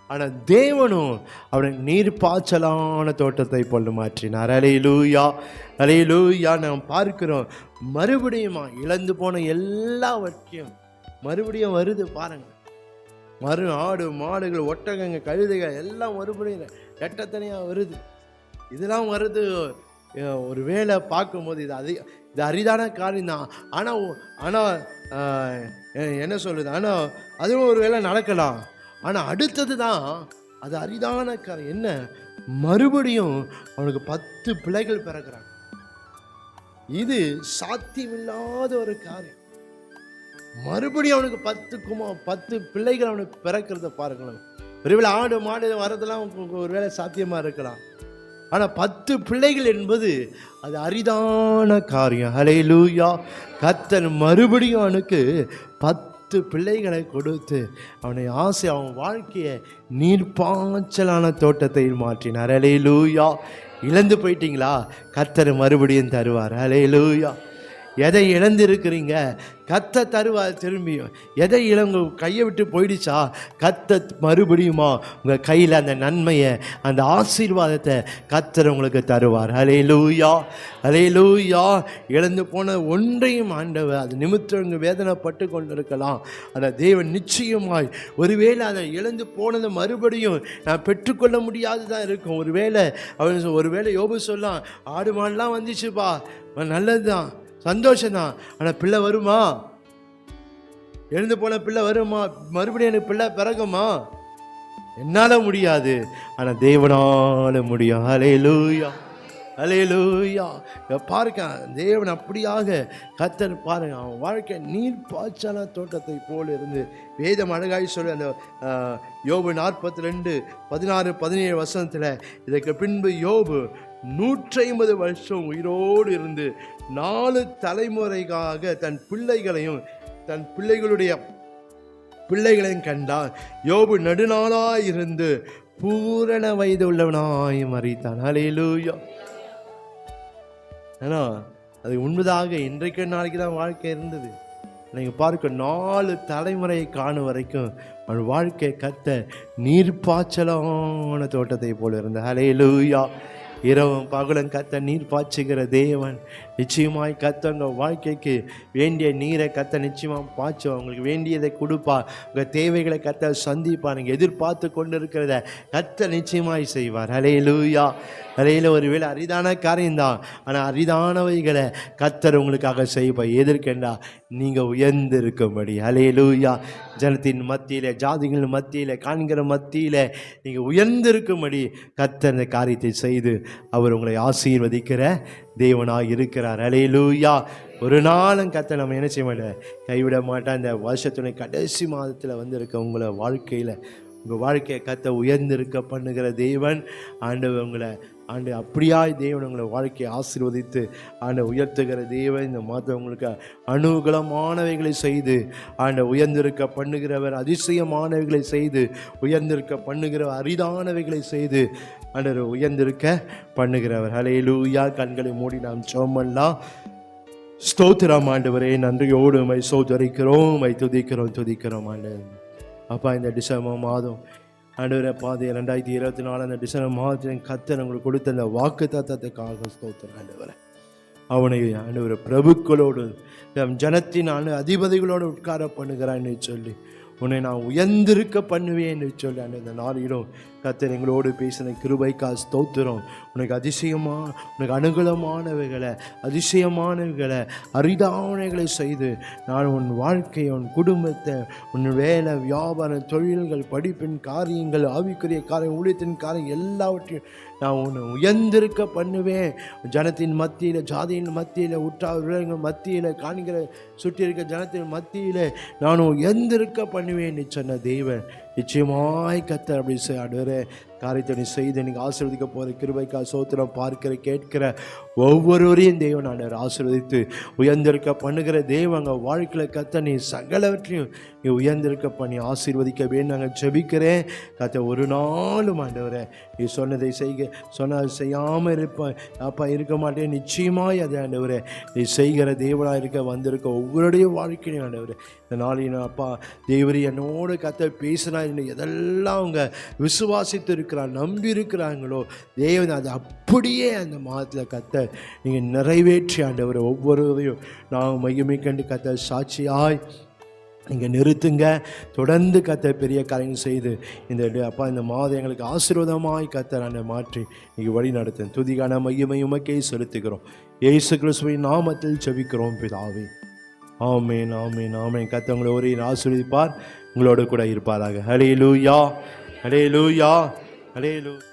ஆனால் தேவனும் அவனை நீர்ப்பாய்ச்சலான தோட்டத்தை போல் மாற்றினார். ஹல்லேலூயா. ஹல்லேலூயா. நாம் பார்க்கிறோம், மறுபடியும் இழந்து போன எல்லாவற்றையும் மறுபடியும் வருது பாருங்க. ஆடு மாடுகள் ஒட்டகங்க கழுதைகள் எல்லாம் மறுபடியும் ரெட்டத்தனையாக வருது. இதெல்லாம் வருது. ஒரு வேளை பார்க்கும்போது இது அரிதான காரியம் தான். ஆனால் என்ன சொல்லுது, ஆனால் அதுவும் ஒரு வேளை நடக்கலாம். ஆனால் அடுத்தது தான் அது அரிதான காரியம். என்ன? மறுபடியும் அவனுக்கு 10 பிள்ளைகள் பிறக்கிறாங்க. இது சாத்தியமில்லாத ஒரு காரியம். மறுபடியும் அவனுக்கு 10 பிள்ளைகள் அவனுக்கு பிறக்கிறத பாருங்களேன். ஒருவேளை ஆடு மாடு வரதெல்லாம் ஒருவேளை சாத்தியமாக இருக்கலாம், ஆனால் 10 பிள்ளைகள் என்பது அது அரிதான காரியம். ஹல்லேலூயா. கர்த்தர் மறுபடியும் அவனுக்கு 10 பிள்ளைகளை கொடுத்து அவனை அவன் வாழ்க்கையை நீர்ப்பாய்ச்சலான தோட்டத்தை மாற்றினார். ஹல்லேலூயா. இழந்து போயிட்டீங்களா? கர்த்தர் மறுபடியும் தருவார். ஹல்லேலூயா. எதை இழந்திருக்கிறீங்க, கத்த தருவார் திரும்பியும். எதை இழங்க கையை விட்டு போயிடுச்சா, கத்த மறுபடியுமா உங்கள் கையில் அந்த நன்மையை, அந்த ஆசீர்வாதத்தை கத்தர் உங்களுக்கு தருவார். ஹல்லேலூயா, ஹல்லேலூயா. இழந்து போன ஒன்றையும் ஆண்டவர் அது நிமித்தம் வேதனைப்பட்டு கொண்டிருக்கலாம். அந்த தேவன் நிச்சயமாய், ஒருவேளை அதை இழந்து போனதை மறுபடியும் நான் பெற்றுக்கொள்ள முடியாதுதான் இருக்கும். ஒருவேளை யோபு சொல்லலாம், ஆடு மாடெலாம் வந்துச்சுப்பா, நல்லது தான், சந்தோஷம்தான், ஆனால் பிள்ளை வருமா, எழுந்து போன பிள்ளை வருமா, மறுபடியும் எனக்கு பிள்ளை பிறகுமா, என்னால் முடியாது, ஆனால் தேவனால முடியும். ஹல்லேலூயா, ஹல்லேலூயா. பாருங்க, தேவன் அப்படியாக கர்த்தர் பாருங்க, அவன் வாழ்க்கை நீர் பாய்ச்சல தோட்டத்தை போல் இருந்து வேதம் அழகாய் சொல்லி அந்த யோபு 42:16-17 இதற்கு பின்பு யோபு 150 வருஷம் உயிரோடு இருந்து 4 தலைமுறைக்காக தன் பிள்ளைகளையும் தன் பிள்ளைகளையும் கண்டான். யோபு நெடுநாளாய் இருந்து பூரண வயது உள்ளவனாய் மரித்தான். ஹல்லேலூயா. ஏன்னா அது உண்மைதாக இன்றைக்கு நாளைக்கு தான் வாழ்க்கை இருந்தது. நீங்கள் பார்க்க 4 தலைமுறையை காணும் வரைக்கும் அவன் வாழ்க்கை கத்த நீர்ப்பாய்ச்சலான தோட்டத்தை போல இருந்த. ஹல்லேலூயா. இரவும் பகலும் கத்த நீர் பாய்ச்சுகிற தேவன். நிச்சயமாய் கத்த உங்கள் வாழ்க்கைக்கு வேண்டிய நீரை கத்த நிச்சயமாக பாய்ச்சும். உங்களுக்கு வேண்டியதை கொடுப்பா. உங்கள் தேவைகளை கத்த சந்திப்பார். நீங்கள் எதிர்பார்த்து கொண்டு இருக்கிறத கத்த நிச்சயமாய் செய்வார். ஹல்லேலூயா. ஹல்லேலூயா. ஒருவேளை அரிதான காரியம்தான், ஆனால் அரிதானவைகளை கத்தர் உங்களுக்காக செய்வார். எதற்கென்றா நீங்கள் உயர்ந்து இருக்கும்படி. ஹல்லேலூயா. ஜனத்தின் மத்தியில், ஜாதிகளின் மத்தியில், காண்கிற மத்தியில் நீங்கள் உயர்ந்திருக்கும்படி கத்தர் இந்த காரியத்தை செய்து அவர் உங்களை ஆசீர்வதிக்கிற தேவனாக இருக்கிறார். ஹல்லேலூயா. ஒரு நாளும் கத்த நம்ம என்ன செய்ய மாட்டேன், கைவிட மாட்டேன். இந்த வருஷத்துடைய கடைசி மாதத்தில் இருக்க உங்களை வாழ்க்கையில், உங்கள் வாழ்க்கையை கத்த உயர்ந்திருக்க பண்ணுகிற தேவன். ஆண்டவர் உங்களை அப்படியாய் தேவன் உங்களை வாழ்க்கையை ஆசீர்வதித்து உயர்த்துகிற தேவன். இந்த மாதம் உங்களுக்கு அனுகூலமானவைகளை செய்து உயர்ந்திருக்க பண்ணுகிறவர், அதிசயமானவைகளை செய்து உயர்ந்திருக்க பண்ணுகிறவர், அரிதானவைகளை செய்து உயர்ந்திருக்க பண்ணுகிறவர். ஹல்லேலூயா. கண்களை மூடி நாம் ஜெபமெல்லாம். ஸ்தோத்திரம் ஆண்டவரே, நன்றியோடு உம்மை ஸ்தோத்திரிக்கிறோம், உம்மை துதிக்கிறோம் ஆண்டவரே. அப்பா, இந்த டிசம்பர் மாதம் ஆண்டவரே பாதை 2024 அந்த டிசம்பர் மாதத்தின் கர்த்தர் உங்களுக்கு கொடுத்த அந்த வாக்கு தத்தத்துக்காக ஸ்தோத்திரம் ஆண்டவரே. அவனை ஆண்டவரே பிரபுக்களோடு ஜனத்தின் அதிபதிகளோடு உட்கார பண்ணுகிறான்னு சொல்லி உன்னை நான் உயர்ந்திருக்க பண்ணுவேன்னு சொல்லி அந்த நாளிலும் கர்த்தர் எங்களோடு பேசின கிருபைக்கா ஸ்தோத்திரம். உனக்கு உனக்கு அனுகூலமானவைகளை, அதிசயமானவைகளை, அரிதானவைகளை செய்து நான் உன் வாழ்க்கையை, உன் குடும்பத்தை, உன் வேலை, வியாபாரம், தொழில்கள், படிப்பின் காரியங்கள், ஆவிக்குரிய காரியம், ஊழியத்தின் காரியம் எல்லாவற்றையும் நான் உன்னை உயர்ந்திருக்க பண்ணுவேன். ஜனத்தின் மத்தியில், ஜாதியின் மத்தியில், உற்றார் மத்தியில், காண்கிற சுற்றி இருக்க ஜனத்தின் மத்தியில் நான் உயர்ந்திருக்க பண்ணுவேன் சொன்ன தேவன் நிச்சயமாய் கர்த்தர் அப்படி ஆடுகிற காரியத்தை நீ செய்து நீங்கள் ஆசீர்வதிக்க போகிற கிருபைக்கா ஸ்தோத்திரம். பார்க்கிற கேட்கிற ஒவ்வொருவரையும் தேவன் ஆண்டவர் ஆசீர்வதித்து உயர்ந்திருக்க பண்ணுகிற தேவங்க வாழ்க்கையில் கர்த்தர் நீ சகலவற்றையும் நீ உயர்ந்திருக்க பண்ணி ஆசீர்வதிக்க வேண்டும் நாங்கள் ஜெபிக்கிறேன். கர்த்தர் ஒரு நாளும் ஆண்டவரை நீ சொன்னதை சொன்னதை செய்யாமல் இருப்பேன் அப்பா இருக்க மாட்டேன். நிச்சயமாய் அதை ஆண்டவரை நீ செய்கிற தேவனாக வந்திருக்க ஒவ்வொருடைய வாழ்க்கையும் ஆண்டவரை இந்த நாளின் அப்பா தேவரி என்னோடு கர்த்தர் பேசினா எதெல்லாம் அவங்க விசுவாசித்து இருக்கிறாங்க, நம்பி இருக்கிறாங்களோ தேவன் அதை அப்படியே அந்த மாதத்தில் கர்த்தர் நீங்கள் நிறைவேற்றி ஆண்டவர் ஒவ்வொருவரையும் நான் மகிமை கண்டு கர்த்தர் சாட்சியாய் நீங்கள் நிறுத்துங்க. தொடர்ந்து கர்த்தர் பெரிய காரியங்கள் செய்து அப்பா இந்த மாதம் எங்களுக்கு ஆசீர்வாதமாய் கர்த்தர் மாற்றி நீங்கள் வழி நடத்த துதிகான மகிமை உமக்கே செலுத்துகிறோம். இயேசு கிறிஸ்துவின் நாமத்தில் ஜெபிக்கிறோம் பிதாவே. ஆமென், ஆமென், ஆமென். கர்த்தர் உங்களை ஒரே ஆசீர்வதிப்பார், உங்களோடு கூட இருப்பாராக. ஹல்லேலூயா, ஹல்லேலூயா, ஹல்லேலூயா.